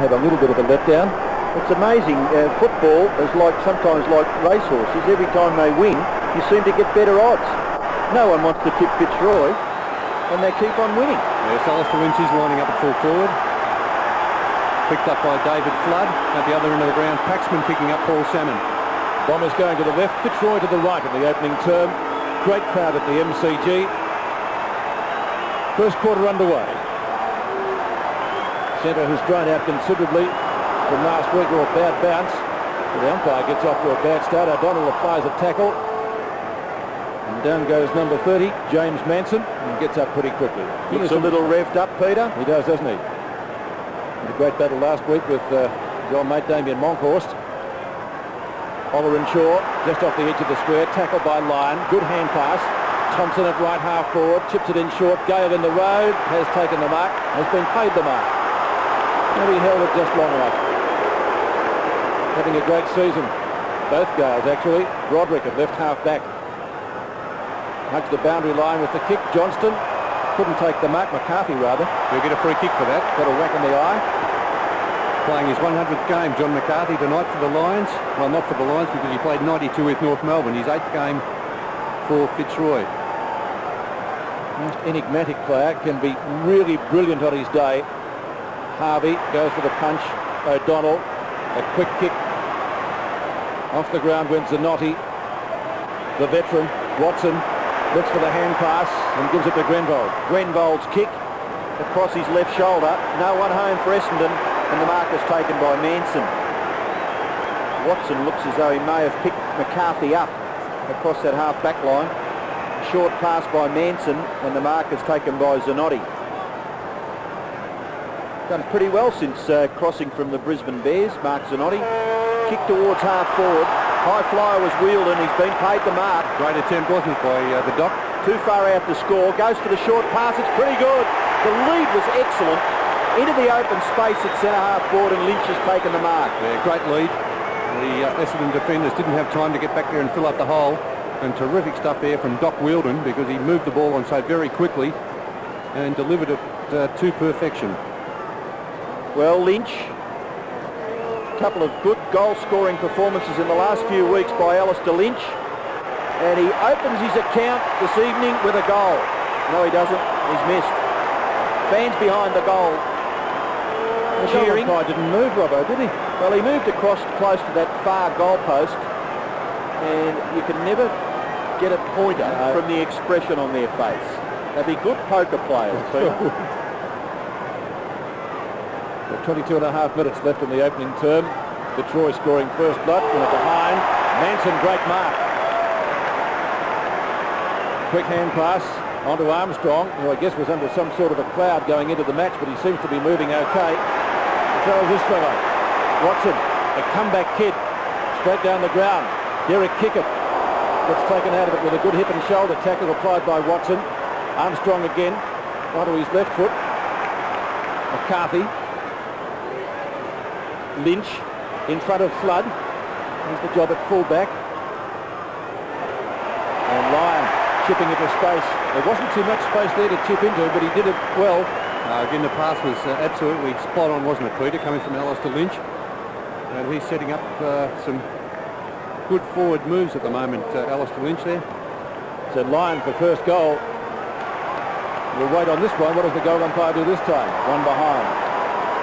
have a little bit of a letdown. It's amazing. Football is sometimes like racehorses. Every time they win, you seem to get better odds. No one wants to tip Fitzroy, and they keep on winning. Yes, Alistair Lynch is lining up at full forward. Picked up by David Flood at the other end of the ground. Paxman picking up Paul Salmon. Bombers going to the left, Fitzroy to the right in the opening term. Great crowd at the MCG. First quarter underway. Centre has drawn out considerably from last week, or a bad bounce. The umpire gets off to a bad start. O'Donnell applies a tackle. And down goes number 30, James Manson, and gets up pretty quickly. He looks a little revved up, Peter. He does, doesn't he? Had a great battle last week with his old mate Damien Monkhorst. Oliver and Shaw just off the edge of the square, tackled by Lyon. Good hand pass. Thompson at right half forward, chips it in short. Gale in the road, has taken the mark, has been paid the mark. And he held it just long enough. Having a great season. Both Gales actually. Broderick at left half back. Hugs the boundary line with the kick. Johnston couldn't take the mark. McCarthy rather. He'll get a free kick for that. Got a whack in the eye. Playing his 100th game, John McCarthy, tonight for the Lions. Well, not for the Lions because he played 92 with North Melbourne. His 8th game for Fitzroy. Most enigmatic player, can be really brilliant on his day. Harvey goes for the punch. O'Donnell, a quick kick. Off the ground went Zanotti. The veteran, Watson, looks for the hand pass and gives it to Grenvold. Grenvold's kick across his left shoulder. No one home for Essendon, and the mark is taken by Manson. Watson looks as though he may have picked McCarthy up across that half-back line. Short pass by Manson, and the mark is taken by Zanotti. Done pretty well since crossing from the Brisbane Bears, Mark Zanotti. Kick towards half-forward. High flyer was wheeled, and he's been paid the mark. Great attempt, wasn't it, by the Doc? Too far out to score. Goes for the short pass. It's pretty good. The lead was excellent. Into the open space at centre-half forward, and Lynch has taken the mark. Yeah, great lead. The Essendon defenders didn't have time to get back there and fill up the hole. And terrific stuff there from Doc Wheeldon, because he moved the ball on so very quickly and delivered it to perfection. Well, Lynch, a couple of good goal-scoring performances in the last few weeks by Alistair Lynch. And he opens his account this evening with a goal. No, he doesn't. He's missed. Fans behind the goal. Cheering. The didn't move, Robbo, did he? Well, he moved across close to that far goalpost, and you can never get a pointer from the expression on their face. They'd be good poker players, Peter. 22 and a half minutes left in the opening term. Fitzroy scoring first blood from behind. Manson, great mark. Quick hand pass onto Armstrong, who I guess was under some sort of a cloud going into the match, but he seems to be moving okay. So is this fellow. Watson, a comeback kid, straight down the ground. Derek Kickett gets taken out of it with a good hip and shoulder tackle applied by Watson. Armstrong again, onto his left foot. McCarthy. Lynch in front of Flood. Here's the job at fullback. And Lyon chipping into space. There wasn't too much space there to chip into, but he did it well. Again, the pass was absolutely spot on, wasn't it, Peter, coming from Alistair Lynch. And he's setting up some good forward moves at the moment, Alistair Lynch there. So Lyon for first goal. We'll wait on this one. What does the goal umpire do this time? One behind.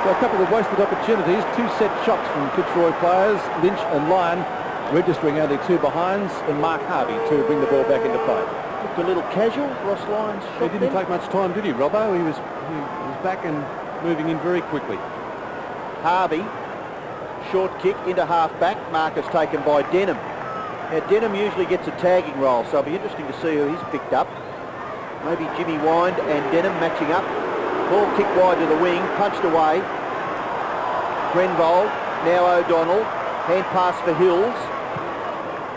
So a couple of wasted opportunities. 2 set shots from Fitzroy players. Lynch and Lyon registering only 2 behinds, and Mark Harvey to bring the ball back into play. Looked a little casual, Ross Lyons. He didn't take much time, did he, Robbo? He was back and moving in very quickly. Harvey, short kick into half-back. Mark is taken by Denham. Now, Denham usually gets a tagging role, so it'll be interesting to see who he's picked up. Maybe Jimmy Wind and Denham matching up. Ball kicked wide to the wing, punched away. Grenvold, now O'Donnell. Hand pass for Hills.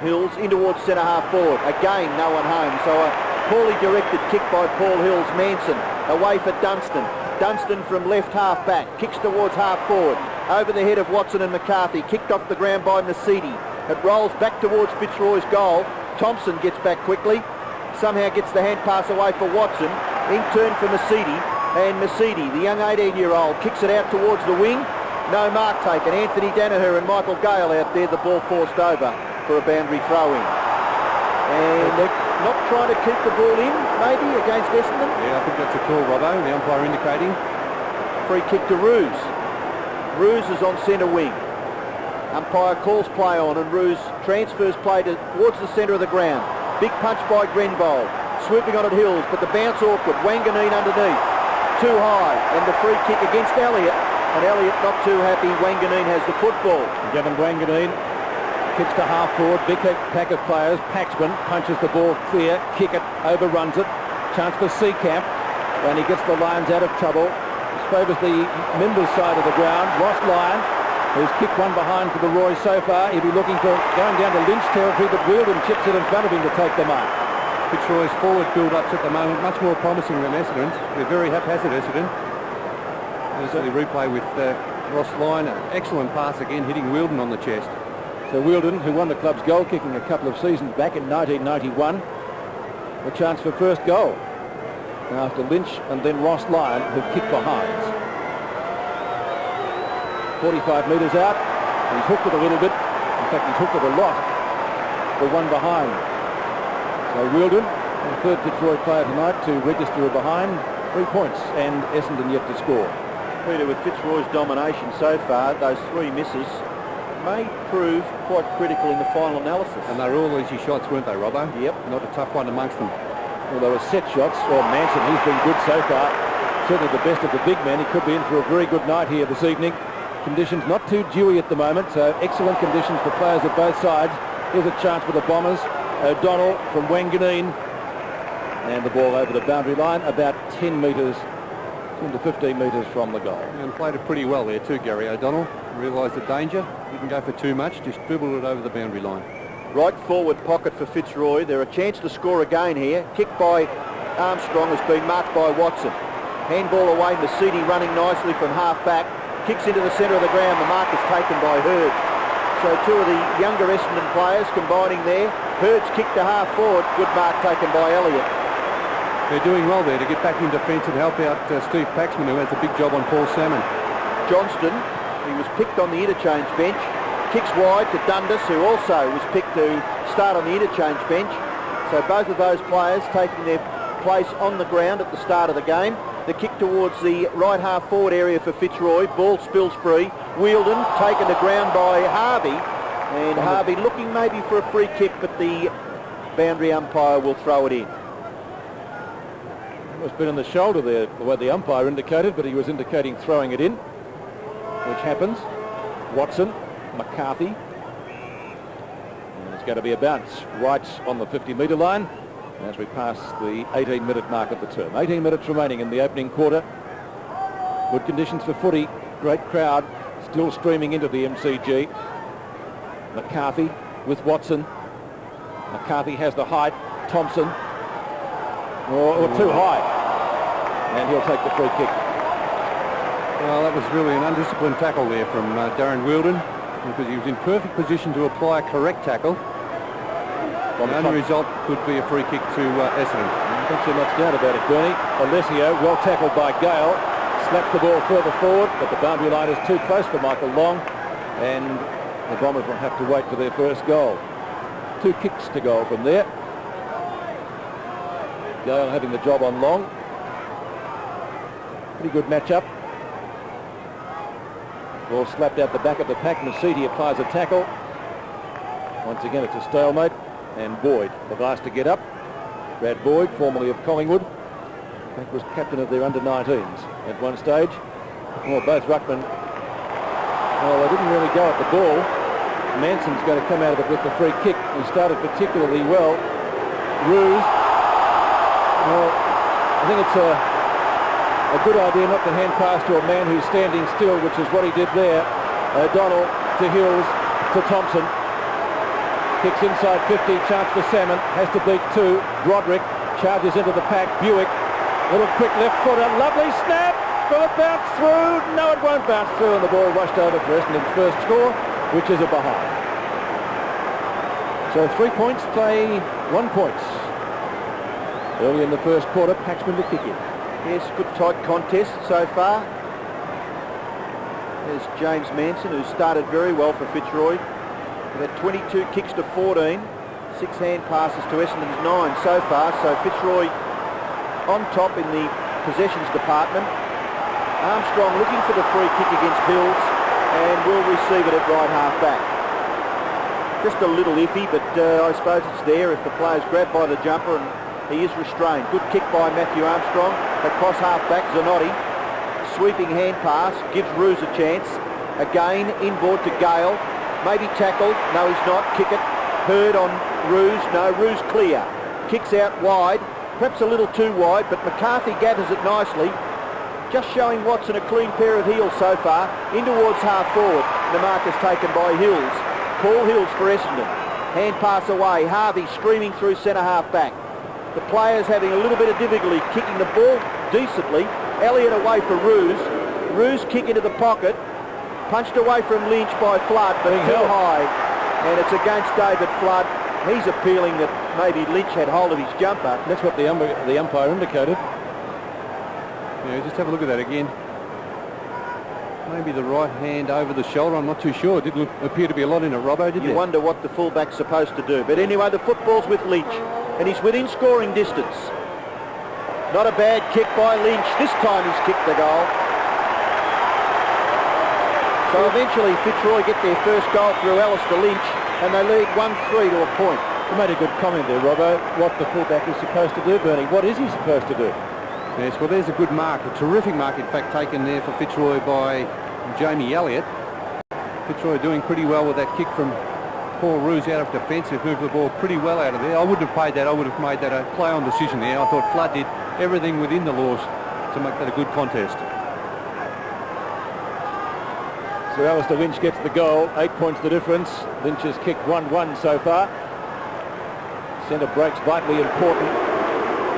Hills in towards centre-half forward. Again, no one home. So a poorly directed kick by Paul Hills. Manson away for Dunstan. Dunstan from left half-back. Kicks towards half-forward. Over the head of Watson and McCarthy. Kicked off the ground by Mercedes. It rolls back towards Fitzroy's goal. Thompson gets back quickly. Somehow gets the hand pass away for Watson. In turn for Mercedes. And Mercedes, the young 18-year-old, kicks it out towards the wing. No mark taken. Anthony Danaher and Michael Gale out there. The ball forced over for a boundary throw-in. And they're not trying to keep the ball in, maybe, against Essendon. Yeah, I think that's a call, Robbo. The umpire indicating. Free kick to Roos. Roos is on centre wing. Umpire calls play on, and Roos transfers play towards the centre of the ground. Big punch by Grenville. Swooping on at Hills, but the bounce awkward. Wanganeen underneath. Too high. And the free kick against Elliott. And Elliott not too happy. Wanganeen has the football. Gavin Wanganeen kicks to half forward. Big pack of players. Paxman punches the ball clear. Kick it. Overruns it. Chance for Seacamp. And he gets the Lions out of trouble. Favours the members' side of the ground. Ross Lyon, who's kicked one behind for the Roy so far. He'll be looking for going down to Lynch territory, but Wheeldon chips it in front of him to take the mark. Fitzroy's forward build-ups at the moment much more promising than Essendon's. They're very haphazard, Essendon. There's the replay with Ross Lyon. An excellent pass again, hitting Wheeldon on the chest. So Wheeldon, who won the club's goal kicking a couple of seasons back in 1991, the chance for first goal. After Lynch and then Ross Lyon, who kicked behind. 45 metres out. He's hooked it a little bit. In fact, he's hooked it a lot. The one behind. So Wheeldon, the third Fitzroy player tonight to register a behind. 3 points, and Essendon yet to score. Peter, with Fitzroy's domination so far, those 3 misses may prove quite critical in the final analysis. And they were all easy shots, weren't they, Robbo? Yep. Not a tough one amongst them. Well, there were set shots. Well, Manson, he's been good so far. Certainly the best of the big men. He could be in for a very good night here this evening. Conditions not too dewy at the moment, so excellent conditions for players at both sides. Here's a chance for the Bombers. O'Donnell from Wanganeen. And the ball over the boundary line, about 10 metres, 10 to 15 metres from the goal. And played it pretty well there too, Gary O'Donnell. Realised the danger. Didn't go for too much, just dribbled it over the boundary line. Right forward pocket for Fitzroy. They're a chance to score again here. Kick by Armstrong has been marked by Watson. Handball away, Mercedes running nicely from half back. Kicks into the centre of the ground. The mark is taken by Hurd. So 2 of the younger Essendon players combining there. Hurd's kick to half forward. Good mark taken by Elliott. They're doing well there to get back in defence and help out Steve Paxman, who has a big job on Paul Salmon. Johnston, he was picked on the interchange bench. Kicks wide to Dundas, who also was picked to start on the interchange bench. So both of those players taking their place on the ground at the start of the game. The kick towards the right half forward area for Fitzroy. Ball spills free. Wheeldon taken to ground by Harvey. And Harvey looking maybe for a free kick, but the boundary umpire will throw it in. It's been in the shoulder there, the way the umpire indicated, but he was indicating throwing it in, which happens. Watson. McCarthy. And it's going to be a bounce right on the 50-metre line as we pass the 18-minute mark of the term. 18 minutes remaining in the opening quarter. Good conditions for footy. Great crowd still streaming into the MCG. McCarthy with Watson. McCarthy has the height. Thompson. Or too high. And he'll take the free kick. Well, that was really an undisciplined tackle there from Darren Wheeldon, because he was in perfect position to apply a correct tackle. The only result could be a free kick to Essendon. Not too much doubt about it, Bernie. Alessio, well tackled by Gale, slaps the ball further forward, but the boundary line is too close for Michael Long, and the Bombers will have to wait for their first goal. 2 kicks to goal from there. Gale having the job on Long. Pretty good match-up. Ball slapped out the back of the pack. Mercedes applies a tackle. Once again, it's a stalemate. And Boyd, the last to get up. Brad Boyd, formerly of Collingwood. I think was captain of their under-19s at one stage. Well, both ruckmen. Well, they didn't really go at the ball. Manson's going to come out of it with the free kick. He started particularly well. Roos. Well, I think it's a good idea not to hand pass to a man who's standing still, which is what he did there. O'Donnell to Hills to Thompson. Kicks inside 50, chance for Salmon, has to beat 2. Broderick charges into the pack. Buick, little quick left footer, lovely snap. Will it bounce through? No, it won't bounce through, and the ball rushed over for Essendon's first score, which is a behind. So 3 points, play 1 point. Early in the first quarter, Paxman to kick in. Yes, good tight contest so far. There's James Manson, who started very well for Fitzroy. They've had 22 kicks to 14, 6 hand passes to Essendon's 9 so far. So Fitzroy on top in the possessions department. Armstrong looking for the free kick against Hills and will receive it at right half back. Just a little iffy, but I suppose it's there if the player's grabbed by the jumper and he is restrained. Good kick by Matthew Armstrong. Across half back, Zanotti. Sweeping hand pass, gives Roos a chance. Again, inboard to Gale. Maybe tackled. No, he's not. Kick it. Hurd on Roos. No, Roos clear. Kicks out wide. Perhaps a little too wide, but McCarthy gathers it nicely. Just showing Watson a clean pair of heels so far. In towards half forward. The mark is taken by Hills. Paul Hills for Essendon. Hand pass away. Harvey streaming through centre half back. The players having a little bit of difficulty kicking the ball decently. Elliott away for Roos. Roos kick into the pocket. Punched away from Lynch by Flood, but too high. And it's against David Flood. He's appealing that maybe Lynch had hold of his jumper. That's what the umpire indicated. Yeah, just have a look at that again. Maybe the right hand over the shoulder, I'm not too sure. It didn't appear to be a lot in it, Robbo, did you? You wonder what the fullback's supposed to do. But anyway, the football's with Lynch, and he's within scoring distance. Not a bad kick by Lynch. This time he's kicked the goal. So eventually Fitzroy get their first goal through Alistair Lynch, and they lead 1-3 to a point. You made a good comment there, Robbo. What the fullback is supposed to do, Bernie. What is he supposed to do? Yes, well, there's a good mark, a terrific mark, in fact, taken there for Fitzroy by Jamie Elliott. Fitzroy doing pretty well with that kick from Paul Roos out of defensive, moved the ball pretty well out of there. I wouldn't have paid that. I would have made that a play-on decision there. I thought Flood did everything within the laws to make that a good contest. So Alistair Lynch gets the goal, 8 points the difference. Lynch has kicked 1-1 so far. Centre breaks vitally important.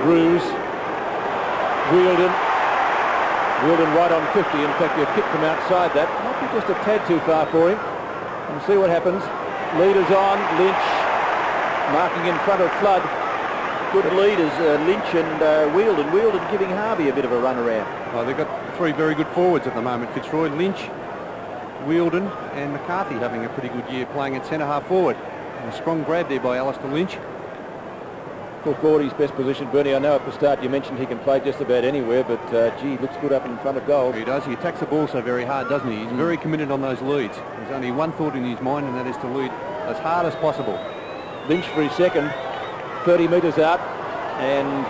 Roos. Wheeldon right on 50. In fact, you've kicked from outside that. Might be just a tad too far for him. And see what happens. Leaders on. Lynch marking in front of Flood. Good leaders, Lynch and Wheeldon. Wheeldon giving Harvey a bit of a run around. Oh, they've got 3 very good forwards at the moment. Fitzroy, Lynch, Wheeldon and McCarthy having a pretty good year playing at centre half forward. And a strong grab there by Alistair Lynch. Full forward, his best position. Bernie, I know at the start you mentioned he can play just about anywhere, but gee, looks good up in front of goal. He does. He attacks the ball so very hard, doesn't he? He's very committed on those leads. There's only one thought in his mind, and that is to lead as hard as possible. Lynch for his second, 30 metres out, and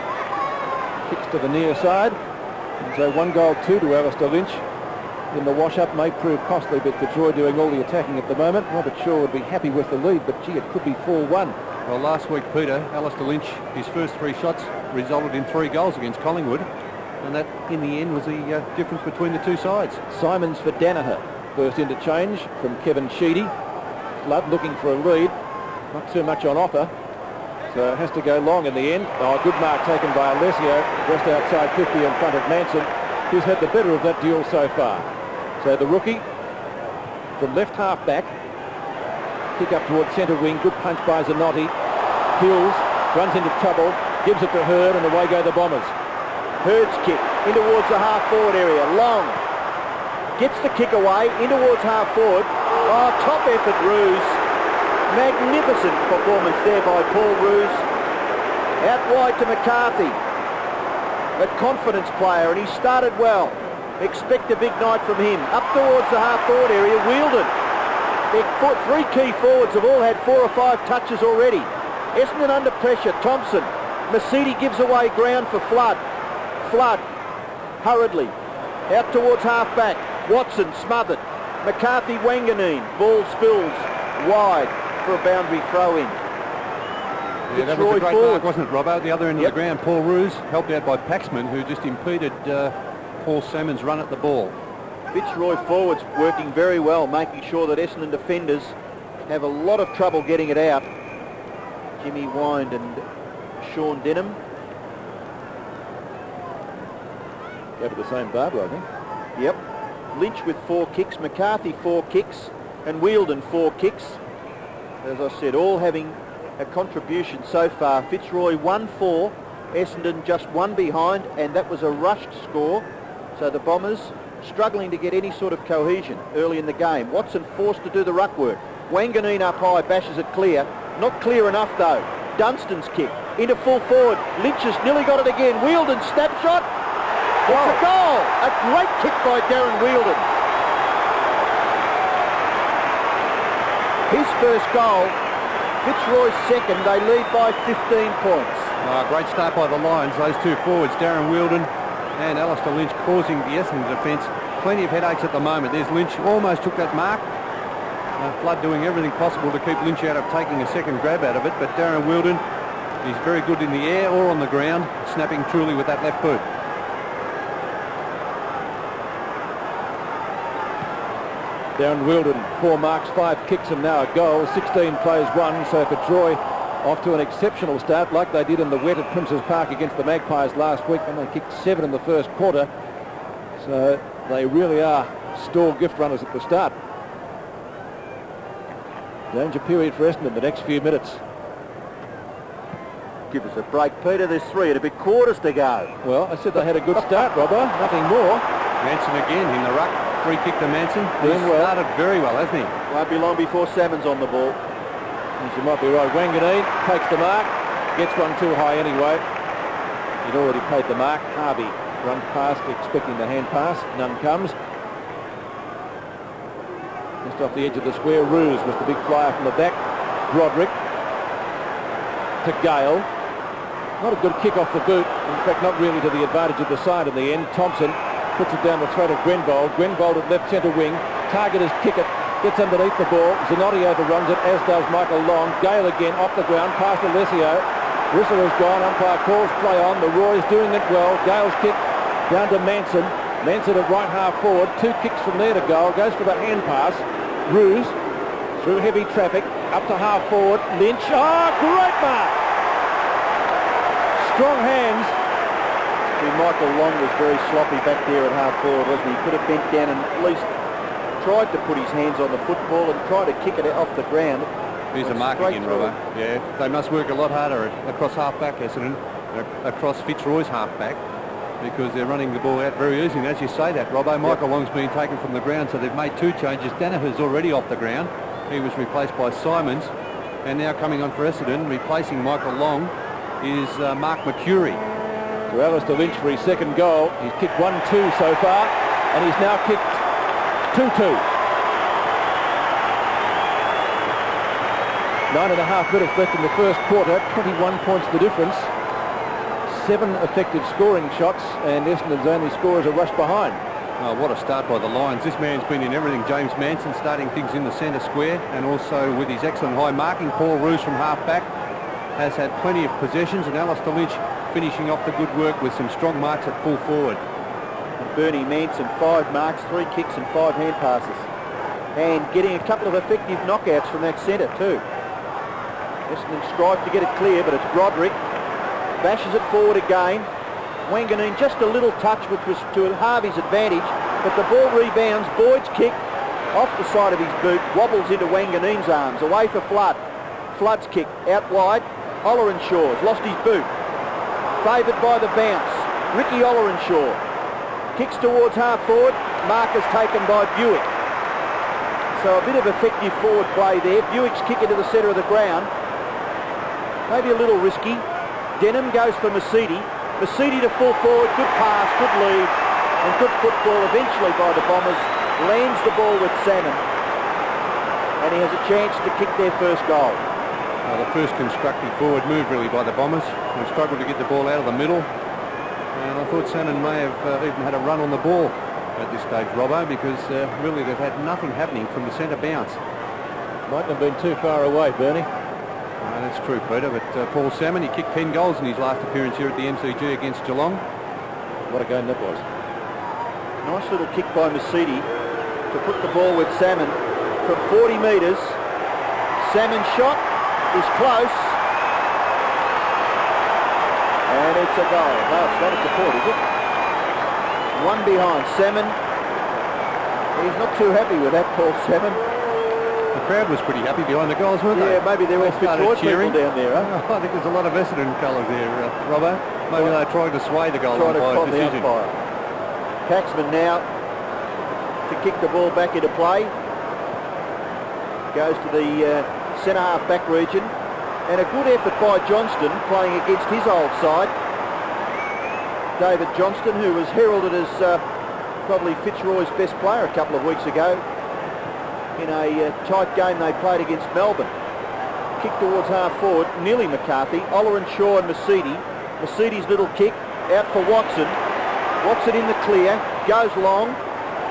kicks to the near side. And so 1 goal, 2 to Alistair Lynch. In the wash-up may prove costly, but Fitzroy doing all the attacking at the moment. Robert Shaw would be happy with the lead, but gee, it could be 4-1. Well, last week, Peter, Alistair Lynch, his first 3 shots resulted in 3 goals against Collingwood, and that, in the end, was the difference between the 2 sides. Simons for Danaher. First interchange from Kevin Sheedy. Flood looking for a lead. Not too much on offer, so it has to go long in the end. Oh, good mark taken by Alessio, just outside 50 in front of Manson, who's had the better of that duel so far. So the rookie from left half back. Kick up towards centre wing, good punch by Zanotti. Hills, runs into trouble, gives it to Hurd, and away go the Bombers. Hurd's kick in towards the half forward area, long. Gets the kick away, in towards half forward. Oh, top effort, Roos. Magnificent performance there by Paul Roos. Out wide to McCarthy. A confidence player, and he started well. Expect a big night from him. Up towards the half forward area, Wheeldon. Their 3 key forwards have all had 4 or 5 touches already. Essendon under pressure. Thompson. Mercedes gives away ground for Flood. Flood hurriedly out towards half back. Watson smothered. McCarthy, Wanganeen. Ball spills wide for a boundary throw in. Yeah, that was a great mark, wasn't it, Robbo? At the other end of the ground, Paul Roos, helped out by Paxman, who just impeded Paul Salmon's run at the ball. Fitzroy forwards working very well, making sure that Essendon defenders have a lot of trouble getting it out. Jimmy Wind and Sean Denham. Go to the same barber, I think. Yep. Lynch with 4 kicks, McCarthy 4 kicks, and Wheeldon 4 kicks. As I said, all having a contribution so far. Fitzroy 1-4, Essendon just 1 behind, and that was a rushed score. So the Bombers struggling to get any sort of cohesion early in the game. Watson forced to do the ruck work. Wanganeen up high, bashes it clear. Not clear enough though. Dunstan's kick into full forward. Lynch has nearly got it again. Wheeldon, snapshot. It's a goal. A great kick by Darren Wheeldon. His first goal. Fitzroy's second. They lead by 15 points. Great start by the Lions. Those two forwards, Darren Wheeldon and Alistair Lynch, causing the Essendon defence plenty of headaches at the moment. There's Lynch, almost took that mark. Flood doing everything possible to keep Lynch out of taking a second grab out of it, but Darren Wheeldon, he's very good in the air or on the ground, snapping truly with that left boot. Darren Wheeldon, 4 marks, 5 kicks and now a goal. 16 plays 1, so Fitzroy off to an exceptional start like they did in the wet at Princes Park against the Magpies last week when they kicked 7 in the first quarter. So they really are stall gift runners at the start. Danger period for Essendon the next few minutes. Give us a break, Peter. There's 3.25 quarters to go. Well, I said they had a good start, Robbo. Nothing more. Manson again in the ruck. Free kick to Manson. He's started very well, hasn't he? Won't be long before Salmon's on the ball. Yes, you might be right. Wanganeen takes the mark. Gets one too high anyway. He'd already paid the mark. Harvey runs past, expecting the hand pass. None comes. Just off the edge of the square, Roos was the big flyer from the back. Broderick to Gale. Not a good kick off the boot. In fact, not really to the advantage of the side in the end. Thompson puts it down the throat of Gwenbold. Gwenbold at left centre wing. Target is kick it. Gets underneath the ball. Zanotti overruns it, as does Michael Long. Gale again off the ground, past Alessio. Whistle has gone. Umpire calls play on. The Roy's doing it well. Gale's kick down to Manson. Manson at right half forward. 2 kicks from there to goal. Goes for the hand pass. Roos through heavy traffic. Up to half forward. Lynch. Oh, great mark. Strong hands. Michael Long was very sloppy back there at half forward, wasn't he? He could have bent down and at least tried to put his hands on the football and try to kick it off the ground. Here's a mark again, Robert. Yeah, they must work a lot harder across half-back, Essendon, across Fitzroy's half-back, because they're running the ball out very easy. And as you say that, Robbo, Michael Long's been taken from the ground, so they've made 2 changes. Danaher's already off the ground. He was replaced by Simons. And now coming on for Essendon, replacing Michael Long, is Mark McCurry. To Alistair Lynch for his second goal. He's kicked 1-2 so far, and he's now kicked 2-2. 9.5 minutes left in the first quarter. 21 points the difference. 7 effective scoring shots, and Essendon's only scorers are rushed behind. Oh, what a start by the Lions. This man's been in everything. James Manson starting things in the centre square, and also with his excellent high marking. Paul Roos from half-back has had plenty of possessions, and Alistair Lynch finishing off the good work with some strong marks at full forward. Bernie Manson, 5 marks, 3 kicks and 5 hand passes. And getting a couple of effective knockouts from that centre too. Essendon strive to get it clear, but it's Broderick. Bashes it forward again. Wanganeen just a little touch, which was to Harvey's advantage, but the ball rebounds. Boyd's kick off the side of his boot, wobbles into Wanganeen's arms, away for Flood. Flood's kick out wide. Ollerenshaw lost his boot. Favoured by the bounce. Ricky Ollerenshaw kicks towards half forward. Mark is taken by Buick. So a bit of effective forward play there. Buick's kick into the centre of the ground. Maybe a little risky. Denham goes for Mercedes. Mercedes to full forward. Good pass, good lead, and good football eventually by the Bombers. Lands the ball with Salmon. And he has a chance to kick their first goal. The first constructive forward move really by the Bombers, who struggled to get the ball out of the middle. And I thought Salmon may have even had a run on the ball at this stage, Robbo, because really they've had nothing happening from the centre bounce. Mightn't have been too far away, Bernie. That's true, Peter, but Paul Salmon, he kicked 10 goals in his last appearance here at the MCG against Geelong. What a game that was. Nice little kick by Mercedes to put the ball with Salmon from 40 metres. Salmon's shot is close. And it's a goal. No, it's not. It's a point, is it? 1 behind. Salmon. He's not too happy with that, Paul Salmon. The crowd was pretty happy behind the goals, weren't they? Yeah, maybe there were Fitzroy people down there, huh? I think there's a lot of Essendon colours there, Robbo. Maybe they're trying to sway the goal umpire's decision. Paxman now to kick the ball back into play. Goes to the centre-half back region. And a good effort by Johnston, playing against his old side. David Johnston, who was heralded as probably Fitzroy's best player a couple of weeks ago in a tight game they played against Melbourne. Kick towards half forward, nearly McCarthy. Oleron, Shaw and Mercedes. Mercedes' little kick out for Watson. Watson in the clear, goes long,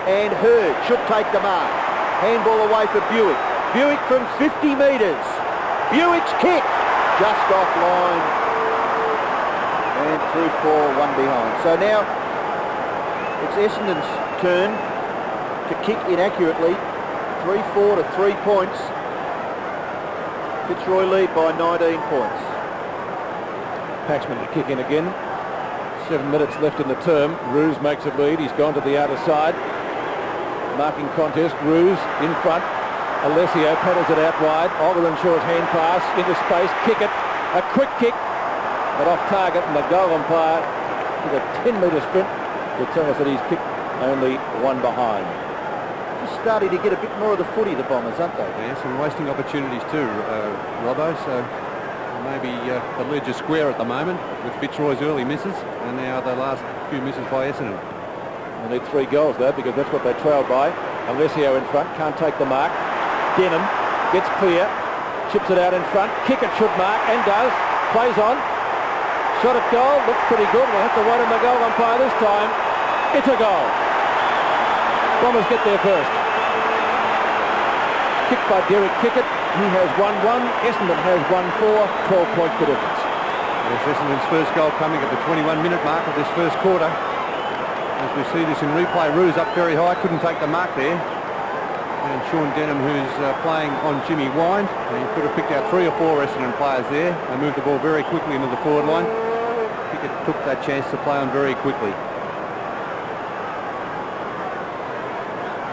and Hurd should take the mark. Handball away for Buick. Buick from 50 metres. Buick's kick just offline and through for one behind. So now it's Essendon's turn to kick inaccurately. 3-4 to 3 points. Fitzroy lead by 19 points. Paxman to kick in again. 7 minutes left in the term. Roos makes a lead. He's gone to the outer side. Marking contest. Roos in front. Alessio paddles it out wide. Oleron Shaw's hand pass into space. Kick it. A quick kick, but off target. And the goal umpire with a 10-metre sprint to tell us that he's kicked only one behind. Just starting to get a bit more of the footy, the Bombers, aren't they? Yes, and wasting opportunities too, Robbo. So maybe the ledge is square at the moment with Fitzroy's early misses, and now the last few misses by Essendon. They need 3 goals though, because that's what they trailed by. Alessio in front, can't take the mark. Denham gets clear, chips it out in front, kick it should mark, and does. Plays on, shot at goal, looks pretty good. We'll have to wait on the goal umpire this time. It's a goal. Bombers get there first. Kicked by Derek Kickett. He has 1-1. Essendon has 1-4. 12 points the difference. Yes, Essendon's first goal coming at the 21-minute mark of this first quarter. As we see this in replay, Roos up very high, couldn't take the mark there. And Sean Denham, who's playing on Jimmy Wind. He could have picked out 3 or 4 Essendon players there. They moved the ball very quickly into the forward line. Pickett took that chance to play on very quickly.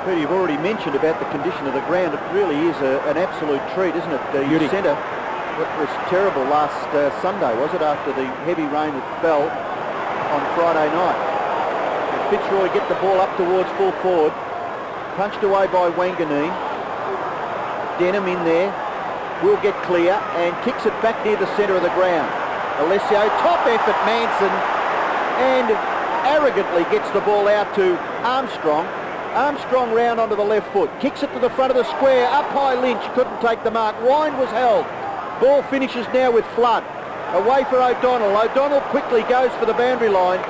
Peter, you've already mentioned about the condition of the ground. It really is an absolute treat, isn't it? The centre, it was terrible last Sunday, was it, after the heavy rain that fell on Friday night. And Fitzroy get the ball up towards full forward. Punched away by Wanganeen. Denham in there. Will get clear and kicks it back near the centre of the ground. Alessio, top effort, Manson, and arrogantly gets the ball out to Armstrong. Armstrong round onto the left foot. Kicks it to the front of the square. Up high Lynch. Couldn't take the mark. Wind was held. Ball finishes now with Flood. Away for O'Donnell. O'Donnell quickly goes for the boundary line.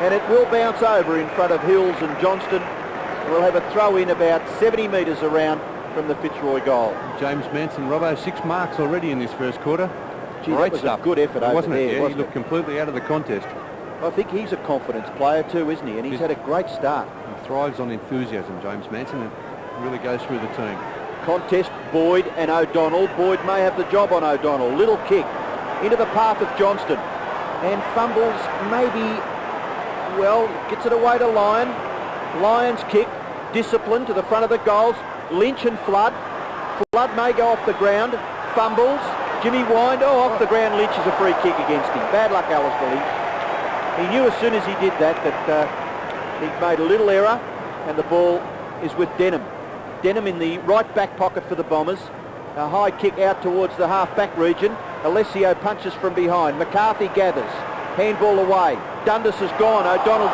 And it will bounce over in front of Hills and Johnston. We'll have a throw in about 70 metres around from the Fitzroy goal. James Manson, Robbo, 6 marks already in this first quarter. Gee, great stuff. A good effort over wasn't there. It? Yeah, wasn't he looked completely out of the contest. I think he's a confidence player too, isn't he? And he's had a great start. He thrives on enthusiasm, James Manson, and really goes through the team. Contest, Boyd and O'Donnell. Boyd may have the job on O'Donnell. Little kick into the path of Johnston. And fumbles maybe, well, gets it away to Lyon. Lyon's kick, discipline to the front of the goals. Lynch and Flood. Flood may go off the ground. Fumbles. Jimmy Wind, off the ground. Lynch is a free kick against him. Bad luck, Alistair Lynch. He knew as soon as he did that he'd made a little error, and the ball is with Denham. Denham in the right back pocket for the Bombers. A high kick out towards the half-back region. Alessio punches from behind. McCarthy gathers. Handball away. Dundas has gone. O'Donnell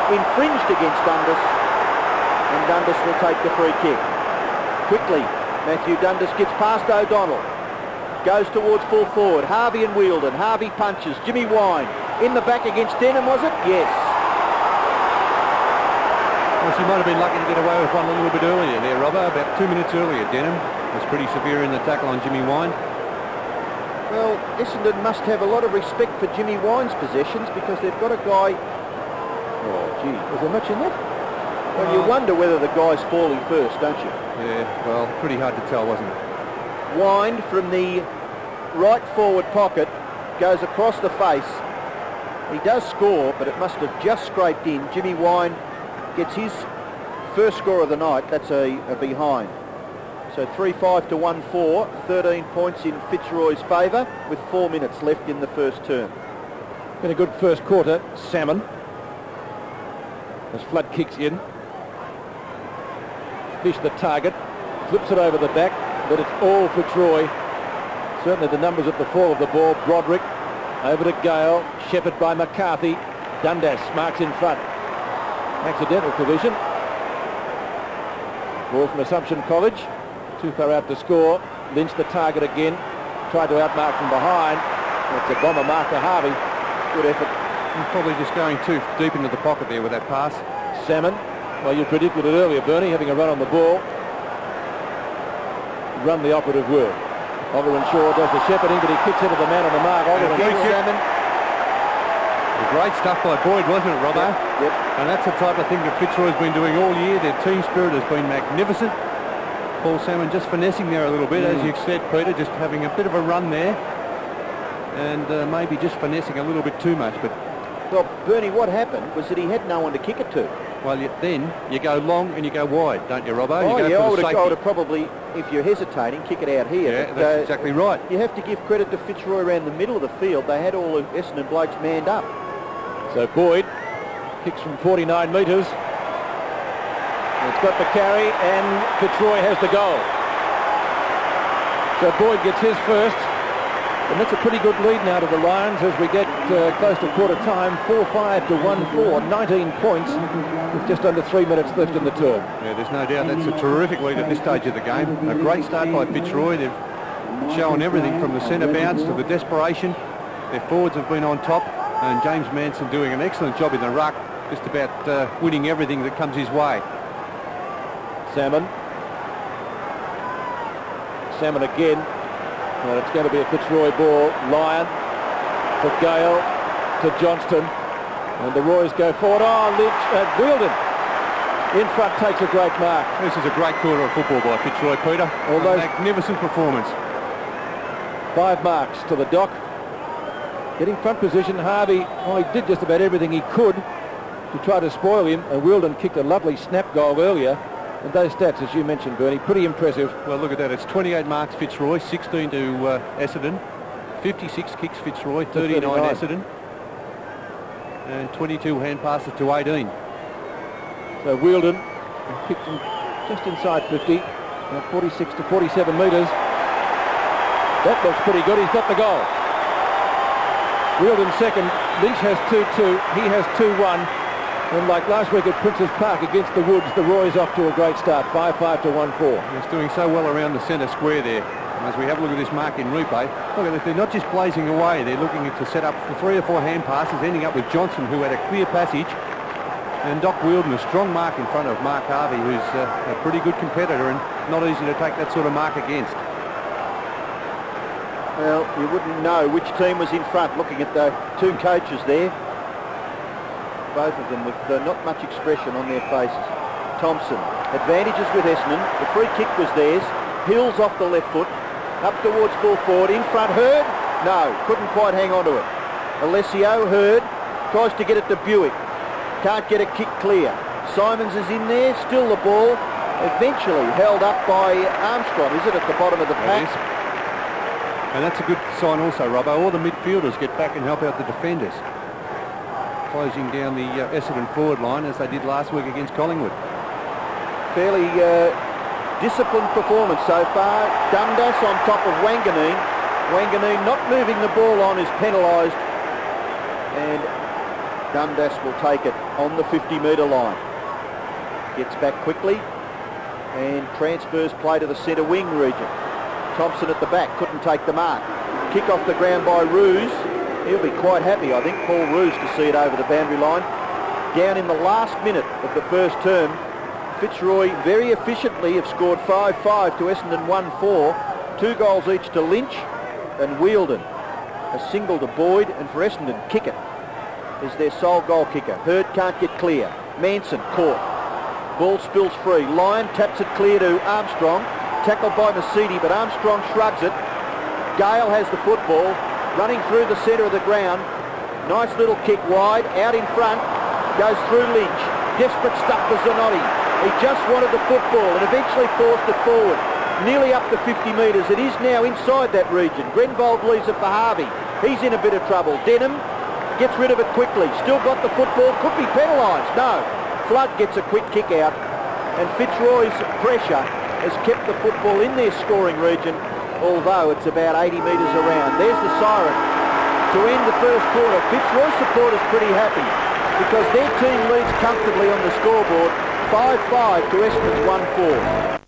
infringed against Dundas, and Dundas will take the free kick. Quickly, Matthew Dundas gets past O'Donnell. Goes towards full forward. Harvey and Wheeldon. Harvey punches. Jimmy Wine in the back against Denham, was it? Yes. Well, she might have been lucky to get away with one a little bit earlier there, Robbo. About 2 minutes earlier, Denham was pretty severe in the tackle on Jimmy Wine. Well, Essendon must have a lot of respect for Jimmy Wine's possessions, because they've got a guy... Oh, gee, was there much in that? Well, you wonder whether the guy's falling first, don't you? Yeah, well, pretty hard to tell, wasn't it? Wind from the right forward pocket goes across the face. He does score, but it must have just scraped in. Jimmy Wine gets his first score of the night. That's a behind. So 3-5 to 1-4, 13 points in Fitzroy's favour with 4 minutes left in the first term. Been a good first quarter. Salmon as Flood kicks in. fish the target, flips it over the back, but it's all Fitzroy. Certainly the numbers at the fall of the ball. Broderick over to Gale, shepherded by McCarthy. Dundas marks in front. Accidental collision. Ball from Assumption College. Too far out to score. Lynch the target again. Tried to outmark from behind. It's a bomber mark to Harvey. Good effort. He's probably just going too deep into the pocket there with that pass. Salmon. Well, you predicted it earlier, Bernie, having a run on the ball. Run the operative word. Oliver and Shaw does the shepherding, but he kicks into the man on the mark. Oliver and Salmon. Great stuff by Boyd, wasn't it, Robbo? Yep. And that's the type of thing that Fitzroy's been doing all year. Their team spirit has been magnificent. Paul Salmon just finessing there a little bit, as you said, Peter, just having a bit of a run there. And maybe just finessing a little bit too much. But well, Bernie, what happened was that he had no one to kick it to. Well, then you go long and you go wide, don't you, Robbo? Oh, you yeah, I go would have probably, if you're hesitating, kick it out here. Yeah, but, that's exactly right. You have to give credit to Fitzroy around the middle of the field. They had all the Essendon blokes manned up. So Boyd kicks from 49 metres. It's got the carry, and Fitzroy has the goal. So Boyd gets his first. And that's a pretty good lead now to the Lions as we get close to quarter time. 4-5 to 1-4, 19 points with just under 3 minutes left in the term. Yeah, there's no doubt that's a terrific lead at this stage of the game. A great start by Fitzroy. They've shown everything from the centre bounce to the desperation. Their forwards have been on top, and James Manson doing an excellent job in the ruck, just about winning everything that comes his way. Salmon again. And it's going to be a Fitzroy ball. Lyon to Gale to Johnston. And the Royals go forward. Oh, Lynch, Wheeldon in front takes a great mark. This is a great quarter of football by Fitzroy, Peter. Although a magnificent performance. 5 marks to the dock. Getting front position, Harvey, well, he did just about everything he could to try to spoil him. And Wheeldon kicked a lovely snap goal earlier. And those stats, as you mentioned, Bernie, pretty impressive. Well, look at that. It's 28 marks Fitzroy, 16 to Essendon. 56 kicks Fitzroy, 39 Essendon. And 22 hand passes to 18. So Wheeldon kicked from just inside 50, 46 to 47 metres. That looks pretty good. He's got the goal. Wheeldon second. Lynch has 2-2. He has 2-1. And like last week at Princes Park against the Woods, the Roy's off to a great start, 5-5 to 1-4. He's doing so well around the centre square there. And as we have a look at this mark in replay, look at this, they're not just blazing away, they're looking to set up for 3 or 4 hand passes, ending up with Johnson, who had a clear passage, and Doc Wheeldon, a strong mark in front of Mark Harvey, who's a pretty good competitor and not easy to take that sort of mark against. Well, you wouldn't know which team was in front, looking at the 2 coaches there. Both of them with not much expression on their faces. Thompson, advantages with Essendon. The free kick was theirs. Hills off the left foot, up towards full forward. In front, Hurd? No, couldn't quite hang on to it. Alessio, Hurd, tries to get it to Buick. Can't get a kick clear. Simons is in there, still the ball. Eventually held up by Armstrong, is it, at the bottom of the pack? And that's a good sign also, Robbo. All the midfielders get back and help out the defenders. Closing down the Essendon forward line as they did last week against Collingwood. Fairly disciplined performance so far. Dundas on top of Wanganeen. Wanganeen not moving the ball on is penalised. And Dundas will take it on the 50-metre line. Gets back quickly and transfers play to the centre wing region. Thompson at the back, couldn't take the mark. Kick off the ground by Roos. He'll be quite happy, I think, Paul Roos, to see it over the boundary line. Down in the last minute of the first term, Fitzroy very efficiently have scored 5-5 to Essendon 1-4. 2 goals each to Lynch and Wheeldon. A single to Boyd, and for Essendon, Kickett is their sole goal kicker. Hurd can't get clear. Manson caught. Ball spills free. Lyon taps it clear to Armstrong. Tackled by Sheedy, but Armstrong shrugs it. Gale has the football. Running through the centre of the ground. Nice little kick wide, out in front, goes through Lynch. Desperate stuff for Zanotti. He just wanted the football and eventually forced it forward. Nearly up to 50 metres. It is now inside that region. Grenvold leaves it for Harvey. He's in a bit of trouble. Denham gets rid of it quickly. Still got the football. Could be penalised. No. Flood gets a quick kick out. And Fitzroy's pressure has kept the football in their scoring region, although it's about 80 metres around. There's the siren to end the first quarter. Fitzroy supporters pretty happy because their team leads comfortably on the scoreboard, 5-5 to Essendon's 1-4.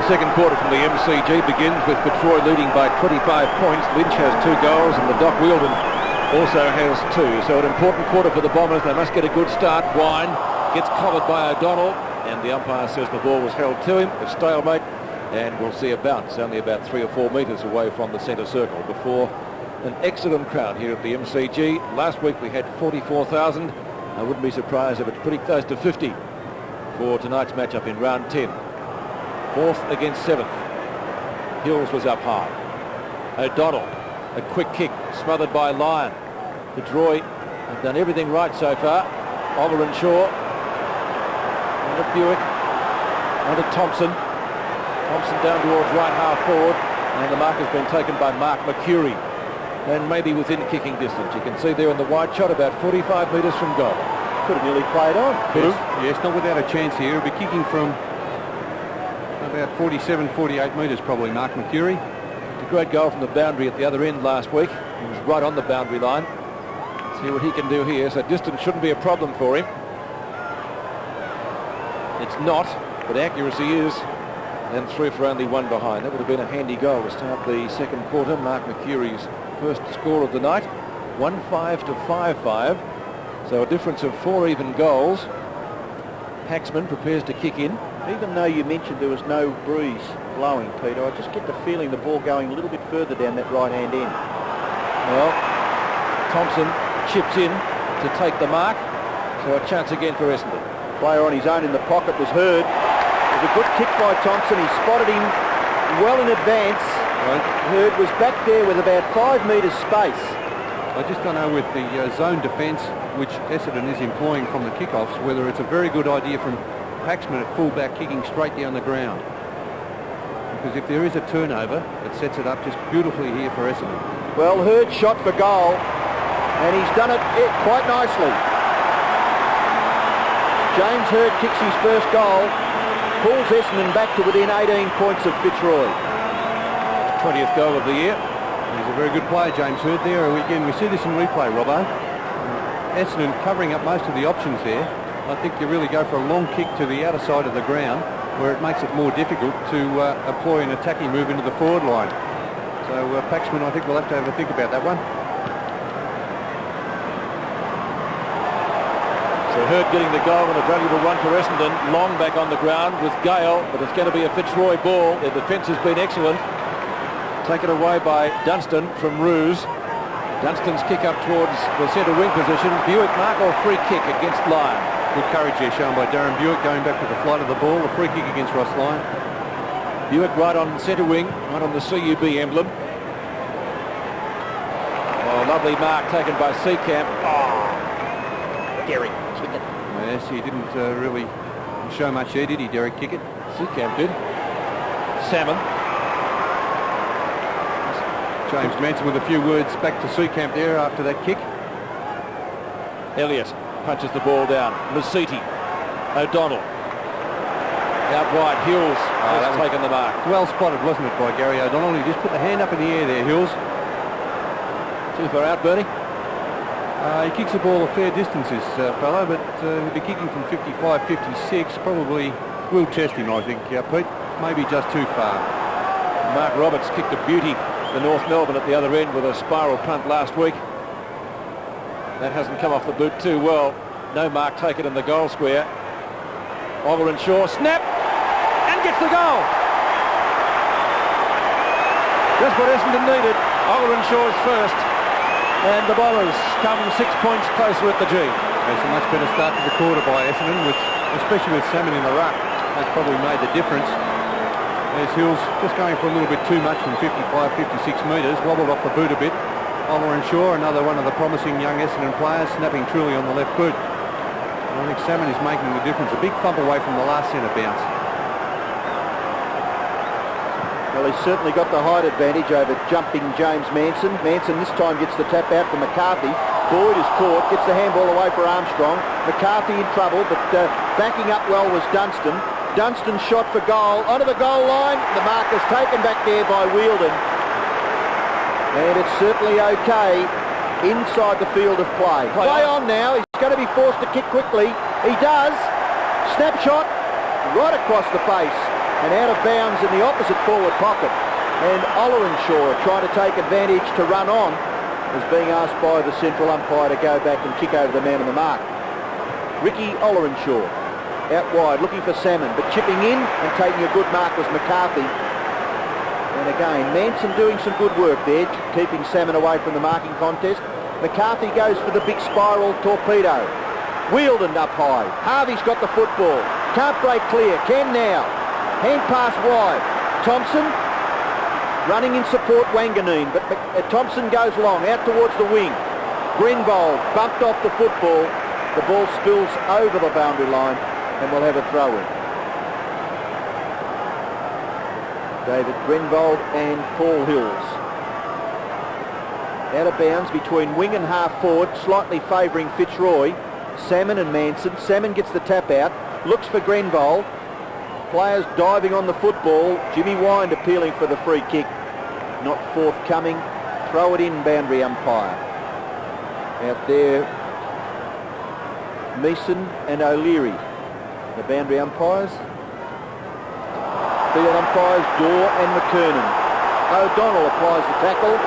The second quarter from the MCG begins with Fitzroy leading by 25 points. Lynch has 2 goals and the Doc Wielden also has 2. So an important quarter for the Bombers. They must get a good start. Wine gets collared by O'Donnell and the umpire says the ball was held to him. It's stalemate and we'll see a bounce only about 3 or 4 metres away from the centre circle before an excellent crowd here at the MCG. Last week we had 44,000. I wouldn't be surprised if it's pretty close to 50 for tonight's matchup in round 10. 4th against 7th. Hills was up high. O'Donnell, a quick kick, smothered by Lyon. Fitzroy have done everything right so far. Oliver and Shaw. On to Buick. On to Thompson. Thompson down towards right half forward. And the mark has been taken by Mark McCurry. And maybe within kicking distance. You can see there in the wide shot about 45 metres from goal. Could have nearly played on. Yes, not without a chance here. He'll be kicking from about 47, 48 metres probably, Mark McCurry. A great goal from the boundary at the other end last week. He was right on the boundary line. See what he can do here. So distance shouldn't be a problem for him. It's not, but accuracy is. And through for only 1 behind. That would have been a handy goal to start the second quarter. Mark McCurry's first score of the night. 1-5 to 5-5. So a difference of 4 even goals. Paxman prepares to kick in. Even though you mentioned there was no breeze blowing, Peter, I just get the feeling the ball going a little bit further down that right-hand end. Well, Thompson chips in to take the mark. So a chance again for Essendon. Player on his own in the pocket was Hurd. It was a good kick by Thompson. He spotted him well in advance. Right. Hurd was back there with about 5 metres space. I just don't know with the zone defence which Essendon is employing from the kickoffs, whether it's a very good idea from Paxman at fullback kicking straight down the ground. Because if there is a turnover, it sets it up just beautifully here for Essendon. Well, Hurd shot for goal, and he's done it quite nicely. James Hurd kicks his first goal, pulls Essendon back to within 18 points of Fitzroy. 20th goal of the year. He's a very good player, James Hurd there. Again, we see this in replay, Robbo. Essendon covering up most of the options there. I think you really go for a long kick to the outer side of the ground where it makes it more difficult to employ an attacking move into the forward line. So Paxman, I think we'll have to have a think about that one. So Hurd getting the goal and a valuable one for Essendon. Long back on the ground with Gale, but it's going to be a Fitzroy ball. Their defence has been excellent. Taken away by Dunstan from Roos. Dunstan's kick up towards the centre wing position. Buick mark or free kick against Lyon. Good courage there shown by Darren Buick going back with the flight of the ball. A free kick against Ross Lyon. Buick right on centre wing, right on the CUB emblem. Oh, lovely mark taken by Seacamp. Oh, Derek Kickett. Yes, he didn't really show much there, did he, Derek Kickett? Seacamp did. Salmon. James Manson with a few words back to Seacamp there after that kick. Elliott punches the ball down. Masiti. O'Donnell. Out wide. Hills has taken the mark. Well spotted, wasn't it, by Gary O'Donnell? He just put the hand up in the air there, Hills. Too far out, Bernie? He kicks the ball a fair distance, this fellow, but he'll be kicking from 55, 56. Probably will test him, I think, Pete. Maybe just too far. Mark Roberts kicked a beauty for North Melbourne at the other end with a spiral punt last week. That hasn't come off the boot too well. No mark taken in the goal square. Oliver and Shaw snap and gets the goal. Just what Essendon needed. Oliver and Shaw's first, and the Bombers come 6 points closer at the G. It's a much better start to the quarter by Essendon, especially with Salmon in the ruck. That's probably made the difference. There's Hills just going for a little bit too much from 55, 56 metres, wobbled off the boot a bit. Oliver and Shaw, another one of the promising young Essendon players, snapping truly on the left boot. And I think Salmon is making the difference. A big thump away from the last centre bounce. Well, he's certainly got the height advantage over jumping James Manson. Manson this time gets the tap out for McCarthy. Boyd is caught, gets the handball away for Armstrong. McCarthy in trouble, but backing up well was Dunstan. Dunstan shot for goal, onto the goal line. The mark is taken back there by Wielden. And it's certainly okay inside the field of play. Play on now, he's going to be forced to kick quickly. He does. Snapshot right across the face and out of bounds in the opposite forward pocket. And Ollerenshaw trying to take advantage to run on, is being asked by the central umpire to go back and kick over the man on the mark. Ricky Ollerenshaw out wide looking for Salmon, but chipping in and taking a good mark was McCarthy. And again, Manson doing some good work there, keeping Salmon away from the marking contest. McCarthy goes for the big spiral torpedo. Wielden up high. Harvey's got the football. Can't break clear. Can now. Hand pass wide. Thompson running in support Wanganeen, but Thompson goes long out towards the wing. Grenvold bumped off the football. The ball spills over the boundary line and we'll have a throw in. David Grenvold and Paul Hills. Out of bounds between wing and half forward, slightly favouring Fitzroy. Salmon and Manson. Salmon gets the tap out, looks for Grenvold. Players diving on the football. Jimmy Wind appealing for the free kick. Not forthcoming. Throw it in, boundary umpire. Out there, Meeson and O'Leary, the boundary umpires. Field umpires, Dorr and McKernan. O'Donnell applies the tackle.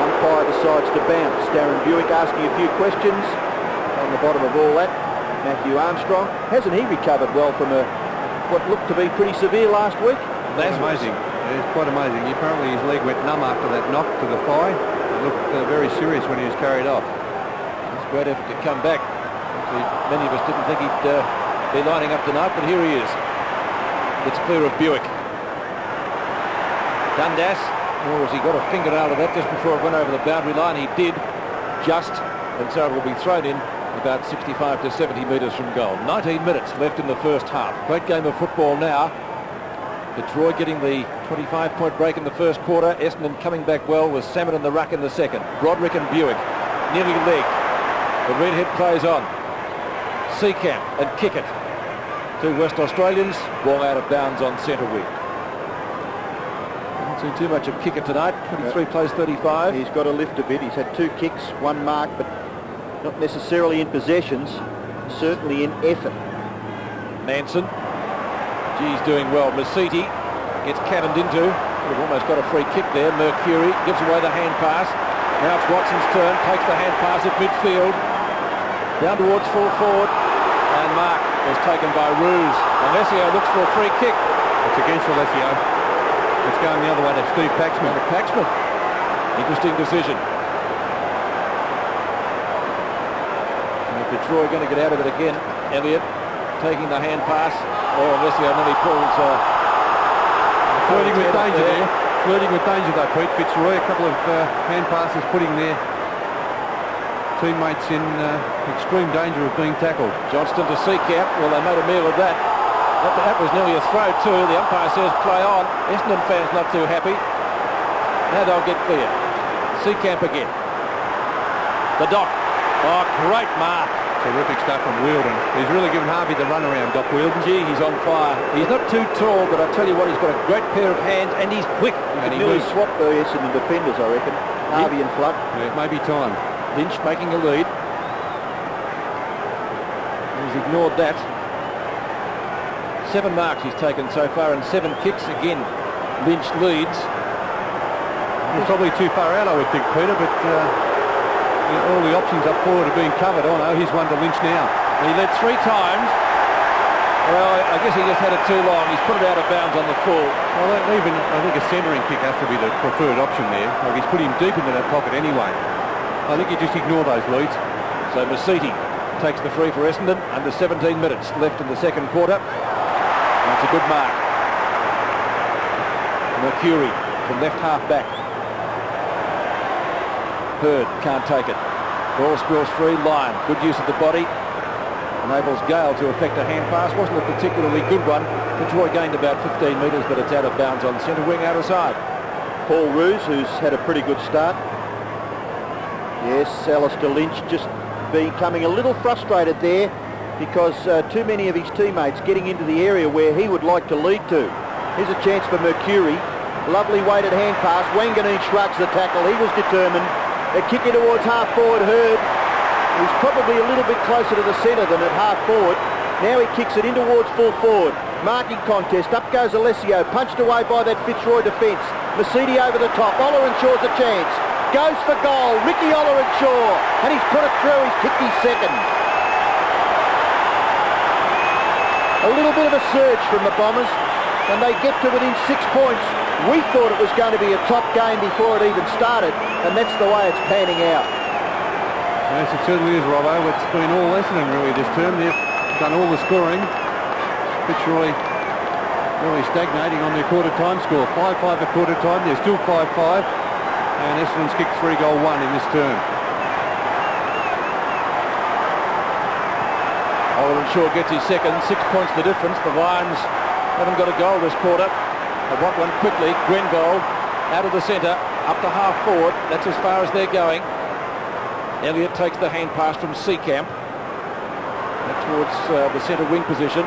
Umpire decides to bounce. Darren Buick asking a few questions. On the bottom of all that, Matthew Armstrong. Hasn't he recovered well from what looked to be pretty severe last week? That's amazing. It's quite amazing. Apparently his leg went numb after that knock to the thigh. It looked very serious when he was carried off. It's a great effort to come back. Actually, many of us didn't think he'd be lining up tonight, but here he is. It's clear of Buick. Dundas, or has he got a finger out of that just before it went over the boundary line? He did, just, and so it will be thrown in about 65 to 70 metres from goal. 19 minutes left in the first half. Great game of football now. Fitzroy getting the 25-point break in the first quarter. Essendon coming back well with Salmon and the ruck in the second. Broderick and Buick nearly legged. The redhead plays on. Seacamp and Kickett. Two West Australians. Ball out of bounds on centre wing. Haven't seen too much of Kickett tonight. 23 plays 35. He's got to lift a bit. He's had 2 kicks, 1 mark, but not necessarily in possessions, certainly in effort. Manson. He's doing well. Masiti gets cannoned into. We've almost got a free kick there. Mercury gives away the hand pass. Now it's Watson's turn. Takes the hand pass at midfield. Down towards full forward. And mark was taken by Ruse. Alessio looks for a free kick. It's against Alessio. It's going the other way to Steve Paxman. Paxman. Interesting decision. Fitzroy going to get out of it again. Elliott taking the hand pass. Oh, Alessio nearly pulls. Flirting with danger there. Flirting with danger though, Pete. Fitzroy, a couple of hand passes putting their teammates in extreme danger of being tackled. Johnston to Seacamp. Well, they made a meal of that. That was nearly a throw too. The umpire says play on. Essendon fans not too happy. Now they'll get clear. Seacamp again. The Doc. Oh, great mark. Terrific stuff from Wielden. He's really given Harvey the run around, Doc Wielden. Gee, he's on fire. He's not too tall, but I tell you what, he's got a great pair of hands and he's quick. And he nearly swapped the Essendon defenders, I reckon. Harvey and Flood. Yeah, it may be time. Lynch making a lead. He's ignored that. 7 marks he's taken so far and 7 kicks. Again, Lynch leads. He's probably too far out, I would think, Peter, but all the options up forward are being covered. Oh no, he's one to Lynch now. He led 3 times. Well, I guess he just had it too long. He's put it out of bounds on the full. Well, even I think a centering kick has to be the preferred option there. Like he's put him deep into that pocket anyway. I think you just ignore those leads. So Masiti takes the free for Essendon. Under 17 minutes left in the second quarter. That's a good mark. Mercury from left half back. Bird can't take it. Ball spills free. Lyon. Good use of the body. enables Gale to effect a hand pass. Wasn't a particularly good one. Fitzroy gained about 15 metres, but it's out of bounds on centre wing, out of side. Paul Roos, who's had a pretty good start. Yes, Alistair Lynch just becoming a little frustrated there because too many of his teammates getting into the area where he would like to lead to. Here's a chance for Mercury. Lovely weighted hand pass. Wanganeen shrugs the tackle. He was determined. They're kicking towards half forward. Hurd. He's probably a little bit closer to the centre than at half forward. Now he kicks it in towards full forward. Marking contest. Up goes Alessio. Punched away by that Fitzroy defence. Mercedes over the top. Ollerenshaw a chance. Goes for goal. Ricky Ollerenshaw. And he's put it through. He's kicked his second. A little bit of a surge from the Bombers. And they get to within 6 points. We thought it was going to be a top game before it even started. And that's the way it's panning out. Yes, it certainly is, Robbo. It's been all Essendon really this term. They've done all the scoring. Fitzroy really stagnating on their quarter time score. 5-5 at quarter time. They're still 5-5. And Essendon's kicked 3-1 in this term. Ollerenshaw gets his second. 6 points the difference. The Lions haven't got a goal this quarter. They want one quickly. Gwengold out of the centre. Up to half forward. That's as far as they're going. Elliott takes the hand pass from Seacamp. Towards the centre wing position.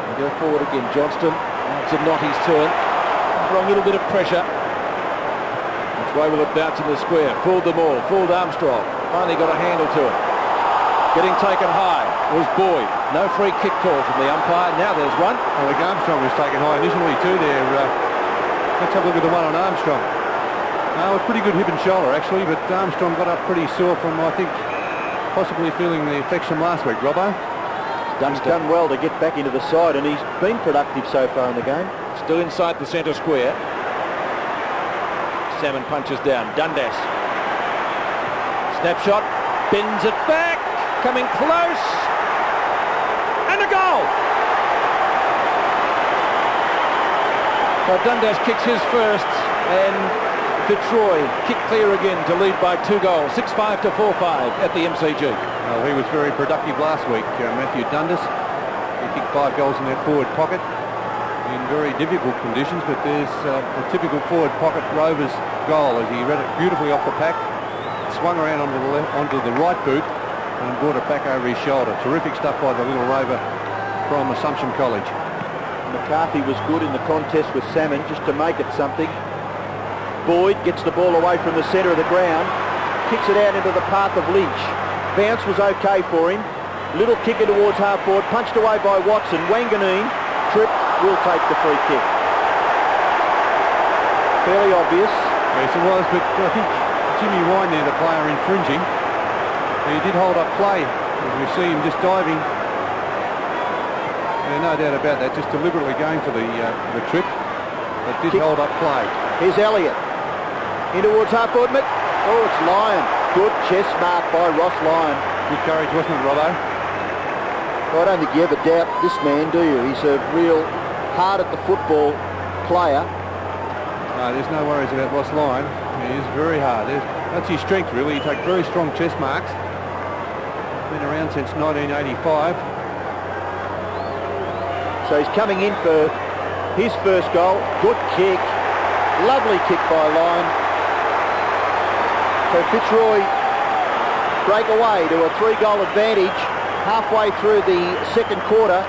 And go forward again. Johnston. It's a Notty's turn. For a little bit of pressure. That's why will it bounce in the square. Fooled them all. Fooled Armstrong. Finally got a handle to it. Getting taken high was Boyd. No free kick call from the umpire. Now there's one. I think Armstrong was taken high initially too there. Let's have a look at the one on Armstrong. A pretty good hip and shoulder actually, but Armstrong got up pretty sore from, I think, possibly feeling the effects from last week, Robbo. He's done well to get back into the side, and he's been productive so far in the game. Still inside the centre square. Salmon punches down. Dundas. Snapshot. Bends it back. Coming close. And a goal! So Dundas kicks his first, and Fitzroy kick clear again to lead by 2 goals. 6-5 to 4-5 at the MCG. Well, he was very productive last week, Matthew Dundas. He kicked 5 goals in that forward pocket in very difficult conditions, but there's a typical forward pocket Rovers goal as he read it beautifully off the pack, swung around onto the right boot and brought it back over his shoulder. Terrific stuff by the little Rover from Assumption College. McCarthy was good in the contest with Salmon just to make it something. Boyd gets the ball away from the centre of the ground, kicks it out into the path of Lynch. Bounce was okay for him. Little kicker towards half forward, punched away by Watson. Wanganeen, tripped, will take the free kick. Fairly obvious. Yes, it was, but I think Jimmy Wine there, the player infringing, he did hold up play. We see him just diving. No doubt about that, just deliberately going for the trip, but did hold up play. Here's Elliott. In towards half forward. Oh, it's Lyon. Good chest mark by Ross Lyon. Good courage, wasn't it, Robbo? Well, I don't think you ever doubt this man, do you? He's a real hard at the football player. No, there's no worries about Ross Lyon. He is very hard. That's his strength, really. He takes very strong chest marks. Been around since 1985. So he's coming in for his first goal. Good kick. Lovely kick by Lyon. So Fitzroy break away to a 3-goal advantage halfway through the second quarter.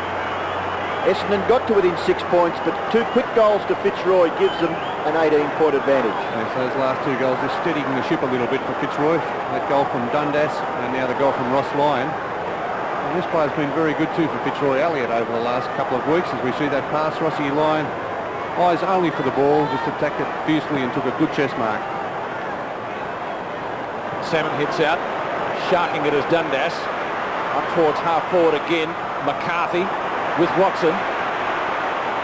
Essendon got to within 6 points, but 2 quick goals to Fitzroy gives them an 18-point advantage. And so those last 2 goals just steadying the ship a little bit for Fitzroy. That goal from Dundas and now the goal from Ross Lyon. And this player's been very good too for Fitzroy Elliott over the last couple of weeks as we see that pass. Rossi Lyon, eyes only for the ball, just attacked it fiercely and took a good chest mark. Salmon hits out, sharking it as Dundas. Up towards half forward again. McCarthy with Watson.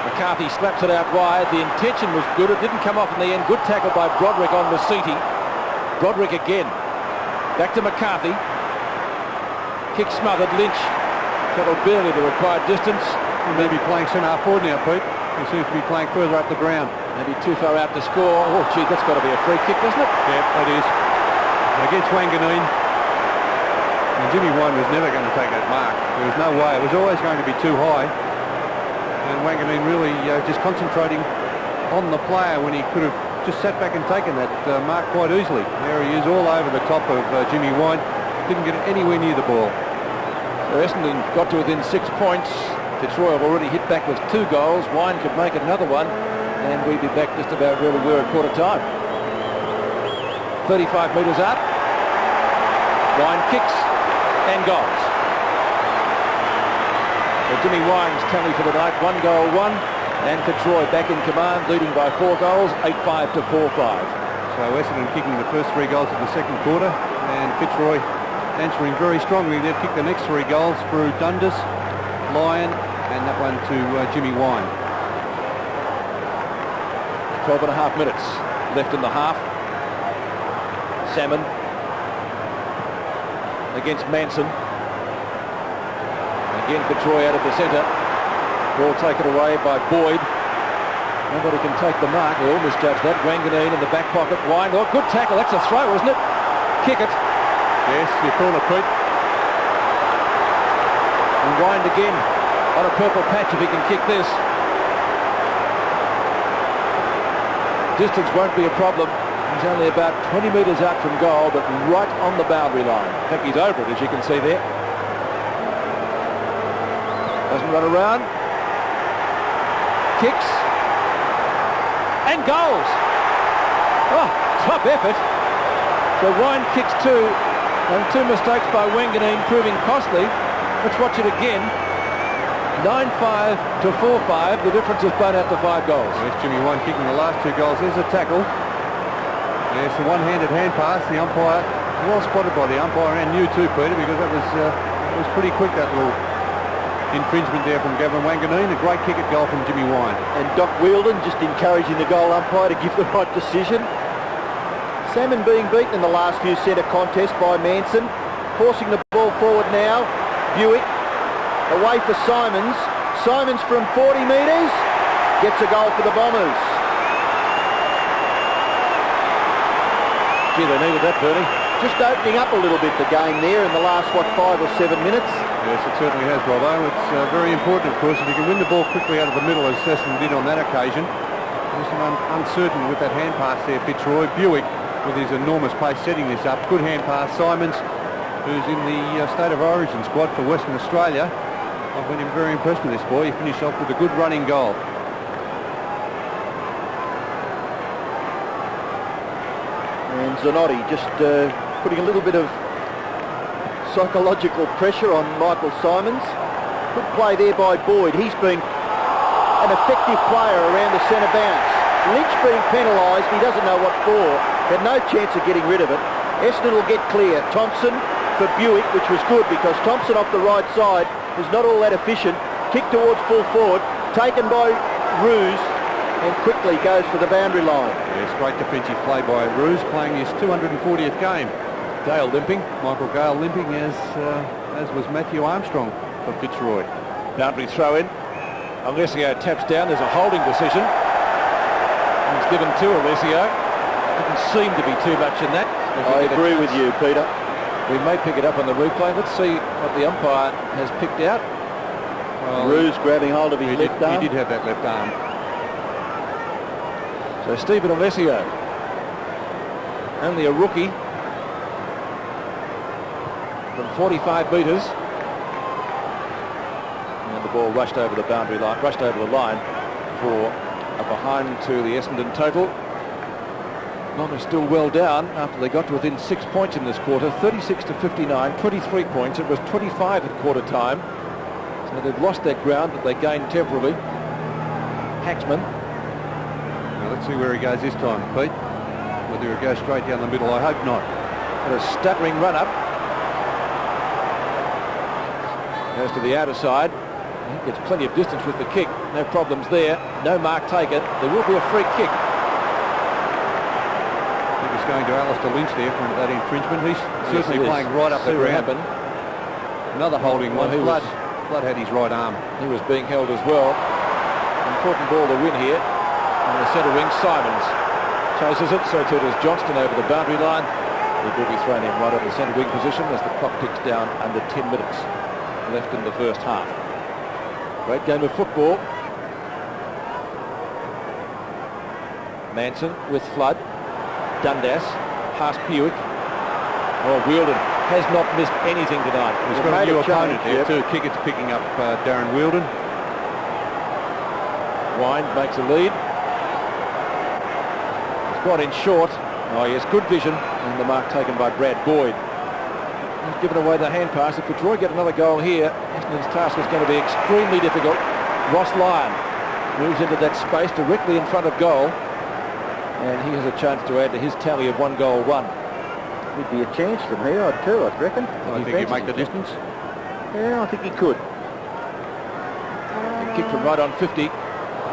McCarthy slaps it out wide. The intention was good. It didn't come off in the end. Good tackle by Broderick on Mercedes. Broderick again. Back to McCarthy. Kick smothered. Lynch travelled barely the required distance. He may be playing centre half forward now, Pete. He seems to be playing further up the ground. Maybe too far out to score. Oh, gee, that's got to be a free kick, doesn't it? Yeah, it is. Against Wanganeen. And Jimmy Wine was never going to take that mark. There was no way. It was always going to be too high. And Wanganeen really just concentrating on the player when he could have just sat back and taken that mark quite easily. There he is all over the top of Jimmy Wine. Didn't get anywhere near the ball. So Essendon got to within 6 points. Fitzroy have already hit back with 2 goals. Wine could make another one. And we'd be back just about where we were at quarter time. 35 metres up. Wine kicks and goals. So Jimmy Wine's tally for the night, 1 goal, 1. And Fitzroy back in command, leading by 4 goals, 8-5 to 4-5. So Essendon kicking the first 3 goals of the second quarter. And Fitzroy answering very strongly. They've kicked the next 3 goals through Dundas, Lyon, and that one to Jimmy Wine. 12.5 minutes left in the half. Salmon against Manson. Again, Fitzroy out of the centre. Ball taken away by Boyd. Nobody can take the mark. They all misjudged that. Wanganeen in the back pocket. Wine. Oh, good tackle. That's a throw, isn't it? Kick it. Yes, you call it, Pete. And Wine again on a purple patch if he can kick this. Distance won't be a problem. He's only about 20 metres out from goal, but right on the boundary line. In fact, he's over it, as you can see there. Doesn't run around. Kicks. And goals. Oh, top effort. So Wine kicks 2, and 2 mistakes by Wanganeen proving costly. Let's watch it again. 9-5 to 4-5. The difference is blown out to 5 goals. There's Jimmy Wine kicking the last 2 goals. There's a tackle. Yes, a one-handed hand pass. The umpire, well spotted by the umpire, and you too, Peter, because that was pretty quick, that little infringement there from Gavin Wanganeen. A great kick at goal from Jimmy Wine. And Doc Wheeldon just encouraging the goal umpire to give the right decision. Salmon being beaten in the last few centre contests by Manson. Forcing the ball forward now. Buick away for Simons. Simons from 40 metres gets a goal for the Bombers. Gee, they needed that, Bernie. Just opening up a little bit the game there in the last, 5 or 7 minutes. Yes, it certainly has, Robbo. It's very important, of course, if you can win the ball quickly out of the middle, as Essendon did on that occasion. Just uncertain with that hand pass there, Fitzroy. Buick, with his enormous pace, setting this up. Good hand pass. Simons, who's in the State of Origin squad for Western Australia. I've been very impressed with this boy. He finished off with a good running goal. And Zanotti just putting a little bit of psychological pressure on Michael Simons. Good play there by Boyd. He's been an effective player around the centre bounce. Lynch being penalised, he doesn't know what for. Had no chance of getting rid of it. Essendon will get clear. Thompson for Buick, which was good because Thompson off the right side was not all that efficient. Kick towards full forward, taken by Ruse, and quickly goes for the boundary line. Yes, great defensive play by Ruse, playing his 240th game. Gale limping. Michael Gale limping, as was Matthew Armstrong for Fitzroy. Boundary throw in. Alessio taps down. There's a holding decision. It's given to Alessio. Doesn't seem to be too much in that. I agree with you, Peter. We may pick it up on the replay. Let's see what the umpire has picked out. Well, Ruse grabbing hold of his left arm. He did have that left arm. So Stephen Alessio, only a rookie, from 45 metres. And the ball rushed over the boundary line, rushed over the line for a behind to the Essendon total. Bombers still well down after they got to within 6 points in this quarter, 36 to 59, 23 points. It was 25 at quarter time. So they've lost their ground, but they gained temporarily. Haxman. Now let's see where he goes this time, Pete. Whether he goes straight down the middle, I hope not. And a stuttering run up. Goes to the outer side. He gets plenty of distance with the kick. No problems there. No mark taken. There will be a free kick. I think it's going to Alistair Lynch there for that infringement. He's certainly playing right up the ground. Another holding one. Flood had his right arm. He was being held as well. Important ball to win here. On the centre wing, Simons chases it, so too does Johnston over the boundary line. It will be thrown in right on the centre wing position as the clock ticks down under 10 minutes left in the first half. Great game of football. Manson with Flood. Dundas, past Buick. Oh, Wielden has not missed anything tonight. He's got a new opponent there too. Kickett's picking up Darren Wielden. Wine makes a lead. He's got in short. Oh, yes, good vision. And the mark taken by Brad Boyd. He's given away the hand pass. If Fitzroy get another goal here, Essendon's task is going to be extremely difficult. Ross Lyon moves into that space directly in front of goal. And he has a chance to add to his tally of 1 goal, 1. Would be a chance from here, I reckon. I think he'd make the distance. Yeah, I think he could. A kick from right on 50.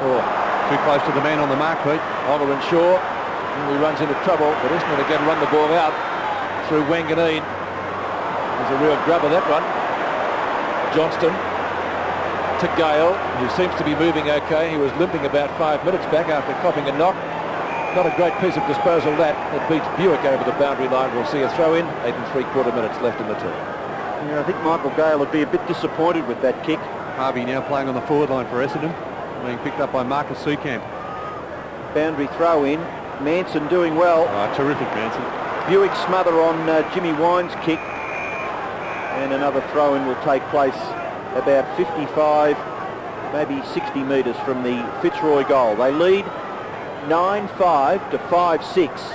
Oh, too close to the man on the mark, Pete. Oliver and Shaw. And he runs into trouble, but Essendon again run the ball out through Wanganeen. There's a real grub of that one. Johnston to Gale, who seems to be moving okay. He was limping about 5 minutes back after copping a knock. Not a great piece of disposal that beats Buick over the boundary line. We'll see a throw in. 8 3/4 minutes left in the term. Yeah, I think Michael Gale would be a bit disappointed with that kick. Harvey now playing on the forward line for Essendon, being picked up by Marcus Seacamp. Boundary throw in. Manson doing well. Oh, terrific Manson. Buick smother on Jimmy Wine's kick. And another throw in will take place about 55, maybe 60 metres from the Fitzroy goal. They lead 9-5 to 5-6.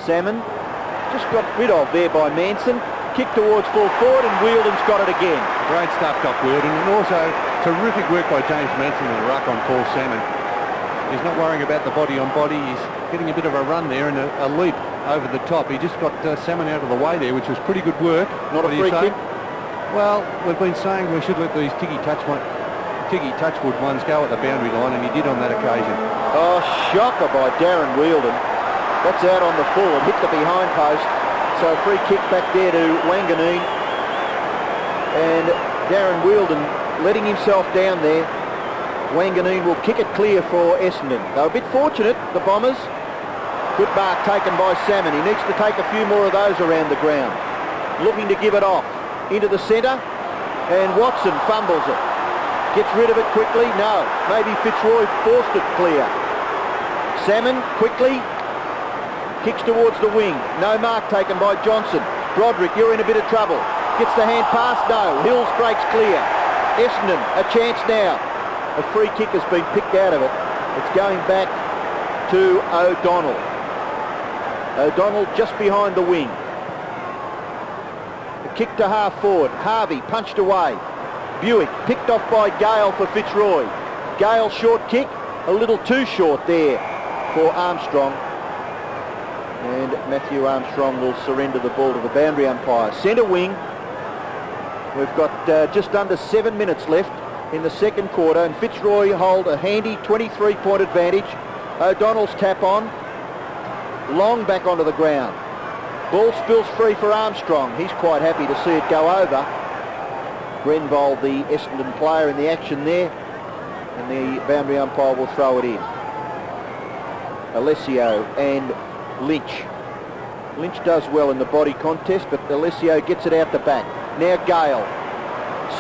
Salmon just got rid of there by Manson. Kick towards full forward and Wielden's got it again. Great stuff, Doc Wielden, and also terrific work by James Manson in the ruck on Paul Salmon. He's not worrying about the body on body. He's getting a bit of a run there and a leap over the top. He just got Salmon out of the way there, which was pretty good work. Not a free kick? Well, we've been saying we should let these Tiggy Touchwood ones go at the boundary line, and he did on that occasion. Oh, shocker by Darren Wielden. That's out on the full and hit the behind post. So a free kick back there to Wanganeen. And Darren Wielden letting himself down there. Wanganeen will kick it clear for Essendon. They were a bit fortunate, the Bombers. Good mark taken by Salmon. He needs to take a few more of those around the ground. Looking to give it off. Into the centre. And Watson fumbles it. Gets rid of it quickly. No. Maybe Fitzroy forced it clear. Salmon quickly. Kicks towards the wing. No mark taken by Johnson. Broderick, you're in a bit of trouble. Gets the hand pass. No. Hills breaks clear. Essendon, a chance now. A free kick has been picked out of it. It's going back to O'Donnell. O'Donnell just behind the wing. A kick to half forward. Harvey punched away. Buick picked off by Gale for Fitzroy. Gale short kick. A little too short there for Armstrong. And Matthew Armstrong will surrender the ball to the boundary umpire. Centre wing. We've got just under 7 minutes left in the second quarter, and Fitzroy hold a handy 23-point advantage. O'Donnell's tap on. Long back onto the ground. Ball spills free for Armstrong. He's quite happy to see it go over. Grenvold, the Essendon player in the action there, and the boundary umpire will throw it in. Alessio and Lynch. Lynch does well in the body contest, but Alessio gets it out the back. Now Gale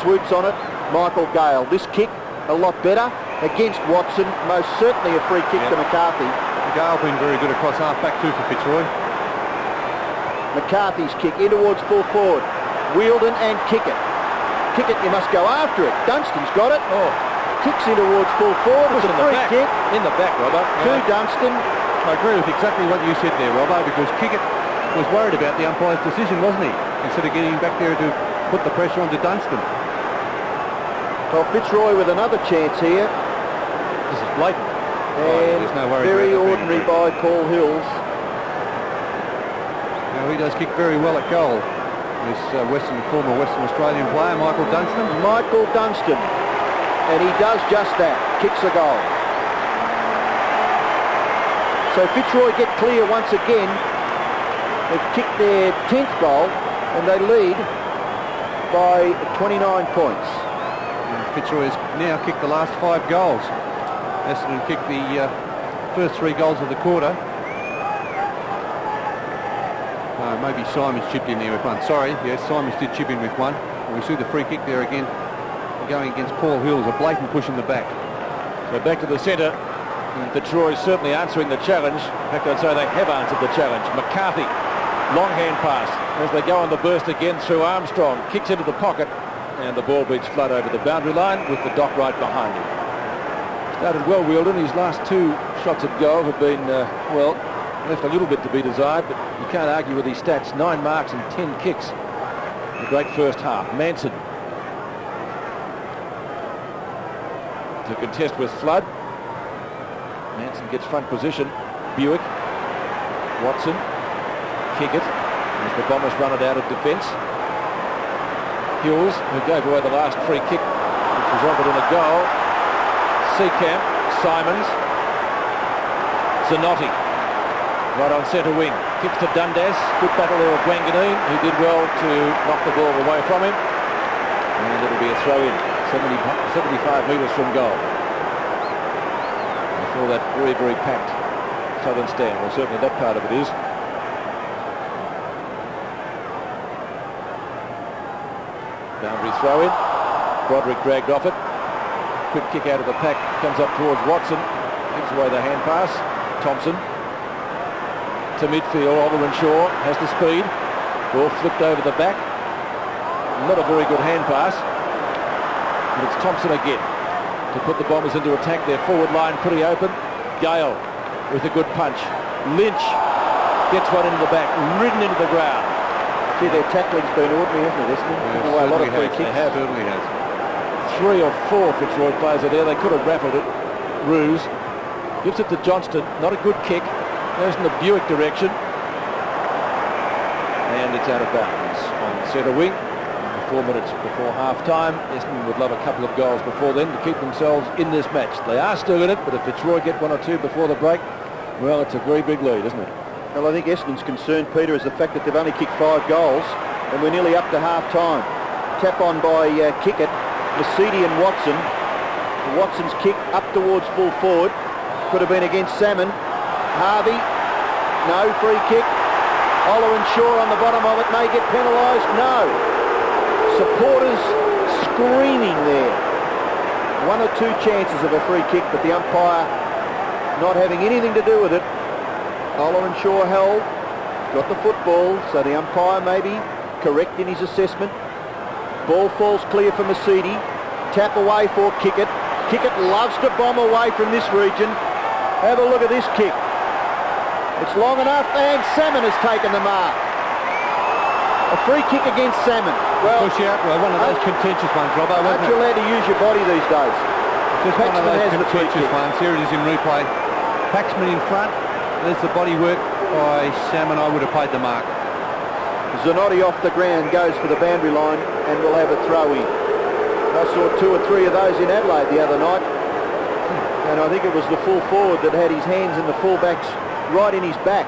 swoops on it. Michael Gale. This kick a lot better against Watson. Most certainly a free kick to McCarthy. Gale been very good across half-back too for Fitzroy. McCarthy's kick in towards full forward. Wielden and Kickett. Kickett, you must go after it. Dunstan's got it. Oh, kicks in towards full forward. It's a free kick. In the back, Robbo. To Dunstan. I agree with exactly what you said there, Robbo, because Kickett was worried about the umpire's decision, wasn't he? Instead of getting back there to put the pressure onto Dunstan. Well, Fitzroy with another chance here. This is blatant. And there's no worries very about ordinary by Paul Hills. Now he does kick very well at goal. This former Western Australian player, Michael Dunstan. Michael Dunstan. And he does just that. Kicks a goal. So Fitzroy get clear once again. They've kicked their 10th goal and they lead by 29 points. Fitzroy has now kicked the last 5 goals. Essendon kicked the first 3 goals of the quarter. maybe Simons chipped in there with one. Sorry, yes, Simons did chip in with one. And we see the free kick there again, going against Paul Hills, a blatant push in the back. So back to the centre. And Fitzroy certainly answering the challenge. In fact, I'd say they have answered the challenge. McCarthy, long hand pass as they go on the burst again through Armstrong. Kicks into the pocket, and the ball beats Flood over the boundary line with the dock right behind him. Started well, Wielden. His last 2 shots at goal have been, well, left a little bit to be desired, but you can't argue with his stats. 9 marks and 10 kicks. A great first half. Manson to contest with Flood. Manson gets front position. Buick. Watson. Kick it as the Bombers run it out of defence. Hills, who gave away the last free kick, which resulted in a goal. Seacamp. Simons. Zanotti. Right on centre wing. Kicks to Dundas. Good battle there of Wanganeen, who did well to knock the ball away from him. And it'll be a throw in. 75 metres from goal. Before that very, very packed southern stand. Well, certainly that part of it is. Boundary throw in. Broderick dragged off it. Quick kick out of the pack. Comes up towards Watson. Gives away the hand pass. Thompson. To midfield, Shaw has the speed. Ball flipped over the back. Not a very good hand pass. But it's Thompson again to put the Bombers into attack. Their forward line pretty open. Gale with a good punch. Lynch gets one into the back, ridden into the ground. See, their tackling's been ordinary, hasn't it? Given away a lot of free kicks. They have. Certainly has. 3 or 4 Fitzroy players are there. They could have raffled it. Ruse gives it to Johnston. Not a good kick. Goes in the Buick direction, and it's out of bounds on centre wing. 4 minutes before half-time. Essendon would love a couple of goals before then to keep themselves in this match. They are still in it, but if Fitzroy get 1 or 2 before the break, well, it's a very big lead, isn't it? Well, I think Essendon's concern, Peter, is the fact that they've only kicked 5 goals, and we're nearly up to half-time. Tap on by Kickett, Sheedy and Watson. Watson's kick up towards full forward. Could have been against Salmon. Harvey, no free kick. Oler and Shaw on the bottom of it may get penalised. No. Supporters screaming there. 1 or 2 chances of a free kick, but the umpire not having anything to do with it. Oler and Shaw held, got the football, so the umpire may be correct in his assessment. Ball falls clear for Sheedy. Tap away for Kickett. Kickett loves to bomb away from this region. Have a look at this kick. It's long enough, and Salmon has taken the mark. A free kick against Salmon. Well, push out. Well, one of those contentious ones, Robbo. Aren't you allowed to use your body these days? Just one of those contentious ones. Here it is in replay. Paxman in front. There's the body work by Salmon. I would have paid the mark. Zanotti off the ground, goes for the boundary line, and will have a throw in. I saw 2 or 3 of those in Adelaide the other night, and I think it was the full forward that had his hands in the fullback's right in his back,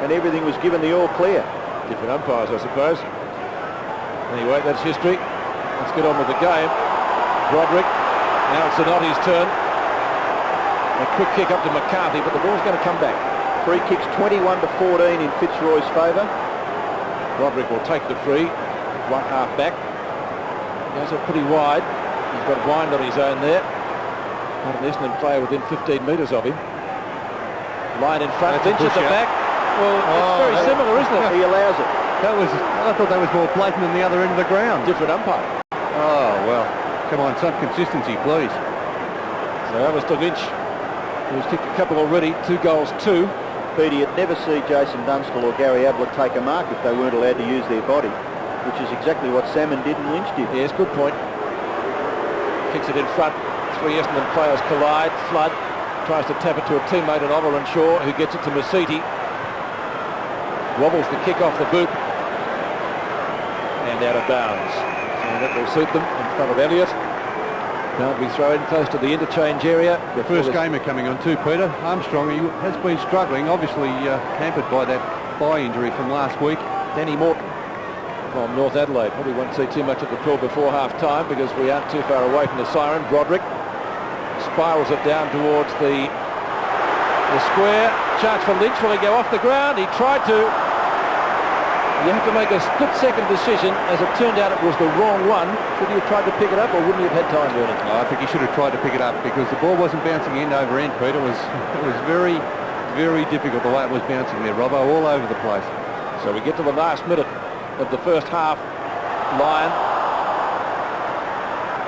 and everything was given the all clear. Different umpires, I suppose. Anyway, that's history. Let's get on with the game. Broderick. Now it's Zanotti's turn. A quick kick up to McCarthy, but the ball's going to come back. Free kicks 21-14 in Fitzroy's favour. Broderick will take the free. 1 half back. Goes up pretty wide. He's got Wind on his own there. Not an Essendon player within 15 metres of him. Line in front, Lynch at the back. Well, it's very similar, isn't it? He allows it. I thought that was more blatant than the other end of the ground. Different umpire. Oh, well. Come on, some consistency, please. So that was to Lynch, who's kicked a couple already. 2 goals, 2. Petey, you'd never see Jason Dunstall or Gary Ablett take a mark if they weren't allowed to use their body, which is exactly what Salmon did and Lynch did. Yes, good point. Kicks it in front. 3 Essendon players collide. Flood tries to tap it to a teammate in Oler and Shaw, who gets it to Sheedy. Wobbles the kick off the boot. And out of bounds. So that will suit them in front of Elliott. Boundary throw in close to the interchange area. The first gamer coming on too, Peter. Armstrong, he has been struggling, obviously hampered by that thigh injury from last week. Danny Morton from North Adelaide. Probably won't see too much of the call before half-time because we aren't too far away from the siren. Broderick spirals it down towards the square. Chance for Lynch. Will he go off the ground? He tried to. You have to make a split-second decision. As it turned out, it was the wrong one. Should he have tried to pick it up, or wouldn't he have had time, Bernie? I think he should have tried to pick it up because the ball wasn't bouncing end over end, Pete. It was very, very difficult the way it was bouncing there, Robbo, all over the place. So we get to the last minute of the first half. Lyon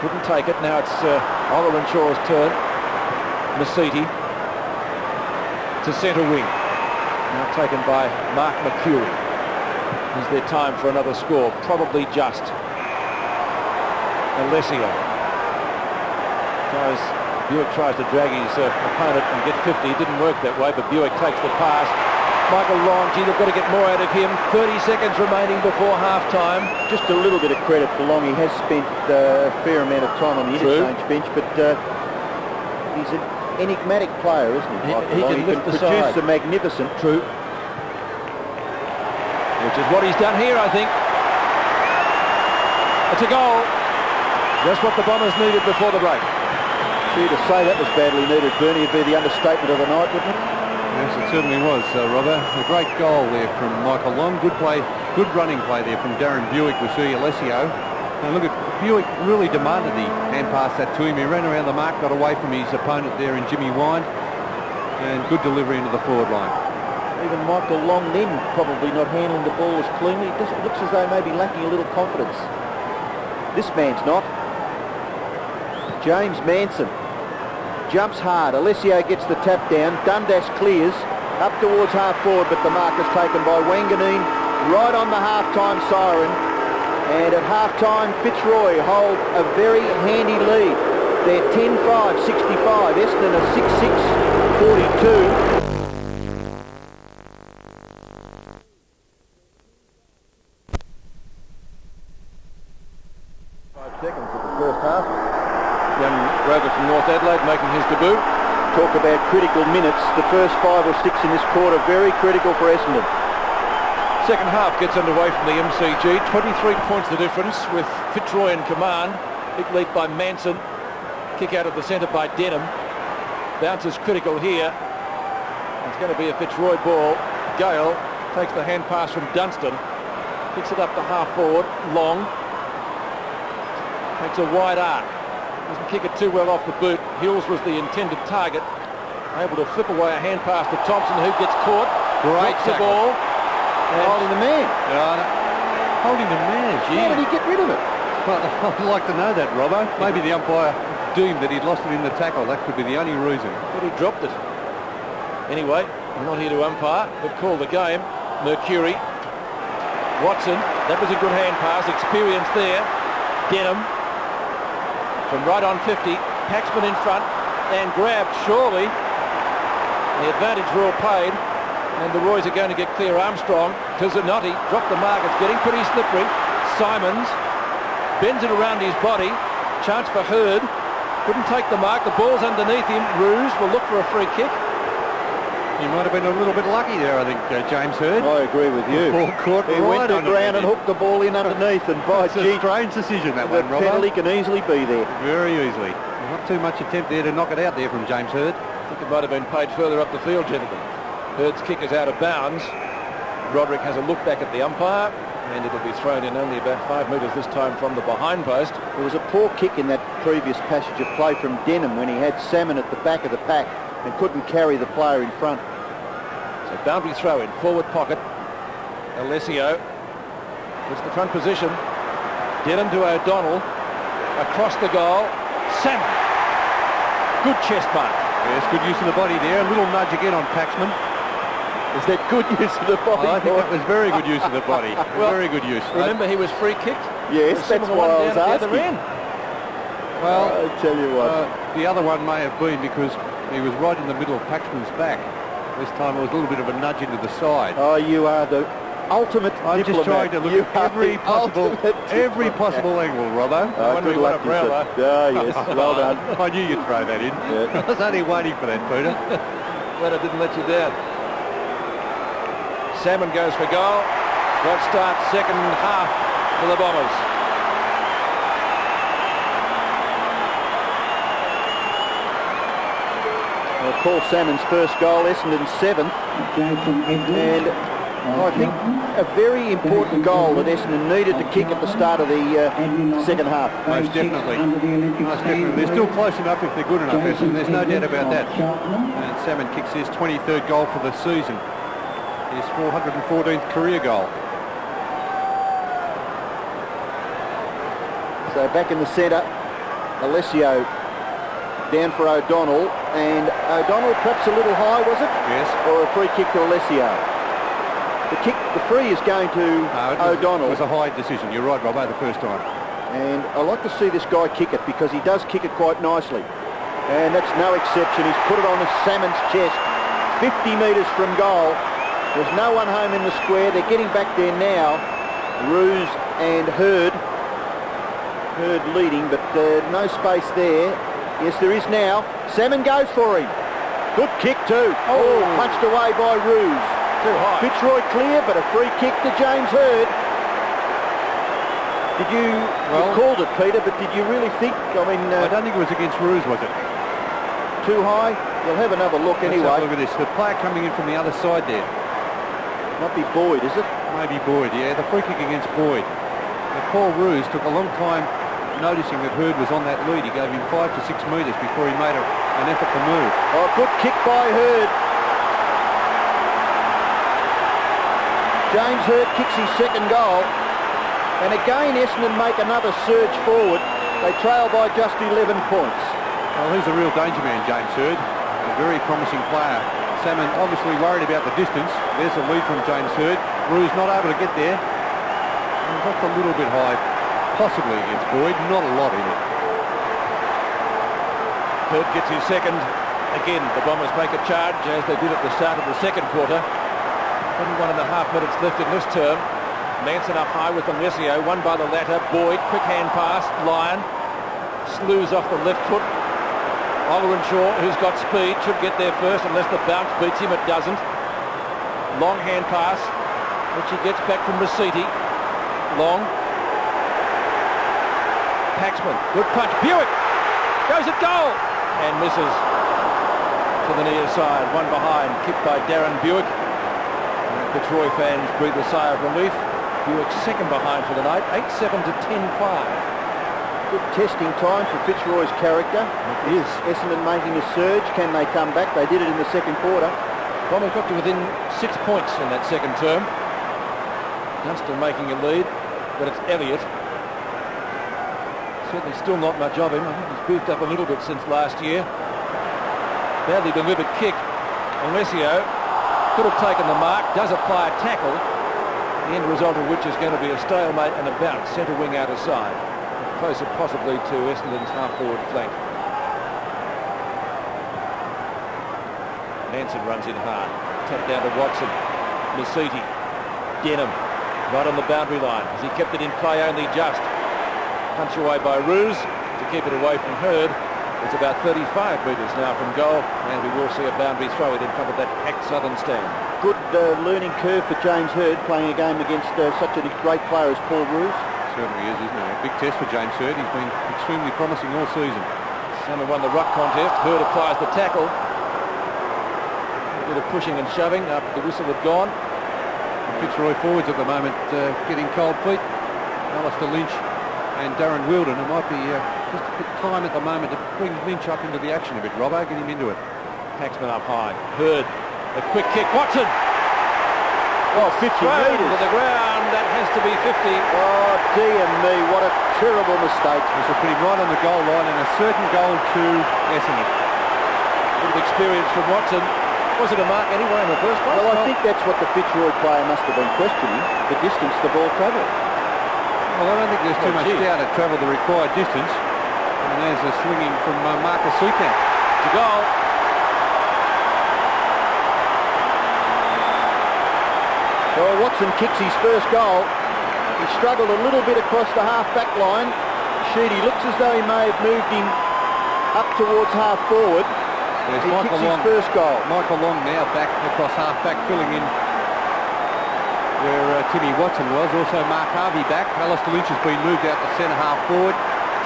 couldn't take it. Now it's Shaw's turn. Masiti to centre wing. Now taken by Mark McCurry. Is there time for another score? Probably just. Alessio. Buick tries to drag his opponent and get 50. It didn't work that way, but Buick takes the pass. Michael Long, gee, they've got to get more out of him. 30 seconds remaining before half-time. Just a little bit of credit for Long. He has spent a fair amount of time on the interchange bench, but he's an enigmatic player, isn't he? He can lift the produce side. a magnificent. True. Which is what he's done here, I think. It's a goal. Just what the Bombers needed before the break. Gee, to say that was badly needed, Bernie, would be the understatement of the night, wouldn't it? Yes, it certainly was, Robert. A great goal there from Michael Long. Good play, good running play there from Darren Buick with Alessio. And look at Buick really demanded the hand pass that to him. He ran around the mark, got away from his opponent there in Jimmy Wine, and good delivery into the forward line. Even Michael Long then probably not handling the ball as cleanly. It looks as though maybe lacking a little confidence. This man's not. James Manson jumps hard. Alessio gets the tap down. Dundas clears up towards half forward, but the mark is taken by Wanganeen right on the half-time siren. And at half-time, Fitzroy hold a very handy lead. They're 10-5, 65. Essendon are 6-6, 42. Seconds of the first half. Young Robertson, North Adelaide, making his debut. Talk about critical minutes. The first 5 or 6 in this quarter, very critical for Essendon. Second half gets underway from the MCG. 23 points the difference with Fitzroy in command. Big leap by Manson. Kick out of the centre by Denham. Bounce is critical here. It's going to be a Fitzroy ball. Gale takes the hand pass from Dunstan. Kicks it up to half forward. Long. Makes a wide arc. Doesn't kick it too well off the boot. Hills was the intended target. Able to flip away a hand pass to Thompson, who gets caught. Great the ball. And Holding the man. Holding the man, gee. How did he get rid of it? Well, I'd like to know that, Robbo. Maybe the umpire deemed that he'd lost it in the tackle. That could be the only reason. But he dropped it. Anyway, I'm not here to umpire, but call the game. Mercury. Watson. That was a good hand pass. Experience there. Denham. From right on 50. Paxman in front. And grabbed, surely. The advantage rule paid. And the Roys are going to get clear. Armstrong to Zanotti. Dropped the mark. It's getting pretty slippery. Simons bends it around his body. Chance for Hurd. Couldn't take the mark. The ball's underneath him. Roos will look for a free kick. He might have been a little bit lucky there, I think, James Hurd. I agree with you. The ball caught He went to ground and hooked the ball in underneath. And by It's a gee, strange decision, that the one, Robbo. penalty can easily be there. Very easily. Not too much attempt there to knock it out there from James Hurd. I think it might have been paid further up the field, gentlemen. Hurd's kick is out of bounds. Roderick has a look back at the umpire, and it'll be thrown in only about 5 metres this time from the behind post. There was a poor kick in that previous passage of play from Denham when he had Salmon at the back of the pack and couldn't carry the player in front. So boundary throw in, forward pocket. Alessio gets the front position. Denham to O'Donnell. Across the goal. Salmon. Good chest mark. Yes, good use of the body there. A little nudge again on Paxman. Is that good use of the body? I think that was very good use of the body. Well, very good use. Remember, he was free kicked? Yes, that's why I was asking. Well, I tell you what. the other one may have been because he was right in the middle of Paxman's back. This time it was a little bit of a nudge into the side. Oh, you are the ultimate I'm diplomat. just trying to look You at are every possible angle, Robbo. Good luck, umbrella. Oh, yes, well done. I knew you'd throw that in. Yeah. I was only waiting for that, Peter. Glad I didn't let you down. Salmon goes for goal. What starts second half for the Bombers. Well, Paul Salmon's first goal, Essendon's 7th. And I think a very important goal that Essendon needed to kick at the start of the second half. Most definitely. Most definitely. They're still close enough if they're good enough, Essendon. There's no doubt about that. And Salmon kicks his 23rd goal for the season. His 414th career goal. So back in the centre, Alessio down for O'Donnell, and O'Donnell perhaps a little high, was it? Yes. Or a free kick to Alessio. The free is going to O'Donnell. It was a high decision. You're right, Robbo, the first time. And I like to see this guy kick it because he does kick it quite nicely. And that's no exception. He's put it on the Salmon's chest, 50 metres from goal. There's no one home in the square. They're getting back there now. Ruse and Hurd. Hurd leading, but no space there. Yes, there is now. Salmon goes for him. Good kick too. Oh, punched away by Ruse. Too high. Fitzroy clear, but a free kick to James Hurd. Did you called it, Peter, but did you really think, I mean... I don't think it was against Ruse, was it? Too high? You'll have another look anyway. Let's have a look at this. The player coming in from the other side there. Might be Boyd, is it? Maybe Boyd, yeah. The free kick against Boyd. Now, Paul Ruse took a long time noticing that Hurd was on that lead. He gave him 5 to 6 metres before he made an effort to move. Oh, good kick by Hurd. James Hurd kicks his second goal. And again, Essendon make another surge forward. They trail by just 11 points. Well, he's a real danger man, James Hurd. A very promising player. Salmon obviously worried about the distance. There's the lead from James Hurd. Ruse not able to get there. Just a little bit high. Possibly against Boyd, not a lot in it. Hurd gets his second. Again, the Bombers make a charge as they did at the start of the second quarter. 21.5 minutes left in this term. Manson up high with Alessio, won by the latter. Boyd, quick hand pass. Lyon slews off the left foot. Shaw, who's got speed, should get there first unless the bounce beats him. It doesn't. Long hand pass, which he gets back from Rossetti. Long. Paxman, good punch. Buick goes at goal and misses to the near side. One behind, kicked by Darren Buick. Fitzroy fans breathe a sigh of relief. Buick second behind for the night, 8-7 to 10-5. Good testing time for Fitzroy's character. It is. Essendon making a surge. Can they come back? They did it in the second quarter. Bombers got to within 6 points in that second term. Dunstall making a lead, but it's Elliott. Certainly still not much of him. I think he's beefed up a little bit since last year. Badly delivered kick. Alessio could have taken the mark, does apply a tackle, the end result of which is going to be a stalemate and a bounce, centre wing out of side, closer possibly to Essendon's half-forward flank. Manson runs in hard, tapped down to Watson, Rossetti, Denham, right on the boundary line, as he kept it in play only just. Punch away by Ruse to keep it away from Hurd. It's about 35 metres now from goal, and we will see a boundary throw it in front of that packed southern stand. Good learning curve for James Hurd, playing a game against such a great player as Paul Ruse. Certainly is, isn't it? A big test for James Hurd. He's been extremely promising all season. Salmon won the ruck contest. Hurd applies the tackle. A bit of pushing and shoving after the whistle had gone. Fitzroy forwards at the moment getting cold feet. Alistair Lynch and Darren Wilden. It might be just a bit time at the moment to bring Lynch up into the action a bit, Robbo. Get him into it. Paxman up high. Hurd, a quick kick. Watson! Oh, 50 metres. To the ground. That has to be 50. Oh, dear me. What a terrible mistake. This will put him right on the goal line and a certain goal to Essendon. A bit of experience from Watson. Was it a mark anyway in the first place? Well, I think that's what the Fitzroy player must have been questioning, the distance the ball travelled. Well, I don't think there's too much doubt it travelled the required distance. And there's a slinging from Marcus Sukan. To goal. Well, Watson kicks his first goal. He struggled a little bit across the half-back line. Sheedy looks as though he may have moved him up towards half-forward. There's he Michael kicks Long, his first goal. Michael Long now back across half-back, filling in where Timmy Watson was. Also Mark Harvey back. Alistair Lynch has been moved out to centre half-forward.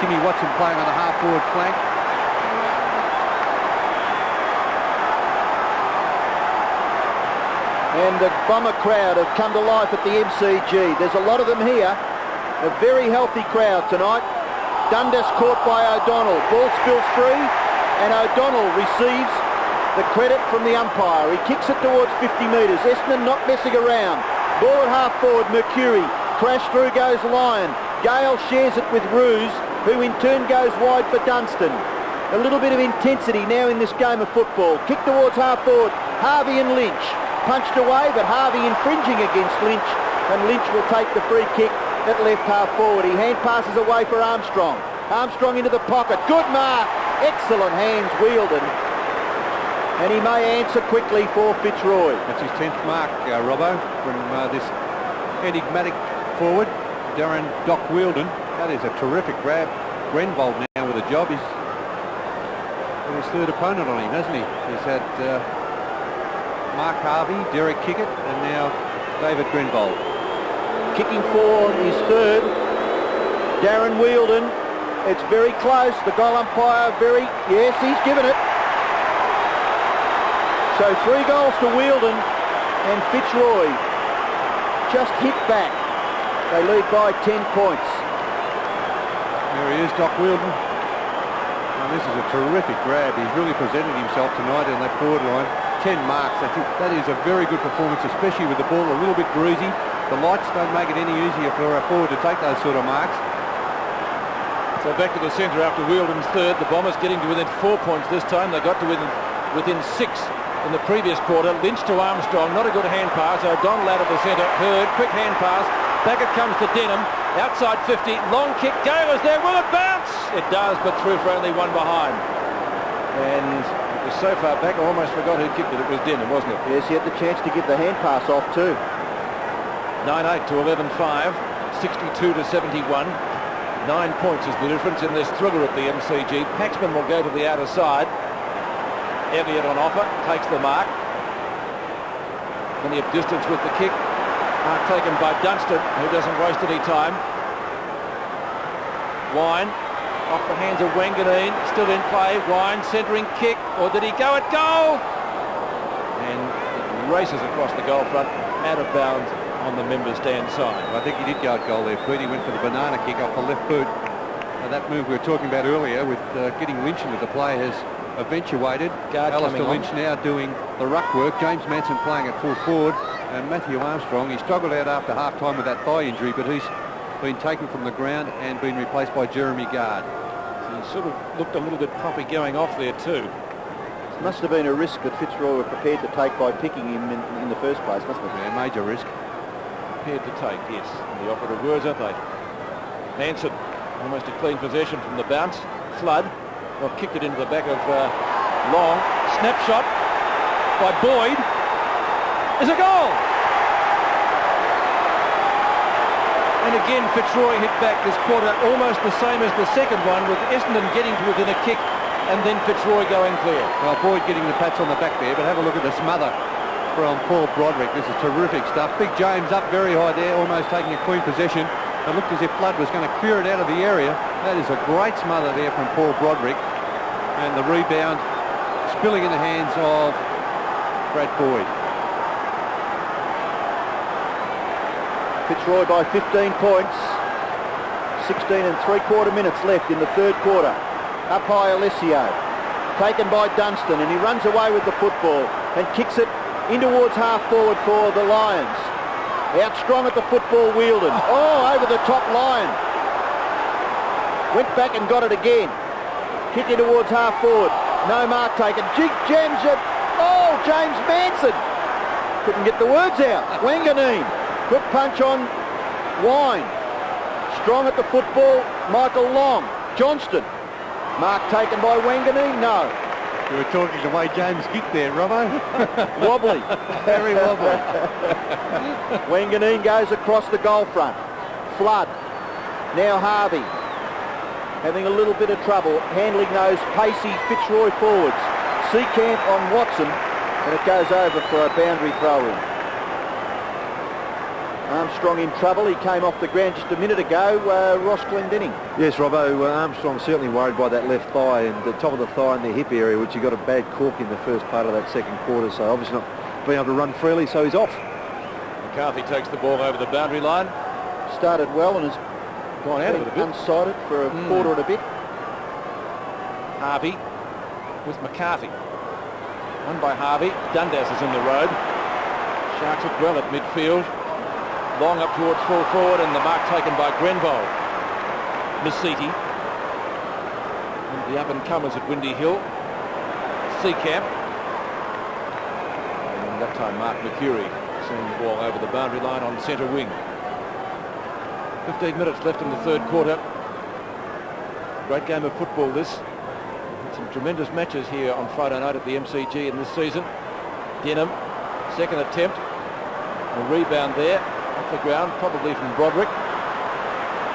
Timmy Watson playing on the half-forward flank. And the Bomber crowd have come to life at the MCG. There's a lot of them here. A very healthy crowd tonight. Dundas caught by O'Donnell. Ball spills free, and O'Donnell receives the credit from the umpire. He kicks it towards 50 metres. Essendon not messing around. Ball at half forward, Mercury. Crash through goes Lyon. Gale shares it with Ruse, who in turn goes wide for Dunstan. A little bit of intensity now in this game of football. Kick towards half forward. Harvey and Lynch. Punched away, but Harvey infringing against Lynch, and Lynch will take the free kick at left half forward. He hand passes away for Armstrong. Armstrong into the pocket. Good mark. Excellent hands wielded. And he may answer quickly for Fitzroy. That's his 10th mark, Robbo, from this enigmatic forward, Darren Doc Wielden. That is a terrific grab. Grenvold now with a job. He's got his third opponent on him, hasn't he? He's had Mark Harvey, Derek Kickett, and now David Grenvold. Kicking for his third, Darren Wielden. It's very close. The goal umpire yes, he's given it. So 3 goals to Wielden, and Fitzroy just hit back. They lead by 10 points. There he is, Doc Wielden. Now, this is a terrific grab. He's really presented himself tonight on that forward line. 10 marks. That is a very good performance, especially with the ball a little bit greasy. The lights don't make it any easier for a forward to take those sort of marks. So back to the centre after Wielden's third. The Bombers getting to within 4 points this time. They got to within 6 in the previous quarter. Lynch to Armstrong, not a good hand pass. O'Donnell out of the centre. Hurd, quick hand pass. Back it comes to Denham. Outside 50. Long kick. Gale is there. Will it bounce? It does, but through for only one behind. And it was so far back, I almost forgot who kicked it. It was Denham, wasn't it? Yes, he had the chance to give the hand pass off too. 9-8 to 11-5. 62 to 71. 9 points is the difference in this thriller at the MCG. Paxman will go to the outer side. Elliott on offer, takes the mark. Plenty of distance with the kick. Mark taken by Dunstan, who doesn't waste any time. Wine, off the hands of Wanganeen, still in play. Wine, centering kick, or did he go at goal? And it races across the goal front, out of bounds on the member stand side. I think he did go at goal there, Pete. He went for the banana kick off the left boot. That move we were talking about earlier with getting Lynch into the play has eventuated. Alistair Lynch now doing the ruck work. James Manson playing at full forward, and Matthew Armstrong, he struggled out after half time with that thigh injury, but he's been taken from the ground and been replaced by Jeremy Gard. So he sort of looked a little bit poppy going off there too. It must have been a risk that Fitzroy were prepared to take by picking him in the first place, mustn't it? Yeah, major risk. Prepared to take, yes. The operative words, aren't they? Manson, almost a clean possession from the bounce. Flood, well, kicked it into the back of Long. Snapshot by Boyd. Is a goal! And again, Fitzroy hit back this quarter, almost the same as the second one, with Essendon getting to within a kick and then Fitzroy going clear. Well, Boyd getting the pats on the back there, but have a look at the smother from Paul Broderick. This is terrific stuff. Big James up very high there, almost taking a clean possession. It looked as if Flood was going to clear it out of the area. That is a great smother there from Paul Broderick. And the rebound spilling in the hands of Brad Boyd. Fitzroy by 15 points. 16 and 3/4 minutes left in the third quarter. Up high Alessio. Taken by Dunstan, and he runs away with the football and kicks it in towards half forward for the Lions. Out strong at the football, Wielden. Oh, over the top line. Went back and got it again. Kicking towards half forward. No mark taken. Jams it. Oh, James Manson. Couldn't get the words out. Wanganeen. Quick punch on Wine. Strong at the football, Michael Long. Johnston. Mark taken by Wanganeen? No. You were talking the way James kicked there, Robbo. Wobbly. Very wobbly. Wanganeen goes across the goal front. Flood. Now Harvey. Having a little bit of trouble handling those pacey Fitzroy forwards. Seacamp on Watson, and it goes over for a boundary throw-in. Armstrong in trouble. He came off the ground just a minute ago. Ross Glendinning. Yes, Robbo, Armstrong certainly worried by that left thigh and the top of the thigh and the hip area, which he got a bad cork in the first part of that second quarter, so obviously not being able to run freely, so he's off. McCarthy takes the ball over the boundary line. Started well and has Gone out of it a bit. unsighted for a quarter and a bit. Harvey with McCarthy. Won by Harvey. Dundas is in the road. Sharks look well at midfield. Long up towards full forward, and the mark taken by Grenville. Masiti. And the up-and-comers at Windy Hill. Seacamp. And that time Mark Mercury sending the ball over the boundary line on centre wing. 15 minutes left in the third quarter. Great game of football this. Some tremendous matches here on Friday night at the MCG in this season. Denham, second attempt. A rebound there, off the ground, probably from Broderick.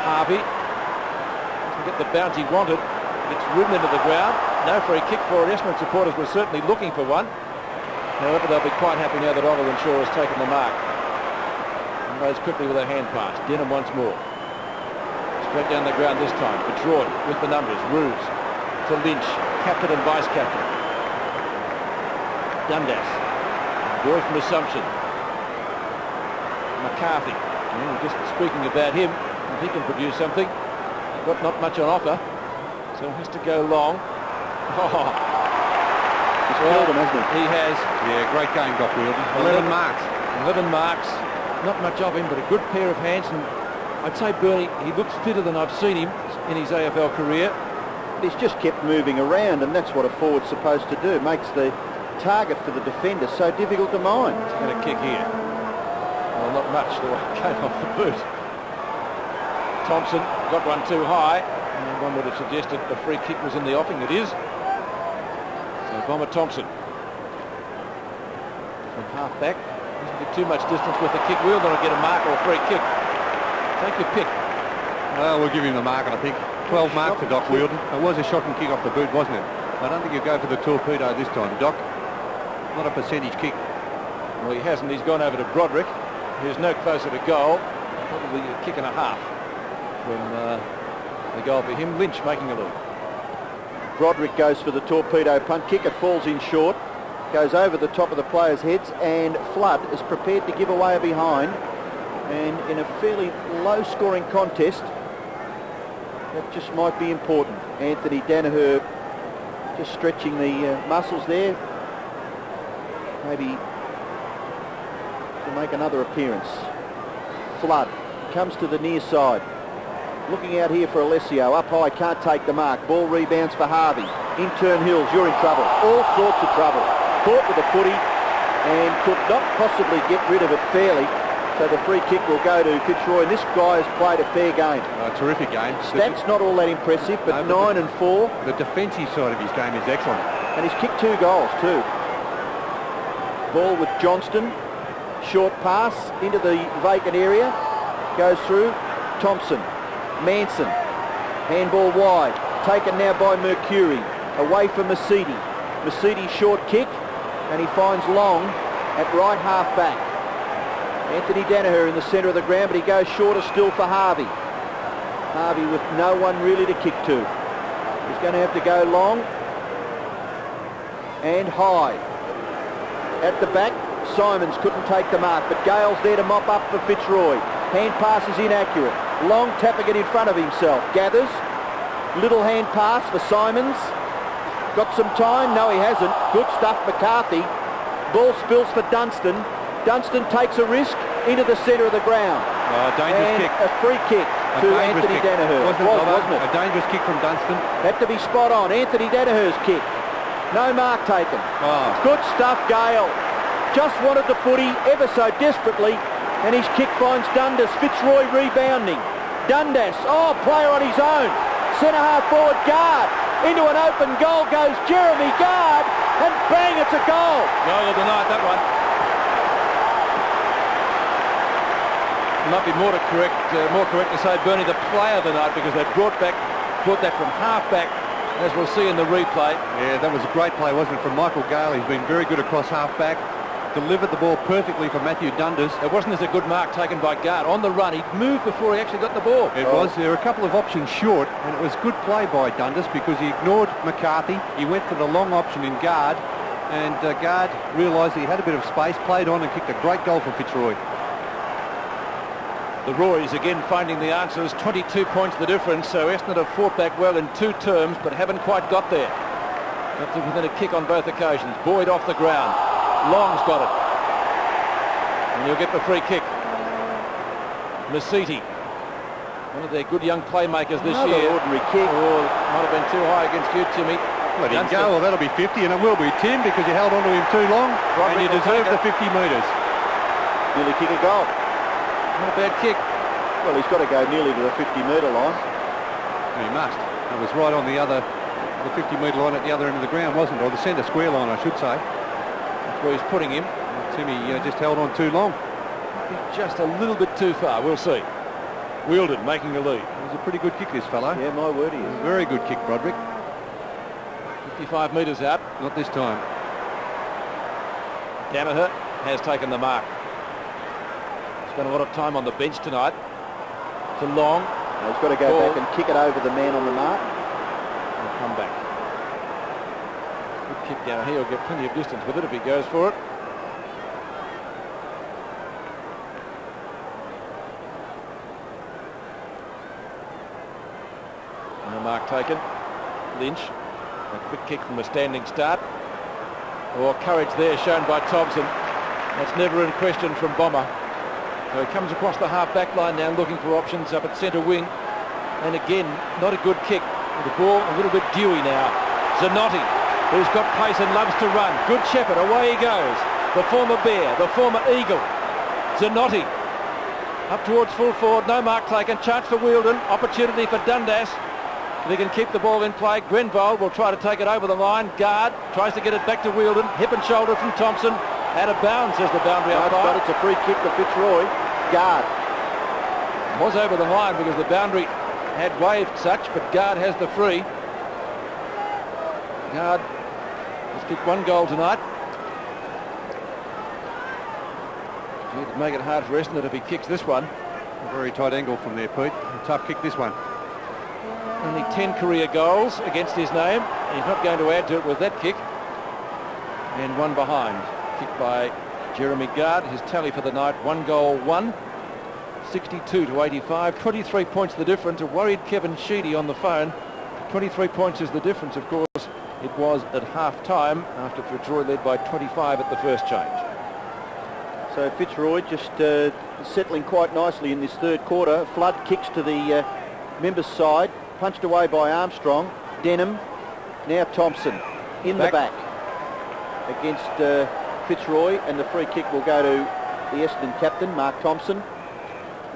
Harvey doesn't get the bounce he wanted. Gets ridden into the ground. No free kick for it. Essendon supporters were certainly looking for one. However, they'll be quite happy now that Oliver Shaw has taken the mark. And goes quickly with a hand pass. Denham once more. Straight down the ground this time. Fitzroy with the numbers. Roos to Lynch, captain and vice-captain. Dundas. Boy from Assumption. McCarthy. Just speaking about him, if he can produce something. Got not much on offer, so has to go long. Oh. He's killed him, hasn't he? He has. Yeah, great game, Doc Wielden. 11 marks. 11 marks. Not much of him, but a good pair of hands. And I'd say Bernie, he looks fitter than I've seen him in his AFL career. He's just kept moving around, and that's what a forward's supposed to do. Makes the target for the defender so difficult to mind. He's going to kick here. Well, not much. The way it came off the boot. Thompson got one too high. And one would have suggested a free kick was in the offing. It is. So Bomber Thompson from half back. Doesn't get too much distance with the kick. We'll not get a mark or a free kick. Take your pick. Well, we'll give him the mark, I think. 12 marks for Doc Wielden. It was a shot and kick off the boot, wasn't it? I don't think he'll go for the torpedo this time, Doc. Not a percentage kick. Well, he hasn't. He's gone over to Broderick, who's no closer to goal. Probably a kick and a half from the goal for him. Lynch making a lead. Broderick goes for the torpedo punt kick. It falls in short. Goes over the top of the players' heads, and Flood is prepared to give away a behind. And in a fairly low-scoring contest, that just might be important. Anthony Danaher just stretching the muscles there. Maybe to make another appearance. Flood comes to the near side. Looking out here for Alessio. Up high, can't take the mark. Ball rebounds for Harvey. In turn Hills, you're in trouble. All sorts of trouble. Caught with the footy and could not possibly get rid of it fairly. So the free kick will go to Fitzroy, and this guy has played a fair game. A terrific game. Stats not all that impressive, but 9 and 4. The defensive side of his game is excellent. And he's kicked 2 goals too. Ball with Johnston. Short pass into the vacant area. Goes through. Thompson. Manson. Handball wide. Taken now by Mercury. Away from Masiti. Masiti short kick. And he finds Long at right half back. Anthony Danaher in the centre of the ground, but he goes shorter still for Harvey. Harvey with no one really to kick to. He's going to have to go long and high. At the back, Simons couldn't take the mark, but Gale's there to mop up for Fitzroy. Hand pass is inaccurate. Long tapping it in front of himself. Gathers. Little hand pass for Simons. Got some time? No, he hasn't. Good stuff, McCarthy. Ball spills for Dunstan. Dunstan takes a risk into the centre of the ground. Dangerous kick. A free kick to Anthony Danaher. Wasn't it? A dangerous kick from Dunstan. Had to be spot on. Anthony Danaher's kick. No mark taken. Good stuff, Gale. Just wanted the footy ever so desperately, and his kick finds Dundas. Fitzroy rebounding. Dundas, player on his own. Centre half forward guard. Into an open goal goes Jeremy Guard, and bang, it's a goal. Goal of the night, that one. Might be more correct to say, Bernie, the player of the night, because they brought that from half back, as we'll see in the replay. Yeah, that was a great play, wasn't it, from Michael Gale. He's been very good across half back. Delivered the ball perfectly for Matthew Dundas. It wasn't as a good mark taken by Guard. On the run, he moved before he actually got the ball. It was. There were a couple of options short, and it was good play by Dundas because he ignored McCarthy. He went for the long option in Guard, and guard realised he had a bit of space, played on and kicked a great goal for Fitzroy. The Roys again finding the answers. 22 points the difference, so Essendon have fought back well in 2 terms but haven't quite got there. Got to within a kick on both occasions. Boyd off the ground. Long's got it. And you'll get the free kick. Masiti, one of their good young playmakers this year. Ordinary kick. Oh, might have been too high against you, Timmy. Let him go. Well, that'll be 50, and it will be, Tim, because you held on to him too long, and you deserve the 50 metres. Nearly kick a goal. Not a bad kick. Well, he's got to go nearly to the 50-metre line. He must. It was right on the 50-metre line at the other end of the ground, wasn't it? Or the centre square line, I should say. That's where he's putting him. Timmy just held on too long. Just a little bit too far, we'll see. Wheeldon making a lead. It was a pretty good kick, this fellow. Yeah, my word, he is. A very good kick, Broderick. 55 metres out. Not this time. Danaher has taken the mark. Spent a lot of time on the bench tonight. To Long. He's got to go back and kick it over the man on the mark. And come back. Good kick down here. He'll get plenty of distance with it if he goes for it. And the mark taken. Lynch. A quick kick from a standing start. Or courage there shown by Thompson. That's never in question from Bomber. So he comes across the half-back line now looking for options up at centre wing. And again, not a good kick. The ball a little bit dewy now. Zanotti, who's got pace and loves to run. Good shepherd, away he goes. The former Bear, the former Eagle. Zanotti, up towards full forward, no mark taken. Chance for Wheeldon, opportunity for Dundas. They can keep the ball in play. Grenville will try to take it over the line. Guard tries to get it back to Wheeldon. Hip and shoulder from Thompson. Out of bounds, says the boundary umpire. But it's a free kick to Fitzroy. Guard. Was over the line because the boundary had waved such, but Guard has the free. Guard has kicked 1 goal tonight. He'd make it hard for Essendon if he kicks this one. A very tight angle from there, Pete. A tough kick, this one. Only 10 career goals against his name. He's not going to add to it with that kick. And 1 behind. Kicked by Jeremy Guard. His tally for the night, 1 goal, 1. 62 to 85. 23 points the difference. A worried Kevin Sheedy on the phone. 23 points is the difference, of course. It was at half-time after Fitzroy led by 25 at the first change. So Fitzroy just settling quite nicely in this third quarter. Flood kicks to the members' side. Punched away by Armstrong. Denham. Now Thompson in the back against Fitzroy, and the free kick will go to the Essendon captain, Mark Thompson.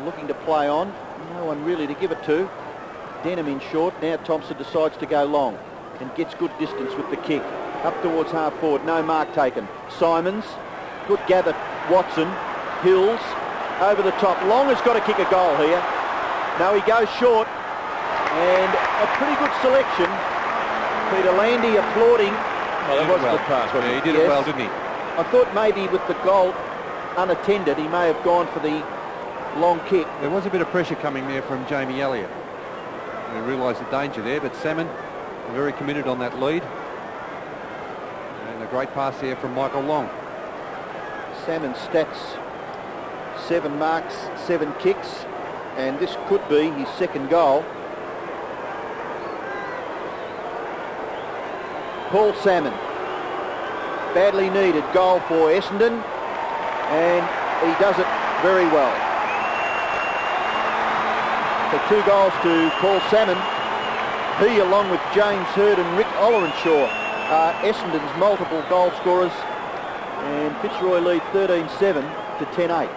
Looking to play on. No one really to give it to. Denham in short. Now Thompson decides to go long and gets good distance with the kick. Up towards half forward. No mark taken. Simons. Good gather. Watson. Hills. Over the top. Long has got to kick a goal here. No, he goes short. And a pretty good selection. Peter Landy applauding. Well, that was a good pass. Yeah, he did it well, didn't he? I thought maybe with the goal unattended, he may have gone for the long kick. There was a bit of pressure coming there from Jamie Elliott. They realised the danger there, but Salmon very committed on that lead. And a great pass there from Michael Long. Salmon's stats, 7 marks, 7 kicks, and this could be his 2nd goal. Paul Salmon, badly needed goal for Essendon, and he does it very well. So 2 goals to Paul Salmon. He, along with James Hurd and Rick Ollerenshaw, are Essendon's multiple goal scorers, and Fitzroy lead 13-7 to 10-8.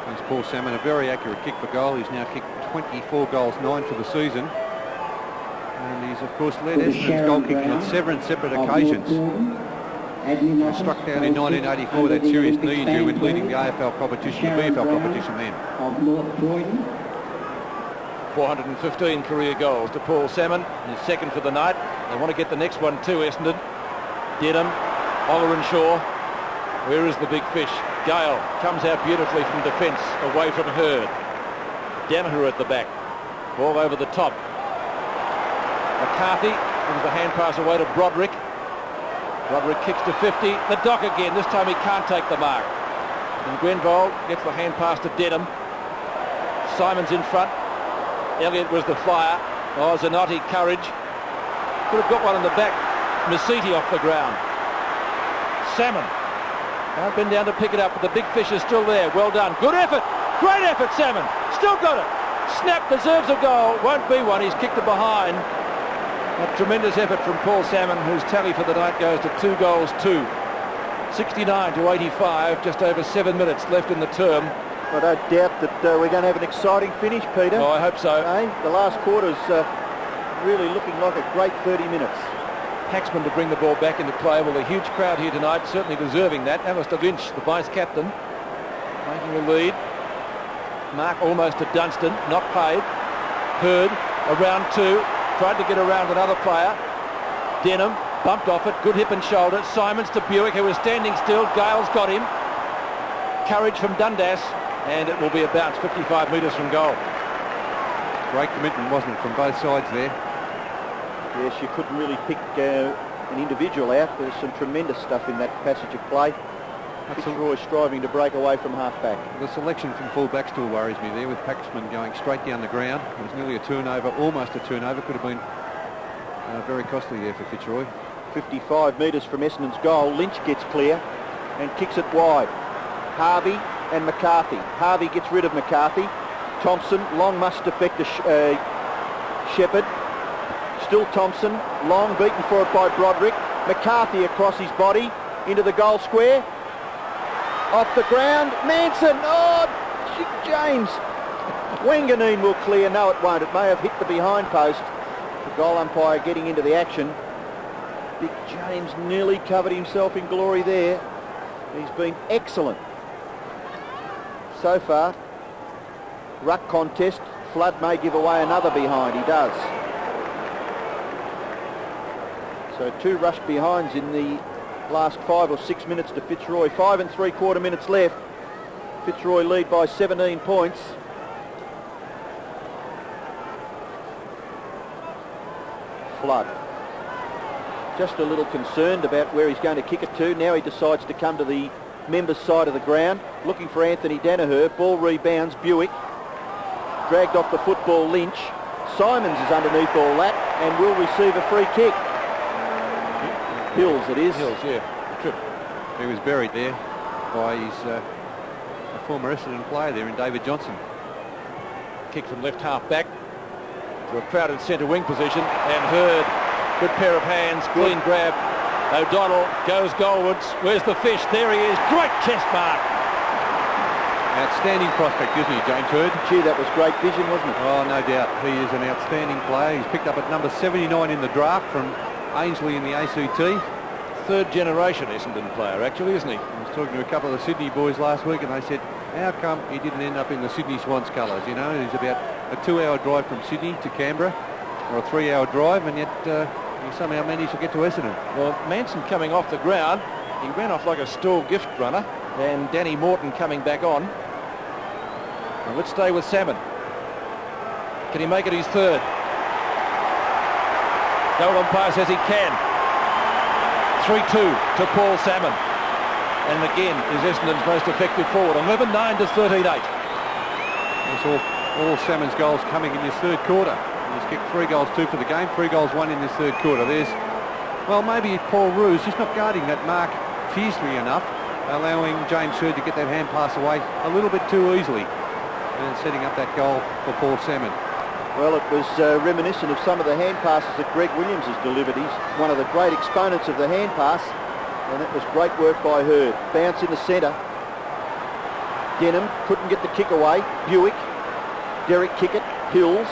There's Paul Salmon, a very accurate kick for goal. He's now kicked 24 goals, 9 for the season. And he's, of course, led Essendon's goal kicking on 7 separate occasions. He was struck down in 1984 with that serious knee injury when leading the AFL competition, the VFL competition then. 415 career goals to Paul Salmon, his 2nd for the night. They want to get the next one too, Essendon. Dedham, Ollerenshaw. Where is the big fish? Gale comes out beautifully from defence, away from Hurd. Danaher at the back. Ball over the top. McCarthy brings the hand pass away to Broderick. Roderick kicks to 50. The Dock again. This time he can't take the mark. And Grenville gets the hand pass to Denham. Simon's in front. Elliott was the flyer. Oh, Zanotti, courage. Could have got one in the back. Masiti off the ground. Salmon. I've been down to pick it up, but the big fish is still there. Well done. Good effort. Great effort, Salmon. Still got it. Snap deserves a goal. Won't be one. He's kicked it behind. A tremendous effort from Paul Salmon, whose tally for the night goes to 2 goals, 2. 69 to 85, just over 7 minutes left in the term. I don't doubt that we're going to have an exciting finish, Peter. Oh, I hope so. The last quarter's really looking like a great 30 minutes. Paxman to bring the ball back into play. Well, a huge crowd here tonight, certainly deserving that. Alistair Lynch, the vice-captain, making the lead. Mark almost to Dunstan, not paid. Hurd, around 2, tried to get around another player. Denham, bumped off it, good hip and shoulder. Simons to Buick, who was standing still. Gale's got him. Courage from Dundas, and it will be a bounce 55 metres from goal. Great commitment, wasn't it, from both sides there? Yes, you couldn't really pick an individual out. There's some tremendous stuff in that passage of play. Fitzroy striving to break away from half-back. The selection from full-back still worries me there, with Paxman going straight down the ground. It was nearly a turnover, almost a turnover. Could have been very costly there for Fitzroy. 55 metres from Essendon's goal. Lynch gets clear and kicks it wide. Harvey and McCarthy. Harvey gets rid of McCarthy. Thompson, long must defect to Shepherd. Still Thompson, long beaten for it by Broderick. McCarthy across his body into the goal square. Off the ground, Manson. Oh, James. Wanganeen will clear. No, it won't. It may have hit the behind post. The goal umpire getting into the action. Big James nearly covered himself in glory there. He's been excellent so far. Ruck contest. Flood may give away another behind. He does. So 2 rush behinds in the last 5 or 6 minutes to Fitzroy. 5 3/4 minutes left. Fitzroy lead by 17 points. Flood. Just a little concerned about where he's going to kick it to. Now he decides to come to the members' side of the ground. Looking for Anthony Danaher. Ball rebounds. Buick. Dragged off the football, Lynch. Simons is underneath all that and will receive a free kick. Hills it is. Hills, yeah. Trip. He was buried there by his a former Essendon player there in David Johnson. Kick from left half back to a crowded centre wing position, and Hurd, good pair of hands, clean grab. O'Donnell goes goalwards. Where's the fish? There he is. Great chest mark. Outstanding prospect, isn't he, James Hurd? Gee, that was great vision, wasn't it? Oh, no doubt. He is an outstanding player. He's picked up at number 79 in the draft from Ainsley in the ACT. 3rd generation Essendon player, actually, isn't he? I was talking to a couple of the Sydney boys last week, and they said, how come he didn't end up in the Sydney Swans colours? You know, he's about a 2-hour drive from Sydney to Canberra, or a 3-hour drive, and yet he somehow managed to get to Essendon. Well, Manson coming off the ground, he ran off like a stall gift runner, and Danny Morton coming back on. And let's stay with Salmon. Can he make it his 3rd? Goal umpire says he can. 3-2 to Paul Salmon. And again is Essendon's most effective forward. 11-9 to 13-8. It's all Salmon's goals coming in this 3rd quarter. He's kicked 3 goals, 2 for the game, 3 goals, 1 in this 3rd quarter. There's, well, maybe Paul Roos just not guarding that mark fiercely enough, allowing James Hurd to get that hand pass away a little bit too easily, and setting up that goal for Paul Salmon. Well, it was reminiscent of some of the hand passes that Greg Williams has delivered. He's one of the great exponents of the hand pass, and that was great work by Hurd. Bounce in the centre. Denham couldn't get the kick away. Buick. Derek Kickett. Hills.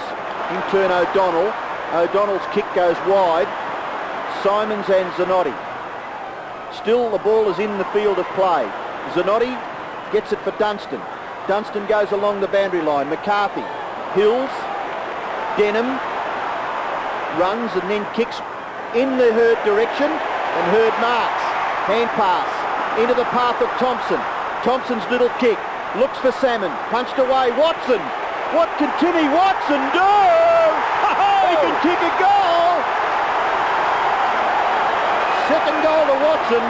In turn O'Donnell. O'Donnell's kick goes wide. Simons and Zanotti. Still the ball is in the field of play. Zanotti gets it for Dunstan. Dunstan goes along the boundary line. McCarthy. Hills. Denham runs and then kicks in the Hurd direction, and Hurd marks. Hand pass into the path of Thompson. Thompson's little kick. Looks for Salmon. Punched away. Watson. What can Timmy Watson do? He can kick a goal. second goal to Watson.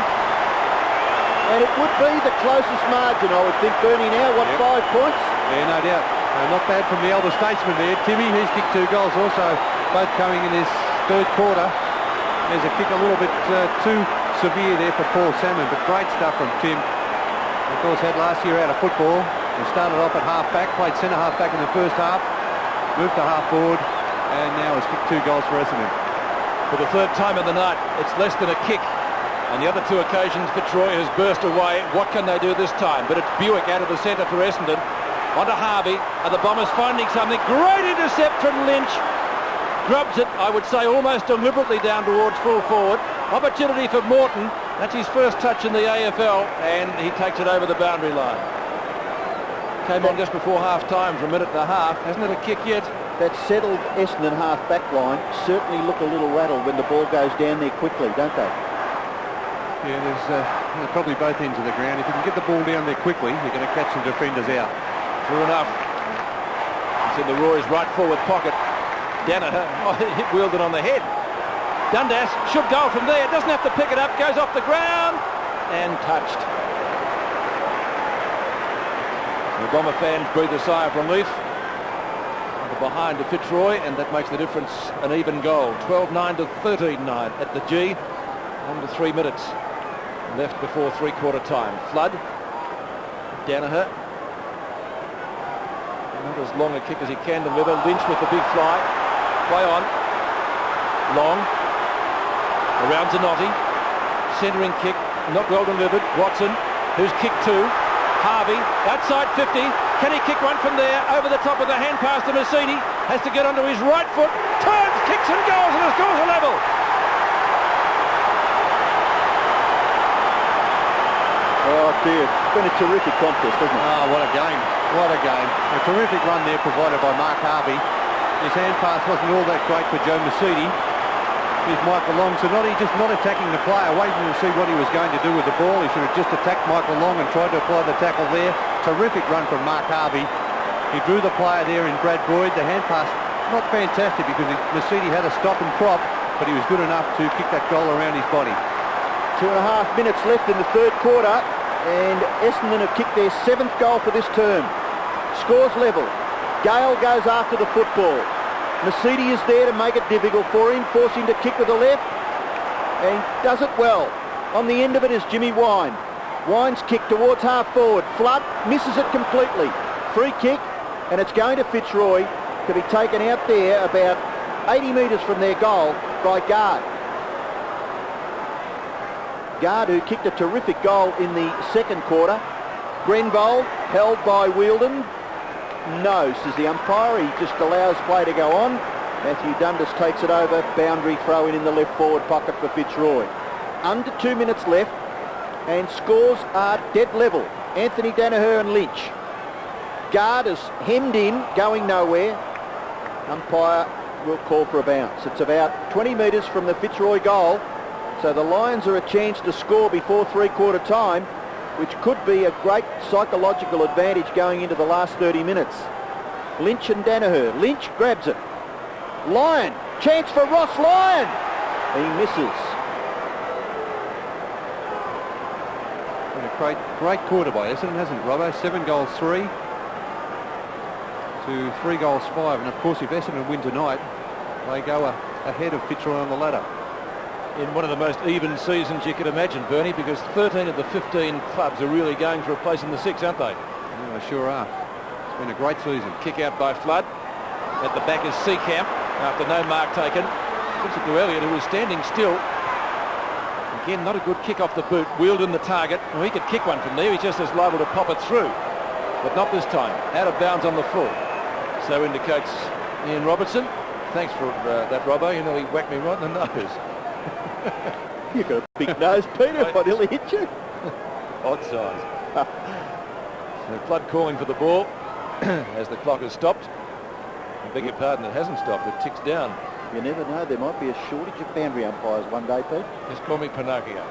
And it would be the closest margin, I would think, Bernie, now. What, 5 points? Yeah, no doubt. Not bad from the elder statesman there. Timmy, he's kicked 2 goals also, both coming in his third quarter. There's a kick a little bit too severe there for Paul Salmon, but great stuff from Tim. Of course, had last year out of football. He started off at half-back, played centre-half-back in the first half, moved to half-forward, and now has kicked 2 goals for Essendon. For the third time of the night, it's less than a kick. On the other 2 occasions, Fitzroy has burst away. What can they do this time? But it's Buick out of the centre for Essendon. Onto Harvey, and the Bombers finding something. Great intercept from Lynch. Grubs it, I would say, almost deliberately down towards full forward. Opportunity for Morton. That's his first touch in the AFL, and he takes it over the boundary line. Came on just before half-time for a minute and a half. Hasn't it a kick yet? That settled Essendon half-back line certainly look a little rattled when the ball goes down there quickly, don't they? Yeah, there's probably both ends of the ground. If you can get the ball down there quickly, you're going to catch some defenders out. True enough. It's in the Roy's right forward pocket. Danaher hit Wielden on the head. Dundas should go from there. Doesn't have to pick it up. Goes off the ground and touched. The Bomber fans breathe a sigh of relief. Behind to Fitzroy, and that makes the difference an even goal. 12-9 to 13-9 at the G. Under 3 minutes left before three-quarter time. Flood. Danaher. Not as long a kick as he can deliver. Lynch with the big fly. Play on. Long. Around Zanotti. Centering kick. Not well delivered. Watson, who's kicked 2. Harvey, outside 50. Can he kick one from there? Over the top of the hand pass to Massini. Has to get onto his right foot. Turns, kicks and goes, and the score's a level. Oh dear, it's been a terrific contest, hasn't it? Oh, what a game. What a game. A terrific run there provided by Mark Harvey. His hand pass wasn't all that great for Joe Massini. Here's Michael Long. So just not attacking the player, waiting to see what he was going to do with the ball. He should have just attacked Michael Long and tried to apply the tackle there. Terrific run from Mark Harvey. He drew the player there in Brad Boyd. The hand pass, not fantastic because Massini had a stop and prop, but he was good enough to kick that goal around his body. 2.5 minutes left in the third quarter, and Essendon have kicked their 7th goal for this term. Scores level. Gale goes after the football. Massini is there to make it difficult for him, force him to kick with the left, and does it well. On the end of it is Jimmy Wine. Wine's kick towards half forward. Flood misses it completely. Free kick, and it's going to Fitzroy to be taken out there about 80 metres from their goal by Guard. Guard, who kicked a terrific goal in the second quarter. Grenvold held by Wielden. No, says the umpire. He just allows play to go on. Matthew Dundas takes it over. Boundary throw in the left forward pocket for Fitzroy. Under 2 minutes left, and scores are dead level. Anthony Danaher and Lynch. Guard is hemmed in, going nowhere. Umpire will call for a bounce. It's about 20 metres from the Fitzroy goal, so the Lions are a chance to score before three-quarter time, which could be a great psychological advantage going into the last 30 minutes. Lynch and Danaher. Lynch grabs it. Lyon. Chance for Ross Lyon. He misses. Been a great quarter by Essendon, hasn't it, Robbo? 7 goals 3 to 3 goals 5. And of course, if Essendon win tonight, they go ahead of Fitzroy on the ladder. In one of the most even seasons you could imagine, Bernie, because 13 of the 15 clubs are really going for a place in the 6, aren't they? Yeah, they sure are. It's been a great season. Kick out by Flood. At the back is Seacamp after no mark taken. Gives it to Elliott, who was standing still. Again, not a good kick off the boot. Wielden the target. Well, he could kick one from there. He's just as liable to pop it through. But not this time. Out of bounds on the full. So indicates Ian Robertson. Thanks for that, Robbo. You know, he whacked me right in the nose. You've got a big nose, Peter. What, he'll hit you? Odd size. So Flood calling for the ball as the clock has stopped. I beg your pardon, it hasn't stopped. It ticks down. You never know. There might be a shortage of boundary umpires one day, Pete. Just call me Pinocchio.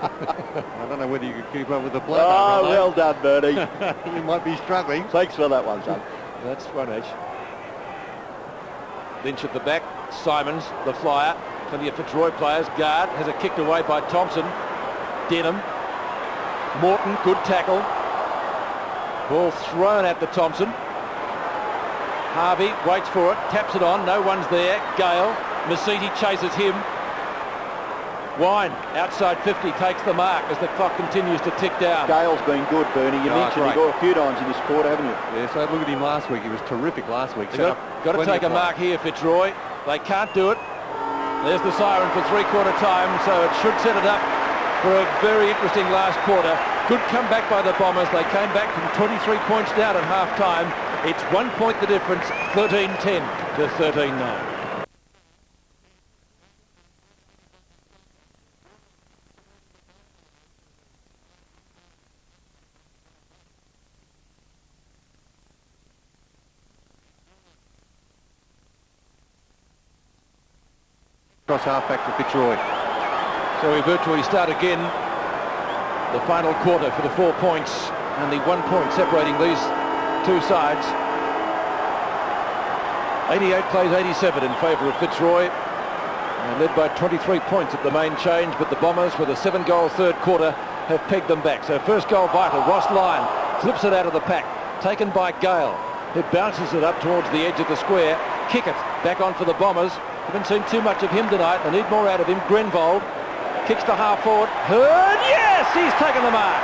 I don't know whether you could keep up with the play. Oh, well done, Bernie. You might be struggling. Thanks for that one, son. That's one edge. Lynch at the back. Simons, the flyer. Plenty of Fitzroy players. Guard has it kicked away by Thompson. Denham. Morton, good tackle. Ball thrown at the Thompson. Harvey waits for it, taps it on, no one's there. Gale, Masiti chases him. Wine, outside 50, takes the mark as the clock continues to tick down. Gale's been good, Bernie. You mentioned he got a few times in this quarter, haven't you? Yeah, so look at him last week. He was terrific last week. Got to take a mark here, Fitzroy. They can't do it. There's the siren for three-quarter time, so it should set it up for a very interesting last quarter. Good comeback by the Bombers. They came back from 23 points down at half-time. It's 1 point the difference, 13-10 to 13-9. Cross half-back to Fitzroy. So we virtually start again the final quarter for the 4 points, and the 1 point separating these two sides. 88 plays 87 in favour of Fitzroy, and led by 23 points at the main change, but the Bombers with a 7-goal third quarter have pegged them back. So first goal vital. Ross Lyon flips it out of the pack, taken by Gale, who bounces it up towards the edge of the square. Kick it back on for the Bombers. Haven't seen too much of him tonight. They need more out of him. Grenvold kicks to half forward. Hurd, yes, he's taken the mark.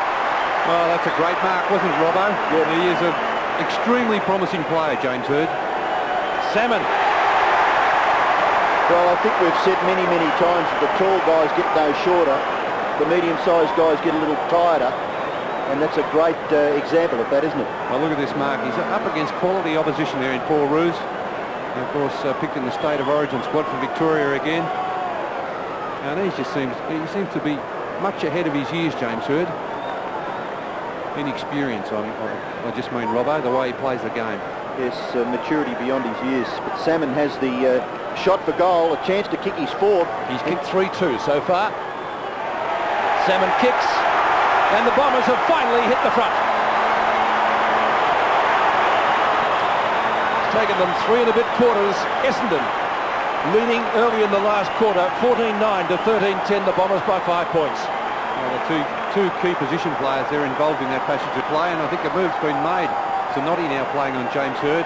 Well, that's a great mark, wasn't it, Robbo? Yeah. He is an extremely promising player, James Hurd. Salmon. Well, I think we've said many, many times that the tall guys get no shorter, the medium-sized guys get a little tighter, and that's a great example of that, isn't it? Well, look at this mark. He's up against quality opposition there in Paul Roos. And of course, picked in the State of Origin squad for Victoria again. And he seems to be much ahead of his years, James Hurd. In experience, I just mean, Robbo, the way he plays the game. Yes, maturity beyond his years. But Salmon has the shot for goal, a chance to kick his fourth. He's kicked 3-2 so far. Salmon kicks, and the Bombers have finally hit the front. It's taken them 3 and a bit quarters. Essendon leading early in the last quarter, 14-9 to 13-10, the Bombers by 5 points. Well, the two key position players there involved in that passage of play, and I think a move's been made. Zanotti now playing on James Hurd,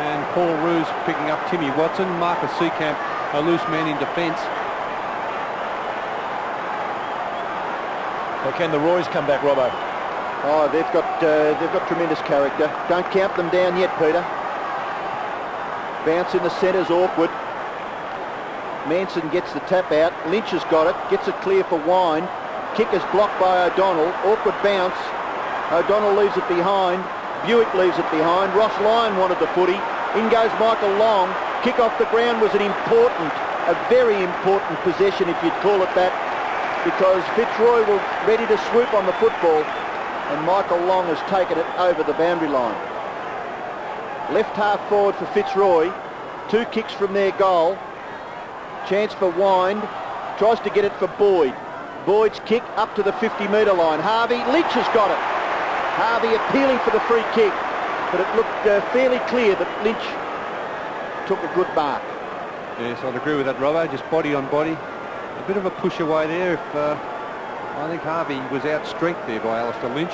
and Paul Roos picking up Timmy Watson. Marcus Seacamp, a loose man in defence. Well, can the Roys come back, Robbo? Oh, they've got tremendous character. Don't count them down yet, Peter. Bounce in the centre's awkward. Manson gets the tap out. Lynch has got it. Gets it clear for Wine. Kick is blocked by O'Donnell. Awkward bounce. O'Donnell leaves it behind. Buick leaves it behind. Ross Lyon wanted the footy. In goes Michael Long. Kick off the ground was a very important possession, if you'd call it that, because Fitzroy were ready to swoop on the football, and Michael Long has taken it over the boundary line. Left half forward for Fitzroy. 2 kicks from their goal. Chance for Wind. Tries to get it for Boyd. Boyd's kick up to the 50-metre line. Harvey, Lynch has got it. Harvey appealing for the free kick, but it looked fairly clear that Lynch took a good mark. Yes, I'd agree with that, Robbo. Just body on body. A bit of a push away there. I think Harvey was outstrengthed there by Alistair Lynch.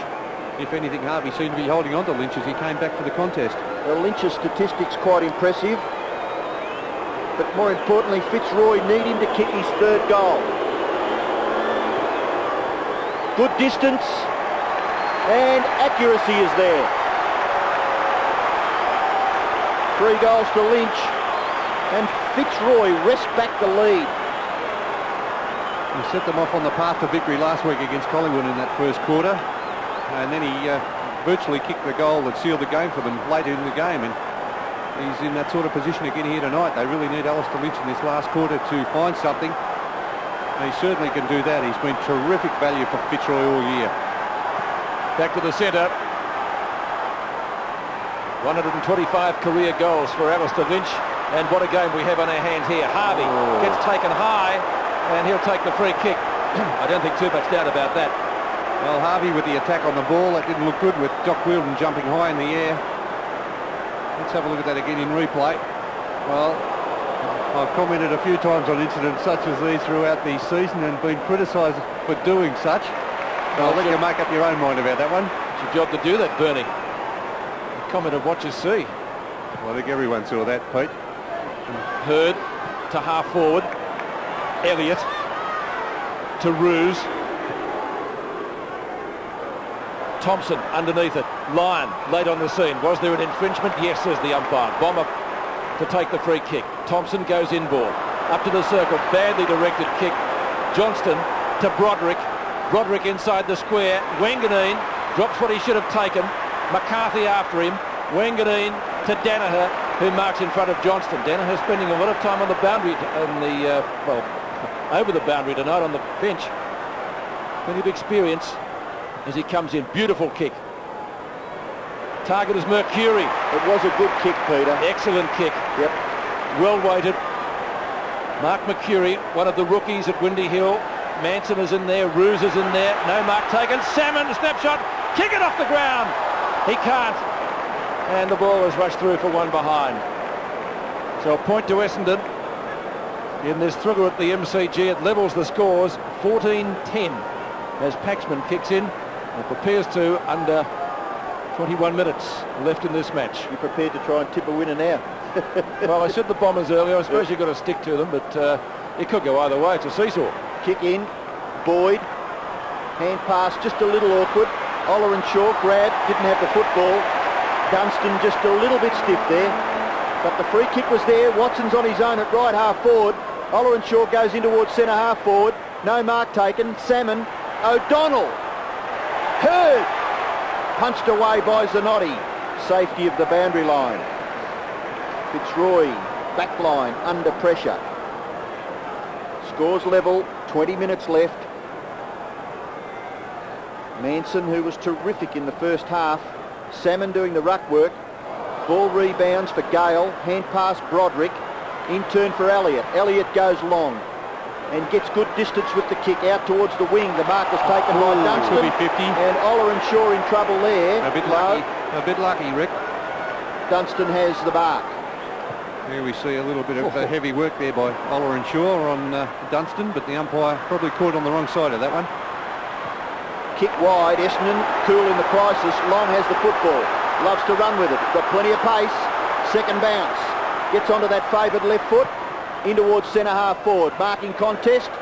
If anything, Harvey seemed to be holding on to Lynch as he came back to the contest. Well, Lynch's statistics quite impressive, but more importantly, Fitzroy need him to kick his third goal. Good distance, and accuracy is there. 3 goals to Lynch, and Fitzroy wrests back the lead. He set them off on the path to victory last week against Collingwood in that first quarter, and then he virtually kicked the goal that sealed the game for them later in the game, and he's in that sort of position again here tonight. They really need Alistair Lynch in this last quarter to find something. He certainly can do that. He's been terrific value for Fitzroy all year. Back to the centre. 125 career goals for Alistair Lynch, and what a game we have on our hands here. Harvey gets taken high, and he'll take the free kick. I don't think too much doubt about that. Well, Harvey with the attack on the ball, that didn't look good with Doc Wheeldon jumping high in the air. Let's have a look at that again in replay. Well, I've commented a few times on incidents such as these throughout the season and been criticised for doing such. So I'll let you make up your own mind about that one. It's your job to do that, Bernie. Comment of what you see. Well, I think everyone saw that, Pete. Hurd to half forward. Elliott to Roos. Thompson underneath it. Lyon late on the scene. Was there an infringement? Yes, says the umpire. Bomber to take the free kick. Thompson goes inboard. Up to the circle. Badly directed kick. Johnston to Broderick. Broderick inside the square. Wanganeen drops what he should have taken. McCarthy after him. Wanganeen to Danaher, who marks in front of Johnston. Danaher spending a lot of time on the boundary, over the boundary tonight on the bench. Plenty of experience as he comes in. Beautiful kick. Target is Mercury. It was a good kick, Peter. Excellent kick. Yep. Well weighted. Mark Mercury, one of the rookies at Windy Hill. Manson is in there. Roos is in there. No mark taken. Salmon, snapshot. Kick it off the ground. He can't. And the ball is rushed through for one behind. So a point to Essendon. In this thriller at the MCG, it levels the scores 14-10 as Paxman kicks in and prepares to under 21 minutes left in this match. You're prepared to try and tip a winner now? Well, I said the Bombers earlier. I suppose you've got to stick to them, but it could go either way. It's a seesaw. Kick in. Boyd. Hand pass just a little awkward. Oller and Shaw grab. Didn't have the football. Dunstan just a little bit stiff there. But the free kick was there. Watson's on his own at right half forward. Oller and Shaw goes in towards centre half forward. No mark taken. Salmon. O'Donnell. Hurd. Punched away by Zanotti. Safety of the boundary line. Fitzroy. Back line under pressure. Scores level. 20 minutes left. Manson, who was terrific in the first half. Salmon doing the ruck work. Ball rebounds for Gale. Hand pass Broderick. In turn for Elliott. Elliott goes long and gets good distance with the kick out towards the wing. The mark was taken by Dunstan. Could be 50. And Oller and Shaw in trouble there. A bit lucky. A bit lucky, Rick. Dunstan has the mark. Here we see a little bit of heavy work there by Oller and Shaw on Dunstan, but the umpire probably caught on the wrong side of that one. Kick wide. Essendon cool in the crisis. Long has the football. Loves to run with it. Got plenty of pace. Second bounce. Gets onto that favoured left foot. In towards centre half forward. Marking contest.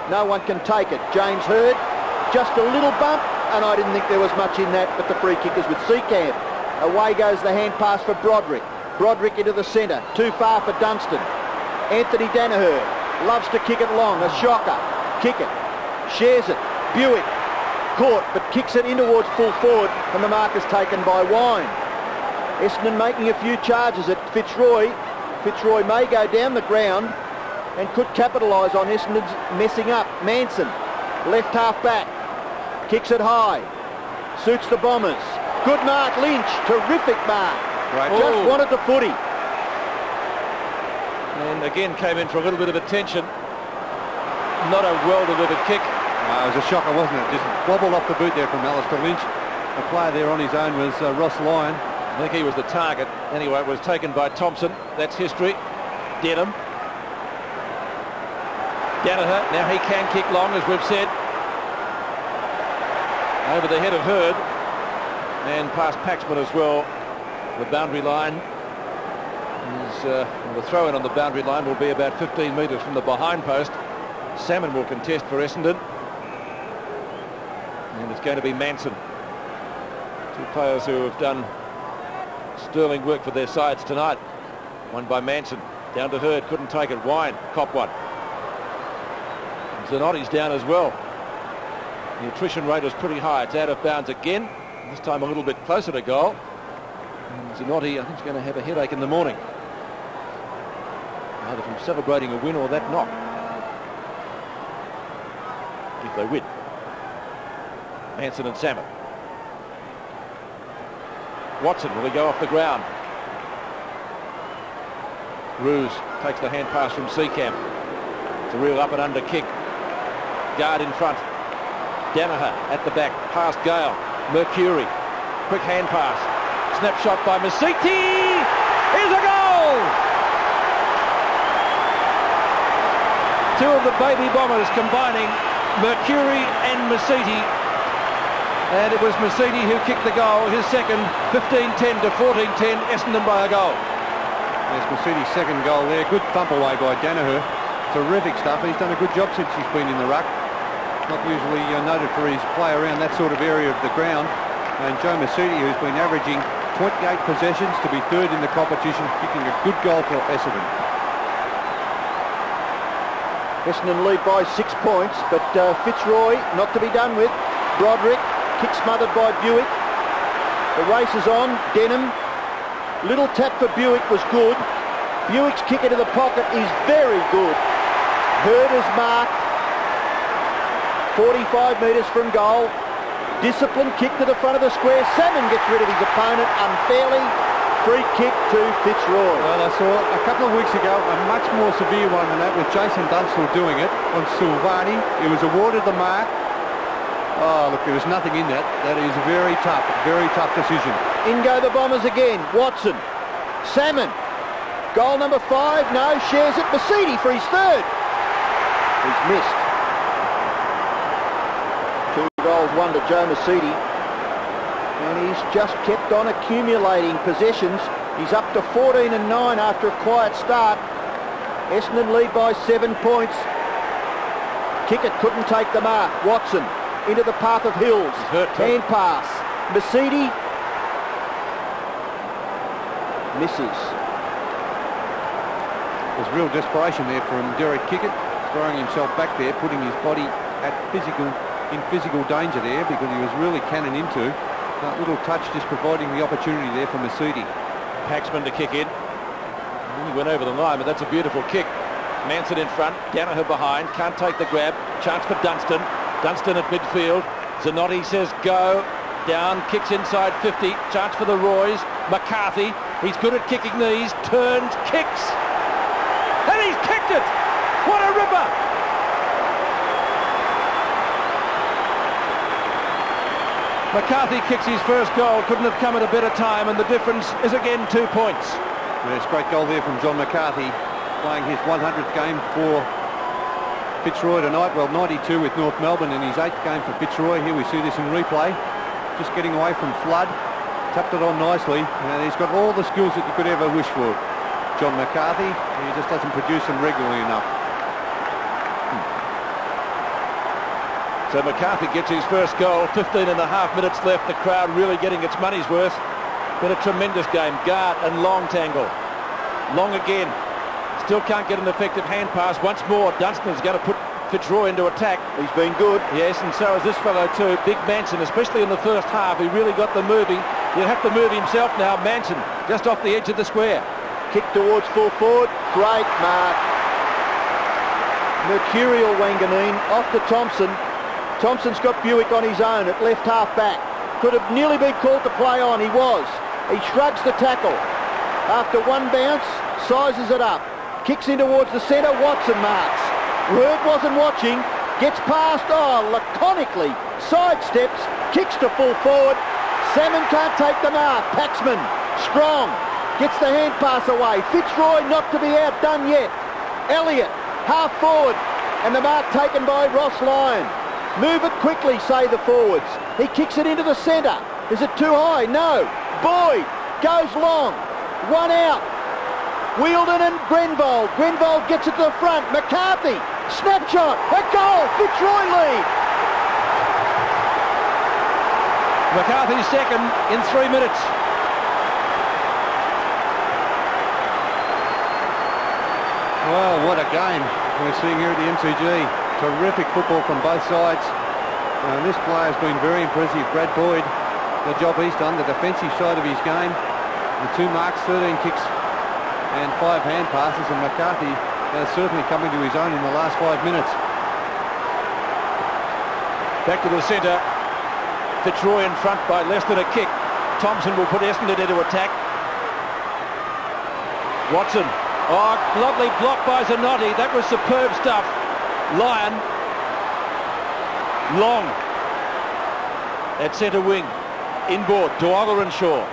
No one can take it. James Hurd. Just a little bump. And I didn't think there was much in that, but the free kick is with Seacamp. Away goes the hand pass for Broderick. Broderick into the centre. Too far for Dunstan. Anthony Danaher. Loves to kick it long. A shocker. Kick it. Shares it. Buick. Caught, but kicks it in towards full forward, and the mark is taken by Wine. Essendon making a few charges at Fitzroy. Fitzroy may go down the ground and could capitalise on Essendon's messing up. Manson, left half back, kicks it high, suits the Bombers. Good mark, Lynch, terrific mark. Right. Just wanted the footy. And again came in for a little bit of attention. Not a well-delivered kick. It was a shocker, wasn't it? Just wobbled off the boot there from Alistair Lynch. The player there on his own was Ross Lyon. I think he was the target. Anyway, it was taken by Thompson. That's history. Denham. Danaher. Now he can kick long, as we've said. Over the head of Hurd. And past Paxman as well. The boundary line is, the throw-in on the boundary line will be about 15 metres from the behind post. Salmon will contest for Essendon. And it's going to be Manson. Two players who have done sterling work for their sides tonight. One by Manson. Down to Hurd. Couldn't take it. Wine. Cop one. Zanotti's down as well. The attrition rate is pretty high. It's out of bounds again. This time a little bit closer to goal. And Zanotti, I think, is going to have a headache in the morning. Either from celebrating a win or that knock. If they win. Manson and Salmon. Watson, will he go off the ground? Roos takes the hand pass from Seacamp. It's a real up and under kick. Guard in front. Danaher at the back. Past Gale. Mercury. Quick hand pass. Snapshot by Masiti. Here's a goal! two of the baby bombers combining, Mercury and Masiti. And it was Masiti who kicked the goal, his second, 15-10 to 14-10, Essendon by a goal. There's Masiti's second goal there. Good thump away by Danaher. Terrific stuff. He's done a good job since he's been in the ruck. Not usually noted for his play around that sort of area of the ground. And Joe Masiti, who's been averaging 28 possessions to be third in the competition, kicking a good goal for Essendon. Essendon lead by 6 points, but Fitzroy not to be done with. Broderick, kick smothered by Buick. The race is on. Denham. Little tap for Buick was good. Buick's kick into the pocket is very good. Herder's mark. 45 metres from goal. Disciplined kick to the front of the square. Salmon gets rid of his opponent unfairly. Free kick to Fitzroy. Well, I saw a couple of weeks ago a much more severe one than that with Jason Dunstall doing it on Silvani. He was awarded the mark. Oh, look, there was nothing in that. That is very tough decision. In go the Bombers again. Watson. Salmon. Goal number 5. No, shares it. Masiti for his third. He's missed. 2 goals, 1 to Joe Masiti. And he's just kept on accumulating possessions. He's up to 14-9 after a quiet start. Essendon lead by 7 points. Kickett couldn't take the mark. Watson into the path of Hills. Hand pass. Masiti misses. There's real desperation there from Derek Kickett, throwing himself back there, putting his body in physical danger there because he was really cannon into. That little touch just providing the opportunity there for Masiti. Paxman to kick in. He went over the line, but that's a beautiful kick. Manson in front, Danaher behind, can't take the grab. Chance for Dunstan. Dunstan at midfield. Zanotti says go. Down, kicks inside 50. Chance for the Roys. McCarthy, he's good at kicking these. Turns, kicks. And he's kicked it! What a ripper! McCarthy kicks his first goal. Couldn't have come at a better time, and the difference is again 2 points. There's a great goal there from John McCarthy, playing his 100th game for Fitzroy tonight. Well, 92 with North Melbourne in his 8th game for Fitzroy. Here we see this in replay. Just getting away from Flood. Tapped it on nicely. And he's got all the skills that you could ever wish for. John McCarthy, he just doesn't produce them regularly enough. So McCarthy gets his first goal. 15 and a half minutes left. The crowd really getting its money's worth. Been a tremendous game. Gart and Long tangle. Long again. Still can't get an effective hand pass. Once more, Dunstan's going to put Fitzroy into attack. He's been good. Yes, and so is this fellow too. Big Manson, especially in the first half. He really got them moving. He'll have to move himself now. Manson just off the edge of the square. Kick towards full forward. Great mark. Mercurial Wanganeen off to Thompson. Thompson's got Buick on his own at left half back. Could have nearly been called to play on. He was. He shrugs the tackle. After one bounce, sizes it up. Kicks in towards the centre. Watson marks. Hurd wasn't watching. Gets past. Oh, laconically. Sidesteps. Kicks to full forward. Salmon can't take the mark. Paxman. Strong. Gets the hand pass away. Fitzroy not to be outdone yet. Elliott. Half forward. And the mark taken by Ross Lyon. Move it quickly, say the forwards. He kicks it into the centre. Is it too high? No. Boyd goes long. One out. Wielden and Grenvold. Grenvold gets it to the front. McCarthy. Snapshot. A goal. Fitzroy lead. McCarthy's second in 3 minutes. Well, what a game we're seeing here at the MCG. Terrific football from both sides. And this player's been very impressive. Brad Boyd, the job he's done, the defensive side of his game. The 2 marks, 13 kicks and 5 hand passes, and McCarthy certainly coming to his own in the last 5 minutes. Back to the centre. Fitzroy in front by less than a kick. Thompson will put Essendon into attack. Watson. Oh, lovely block by Zanotti. That was superb stuff. Lyon. Long. At centre wing. Inboard. Duogler and Shaw.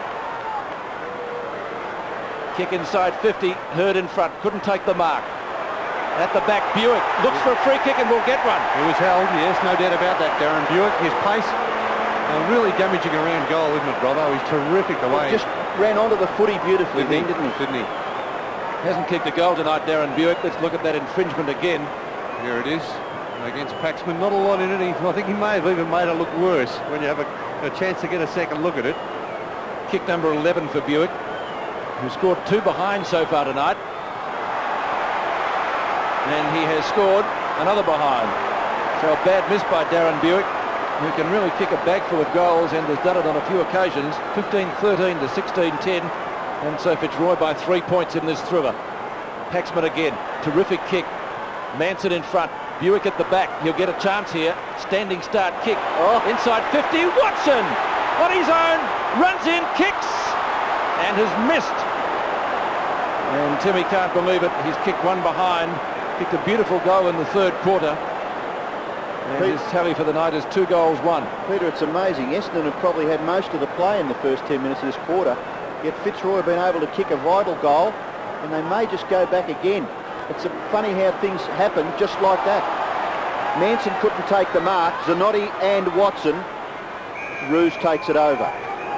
Kick inside 50. Hurd in front. Couldn't take the mark. At the back, Buick looks for a free kick and will get one. He was held, yes, no doubt about that, Darren Buick. His pace, really damaging around goal, isn't it, Robbo? He's terrific the way. Just ran onto the footy beautifully then, didn't he? Didn't he? Hasn't kicked a goal tonight, Darren Buick. Let's look at that infringement again. Here it is, against Paxman. Not a lot in it. I think he may have even made it look worse when you have a chance to get a second look at it. Kick number 11 for Buick, who scored 2 behind so far tonight. And he has scored another behind. So a bad miss by Darren Buick, who can really kick a bag full of goals and has done it on a few occasions. 15-13 to 16-10. And so Fitzroy by 3 points in this thriller. Paxman again. Terrific kick. Manson in front. Buick at the back. He'll get a chance here. Standing start kick. Inside 50. Watson on his own. Runs in, kicks, and has missed. And Timmy can't believe it. He's kicked one behind. Kicked a beautiful goal in the third quarter. And his tally for the night is 2 goals, 1. Peter, it's amazing. Essendon have probably had most of the play in the first 10 minutes of this quarter. Yet Fitzroy have been able to kick a vital goal, and they may just go back again. It's funny how things happen just like that. Manson couldn't take the mark. Zanotti and Watson. Roos takes it over.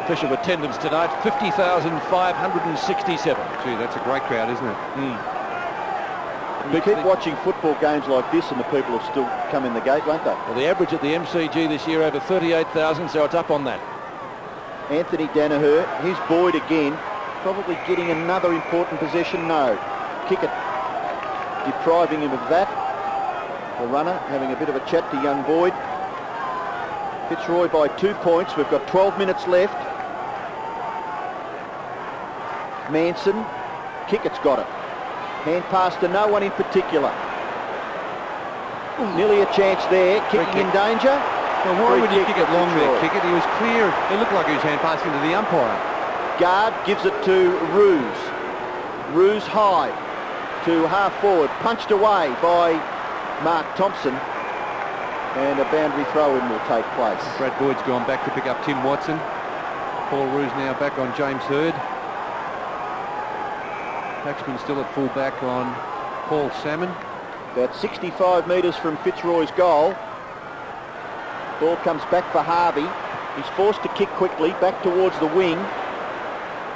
Official attendance tonight, 50,567. Gee, that's a great crowd, isn't it? You keep watching football games like this and the people have still come in the gate, won't they? Well, the average at the MCG this year over 38,000, so it's up on that. Anthony Danaher, here's Boyd again, probably getting another important possession. No, kick it, depriving him of that. The runner having a bit of a chat to young Boyd. Fitzroy by 2 points. We've got 12 minutes left. Manson, kick, it's got it. Hand pass to no one in particular. Nearly a chance there. Kicking in danger. Well, why would you kick it long there? Kick it. He was clear. It looked like he was hand passing to the umpire. Guard gives it to Roos. Roos high to half forward. Punched away by Mark Thompson. And a boundary throw-in will take place. Brad Boyd's gone back to pick up Tim Watson. Paul Roos now back on James Hurd. Paxman still at full back on Paul Salmon. About 65 metres from Fitzroy's goal. Ball comes back for Harvey. He's forced to kick quickly back towards the wing.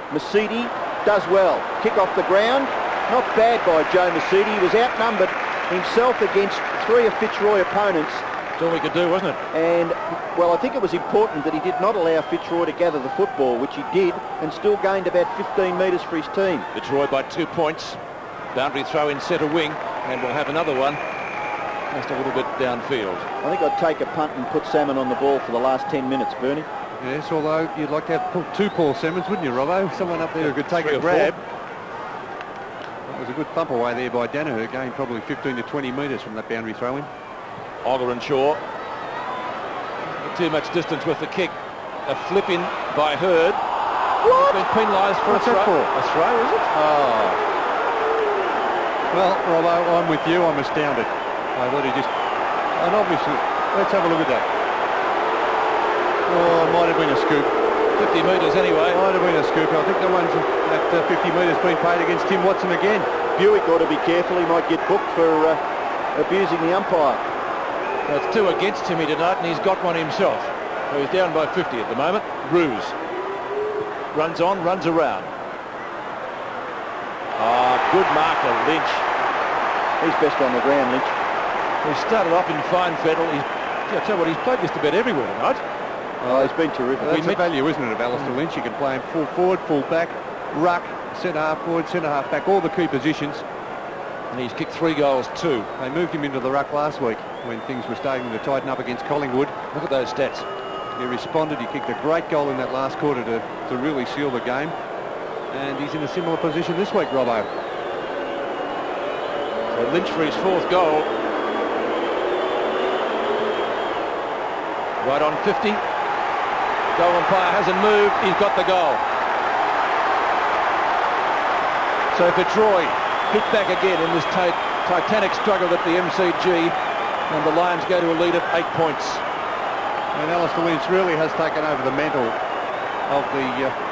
Masidi does well. Kick off the ground. Not bad by Joe Masidi. He was outnumbered himself against 3 of Fitzroy opponents. That's all we could do, wasn't it? And, well, I think it was important that he did not allow Fitzroy to gather the football, which he did, and still gained about 15 metres for his team. Fitzroy by 2 points. Boundary throw in centre wing, and we'll have another one. Just a little bit downfield. I think I'd take a punt and put Salmon on the ball for the last 10 minutes, Bernie. Yes, although you'd like to have 2 Paul Salmons, wouldn't you, Robbo? Someone up there who could take a grab. That was a good thump away there by Danaher, gained probably 15 to 20 metres from that boundary throw-in. Ogger and Shaw. Not too much distance with the kick. A flip in by Hurd. What? He's been penalised for a throw. A throw, is it? Oh. Well, Robbo, I'm with you. I'm astounded. I thought he just... And obviously, let's have a look at that. Oh, it might have been a scoop. 50 metres anyway. Might have been a scoop. I think the one's at 50 metres being paid against Tim Watson again. Buick ought to be careful. He might get booked for abusing the umpire. That's 2 against Timmy tonight, and he's got one himself. So he's down by 50 at the moment. Roos runs on, runs around. Good marker, Lynch. He's best on the ground, Lynch. He started off in fine fettle. I tell you what, he's played just about everywhere tonight. Oh, he's been terrific. That's a value, isn't it, of Alistair Lynch? You can play him full forward, full back, ruck, centre half forward, centre half back, all the key positions. And he's kicked 3 goals, 2. They moved him into the ruck last week when things were starting to tighten up against Collingwood. Look at those stats. He responded. He kicked a great goal in that last quarter to really seal the game. And he's in a similar position this week, Robbo. So Lynch for his 4th goal. Right on 50. Goal umpire hasn't moved. He's got the goal. So Fitzroy hit back again in this titanic struggle at the MCG, and the Lions go to a lead of 8 points. And Alistair Lynch really has taken over the mantle of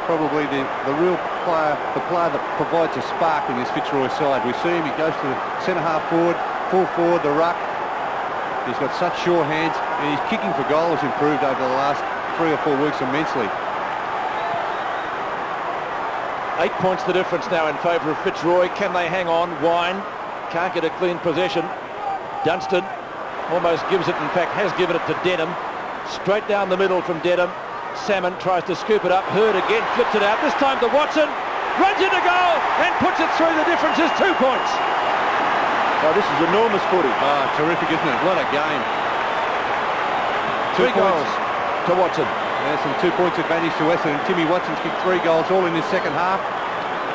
probably the real the player that provides a spark in this Fitzroy side. We see him, he goes to the centre-half forward, full forward, the ruck. He's got such sure hands, and his kicking for goal has improved over the last 3 or 4 weeks immensely. 8 points the difference now in favour of Fitzroy. Can they hang on? Wine can't get a clean possession. Dunstan almost gives it, in fact has given it to Denham. Straight down the middle from Denham. Salmon tries to scoop it up. Hurd again flips it out. This time to Watson. Runs into goal and puts it through. The difference is 2 points. Oh, this is enormous footy. Ah, terrific, isn't it? What a game. 3 goals to Watson. Yeah, some 2 points advantage to Essendon. Timmy Watson's kicked 3 goals all in his second half.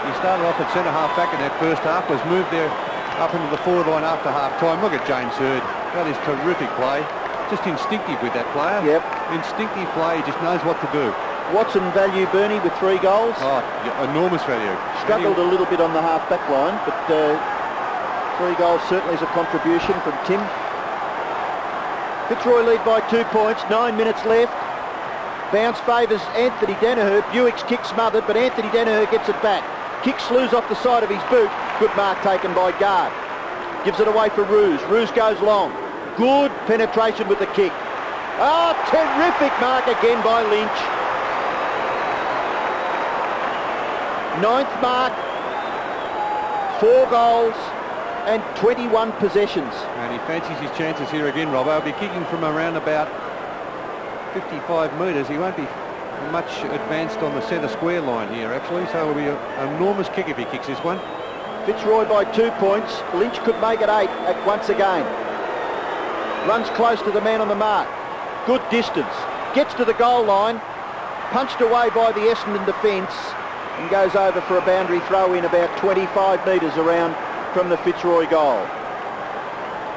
He started off at centre-half back in that first half, was moved there up into the forward line after half-time. Look at James Hurd. That is terrific play. Just instinctive with that player. Yep. Instinctive play. He just knows what to do. Watson value, Bernie, with 3 goals. Oh, yeah, enormous value. Struggled a little bit on the half-back line, but 3 goals certainly is a contribution from Tim. Fitzroy lead by 2 points, 9 minutes left. Bounce favours Anthony Danaher. Buick's kick smothered, but Anthony Danaher gets it back. Kicks loose off the side of his boot. Good mark taken by guard. Gives it away for Roos. Roos goes long. Good penetration with the kick. Oh, terrific mark again by Lynch. 9th mark. 4 goals and 21 possessions. And he fancies his chances here again, Rob. He'll be kicking from around about 55 metres. He won't be much advanced on the centre square line here, actually, so it'll be an enormous kick if he kicks this one. Fitzroy by 2 points. Lynch could make it 8 once again. Runs close to the man on the mark. Good distance. Gets to the goal line. Punched away by the Essendon defence and goes over for a boundary throw in about 25 metres around from the Fitzroy goal.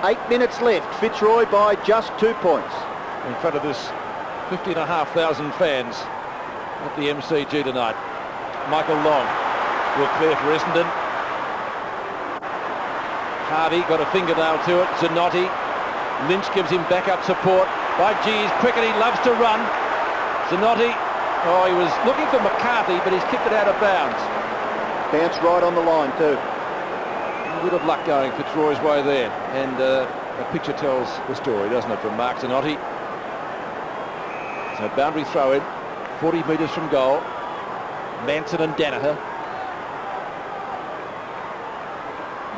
8 minutes left. Fitzroy by just 2 points. In front of this 50,500 fans at the MCG tonight. Michael Long will clear for Essendon. Harvey got a fingernail to it. Zanotti. Lynch gives him backup support. By G's, cricket, he loves to run. Zanotti, oh, he was looking for McCarthy, but he's kicked it out of bounds. Bounce right on the line too. A bit of luck going Fitzroy's way there. And a picture tells the story, doesn't it, from Mark Zanotti. So boundary throw in, 40 metres from goal. Manson and Danaher.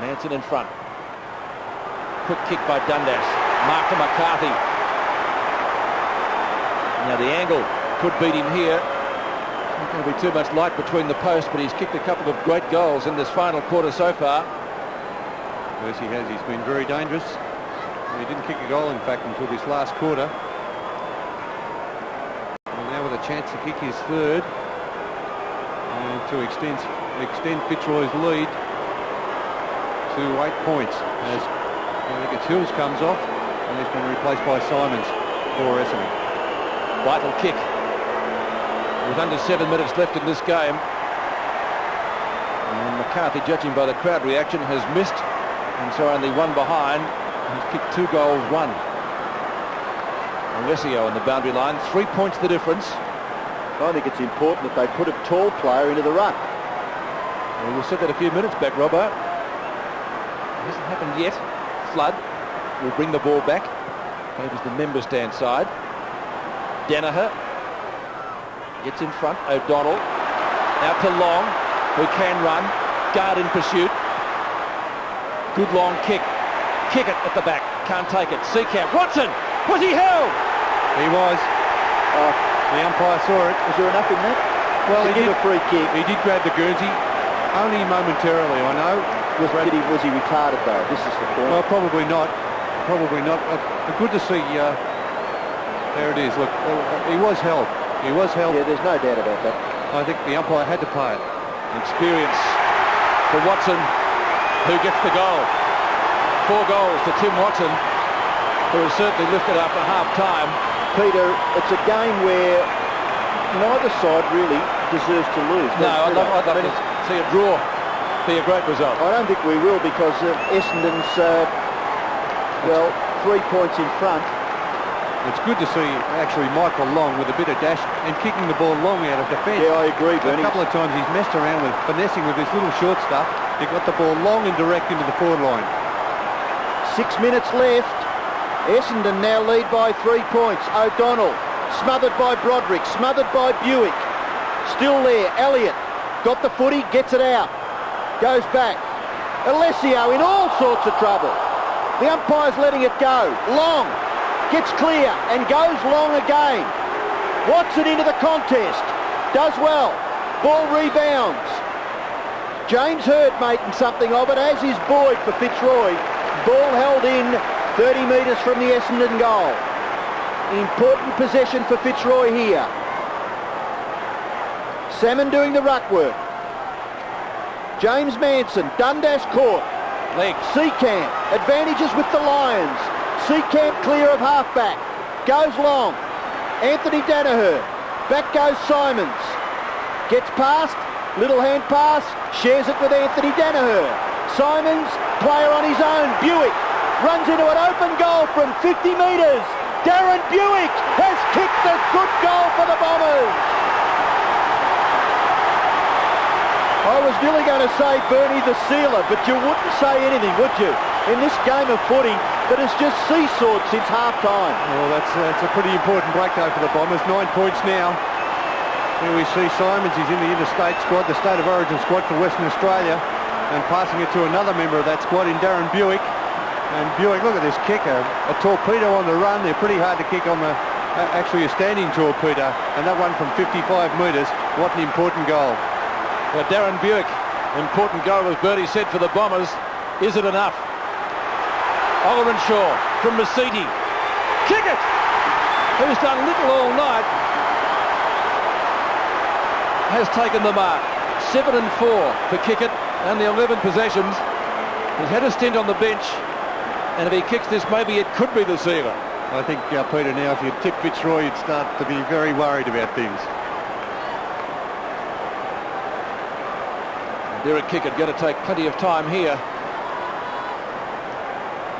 Manson in front. Quick kick by Dundas. Mark to McCarthy. Now the angle could beat him here. Not going to be too much light between the posts, but he's kicked a couple of great goals in this final quarter so far. Yes, he has. He's been very dangerous. He didn't kick a goal, in fact, until this last quarter. And now with a chance to kick his 3rd and to extend Fitzroy's lead to 8 points. As I think it's Hills comes off, and he's been replaced by Simons for Essendon. Vital kick. With under 7 minutes left in this game. And McCarthy, judging by the crowd reaction, has missed, and so only 1 behind. He's kicked 2 goals, 1. Alessio on the boundary line. 3 points the difference. I think it's important that they put a tall player into the ruck. Well, we said that a few minutes back, Robbo. It hasn't happened yet. Flood will bring the ball back. Favours the member stand side. Danaher gets in front. O'Donnell out to Long, who can run. Guard in pursuit. Good long kick. Kick it at the back. Can't take it. Seacamp. Watson! Was he held? He was. The umpire saw it. Was there enough in that? Well, he did a free kick. He did grab the Guernsey, only momentarily, I know. Was he retarded though? This is the point. Well, probably not. Probably not. Good to see. There it is. Look, he was held. He was held. Yeah, there's no doubt about that. I think the umpire had to pay it. Experience for Watson, who gets the goal. 4 goals to Tim Watson, who has certainly lifted after half-time. Peter, it's a game where neither side really deserves to lose. No, I'd love to see a draw be a great result. I don't think we will, because Essendon's, 3 points in front. It's good to see actually Michael Long with a bit of dash and kicking the ball long out of defence. Yeah, I agree, Bernie. A couple of times he's messed around with finessing with this little short stuff. He got the ball long and direct into the forward line. 6 minutes left. Essendon now lead by 3 points. O'Donnell smothered by Broderick, smothered by Buick. Still there, Elliott got the footy, gets it out, goes back. Alessio in all sorts of trouble. The umpire's letting it go. Long gets clear and goes long again. Watson into the contest, does well. Ball rebounds. James Hird making something of it, as is Boyd for Fitzroy. Ball held in 30 metres from the Essendon goal. Important possession for Fitzroy here. Salmon doing the ruck work. James Manson, Dundas caught. Leg. Seacamp, advantages with the Lions. Seacamp clear of halfback. Goes long. Anthony Danaher. Back goes Simons. Gets past. Little hand pass. Shares it with Anthony Danaher. Simons, player on his own. Buick runs into an open goal from 50 metres. Darren Buick has kicked a good goal for the Bombers. I was nearly going to say Bernie the Sealer, but you wouldn't say anything, would you? In this game of footy that has just seesawed since half-time. Well, that's a pretty important breakthrough for the Bombers. 9 points now. Here we see Simons, he's in the interstate squad, the State of Origin squad for Western Australia, and passing it to another member of that squad in Darren Buick. And Buick, look at this kick, a torpedo on the run. They're pretty hard to kick on the, actually a standing torpedo, and that one from 55 metres. What an important goal. Well, Darren Buick, important goal, as Bertie said, for the Bombers. Is it enough? Ollerenshaw from Masiti. Kick it! Who's done little all night, has taken the mark. 7 and 4 for Kickett, only 11 possessions. He's had a stint on the bench, and if he kicks this, maybe it could be the sealer. I think, Peter, now if you'd tip Fitzroy, you'd start to be very worried about things. Derek Kickett going to take plenty of time here.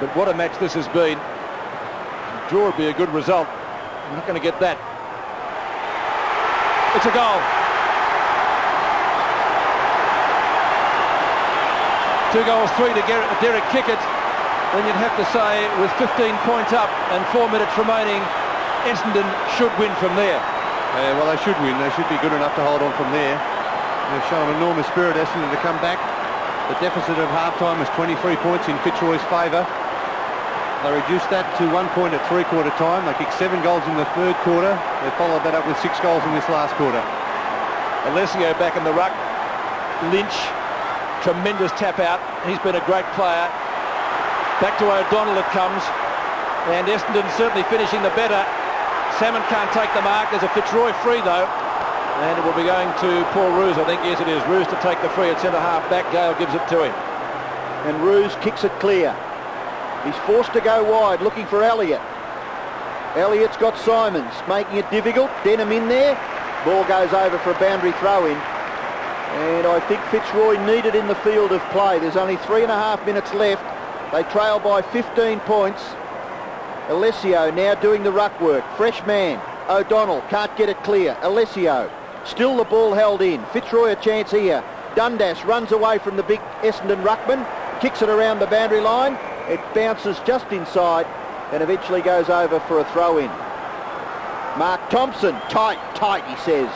But what a match this has been. A draw would be a good result. I'm not going to get that. It's a goal. 2 goals, 3 to Derek Kickett. Then you'd have to say, with 15 points up and 4 minutes remaining, Essendon should win from there. Well, they should win. They should be good enough to hold on from there. They've shown enormous spirit, Essendon, to come back. The deficit of half-time was 23 points in Fitzroy's favour. They reduced that to 1 point at three-quarter time. They kicked 7 goals in the third quarter. They followed that up with 6 goals in this last quarter. Alessio back in the ruck. Lynch, tremendous tap out. He's been a great player. Back to O'Donnell it comes. And Essendon certainly finishing the better. Salmon can't take the mark. There's a Fitzroy free though. And it will be going to Paul Roos, I think. Yes, it is. Roos to take the free at centre-half back. Gale gives it to him. And Roos kicks it clear. He's forced to go wide, looking for Elliott. Elliott's got Simons, making it difficult. Denham in there. Ball goes over for a boundary throw-in. And I think Fitzroy needed in the field of play. There's only 3.5 minutes left. They trail by 15 points. Alessio now doing the ruck work. Fresh man. O'Donnell can't get it clear. Alessio. Still the ball held in. Fitzroy a chance here. Dundas runs away from the big Essendon ruckman. Kicks it around the boundary line. It bounces just inside and eventually goes over for a throw-in. Mark Thompson. Tight, he says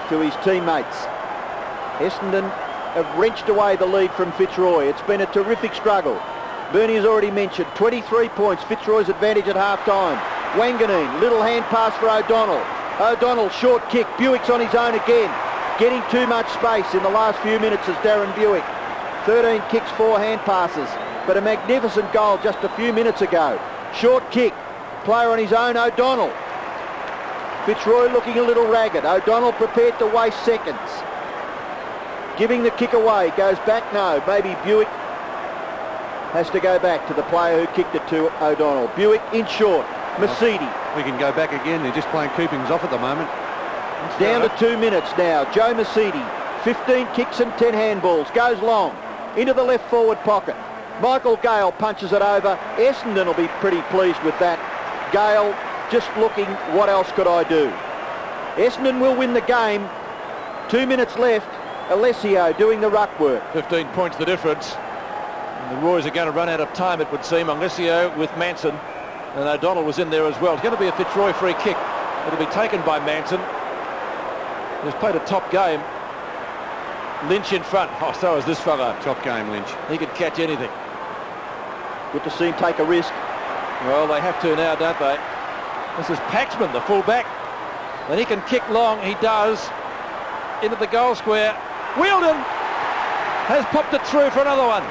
to his teammates. Essendon have wrenched away the lead from Fitzroy. It's been a terrific struggle. Bernie has already mentioned 23 points. Fitzroy's advantage at half-time. Wanganeen, little hand pass for O'Donnell. O'Donnell, short kick. Buick's on his own again. Getting too much space in the last few minutes as Darren Buick. 13 kicks, 4 hand passes. But a magnificent goal just a few minutes ago. Short kick. Player on his own, O'Donnell. Fitzroy looking a little ragged. O'Donnell prepared to waste seconds. Giving the kick away. Goes back, no. Maybe Buick has to go back to the player who kicked it to O'Donnell. Buick in short. Masidi. We can go back again. They're just playing keepings off at the moment. Down to 2 minutes now. Joe Masidi. 15 kicks and 10 handballs. Goes long. Into the left forward pocket. Michael Gale punches it over. Essendon will be pretty pleased with that. Gale just looking, what else could I do? Essendon will win the game. 2 minutes left. Alessio doing the ruck work. 15 points the difference. And the Royals are going to run out of time, it would seem. Alessio with Manson. And O'Donnell was in there as well. It's going to be a Fitzroy free kick. It'll be taken by Manson. He's played a top game. Lynch in front. Oh, so is this fella. Top game, Lynch. He could catch anything. Good to see him take a risk. Well, they have to now, don't they? This is Paxman, the full-back. And he can kick long. He does. Into the goal square. Wielden has popped it through for another one.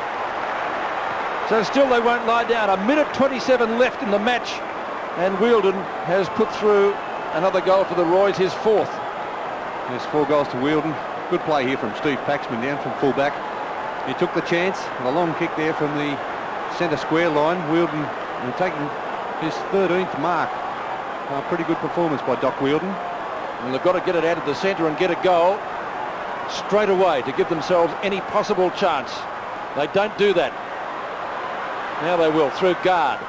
So still they won't lie down. 1:27 left in the match. And Wielden has put through another goal for the Roys, his 4th. There's 4 goals to Wielden. Good play here from Steve Paxman down from full-back. He took the chance. The long kick there from the centre square line. Wielden taking his 13th mark. Pretty good performance by Doc Wielden. And they've got to get it out of the centre and get a goal straight away to give themselves any possible chance. They don't do that. Now they will, through guard.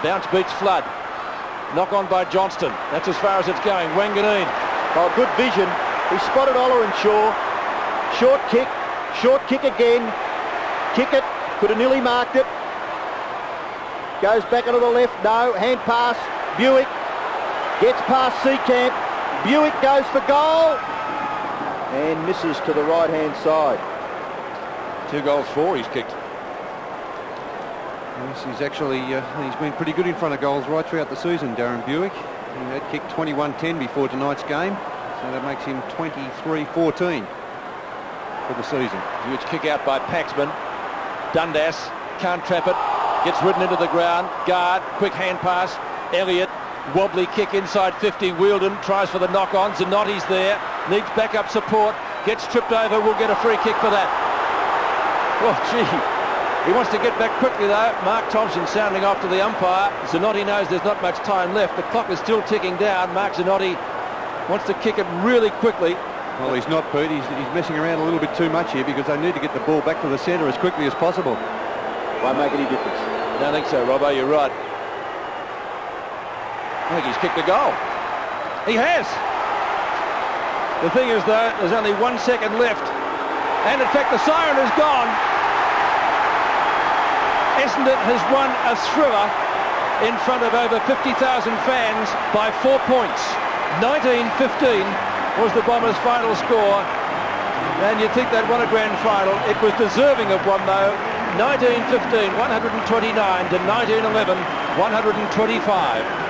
Bounce beats Flood. Knock on by Johnston. That's as far as it's going. Wanganeen. Oh, good vision. He spotted Ollerenshaw. Short kick again. Kick it. Could have nearly marked it. Goes back onto the left. No. Hand pass. Buick. Gets past Seacamp. Buick goes for goal. And misses to the right-hand side. 2 goals, 4 he's kicked. Yes, he's actually he's been pretty good in front of goals right throughout the season, Darren Buick. He had kicked 21-10 before tonight's game, so that makes him 23-14 for the season. Huge kick out by Paxman. Dundas can't trap it. Gets ridden into the ground. Guard, quick hand pass. Elliott, wobbly kick inside 50. Wielden tries for the knock-on. Zanotti's there. Needs backup support. Gets tripped over. We'll get a free kick for that. Oh, gee. He wants to get back quickly, though. Mark Thompson sounding off to the umpire. Zanotti knows there's not much time left. The clock is still ticking down. Mark Zanotti wants to kick it really quickly. Well, he's not, Pete. He's messing around a little bit too much here because they need to get the ball back to the centre as quickly as possible. Won't make any difference. I don't think so, Robbo. You're right. I think he's kicked a goal. He has. The thing is, though, there's only 1 second left. And, in fact, the siren is gone. Essendon has won a thriller in front of over 50,000 fans by 4 points. 19-15 was the Bombers' final score. And you'd think they'd won a grand final. It was deserving of one, though. 19-15, 129 to 19-11, 125.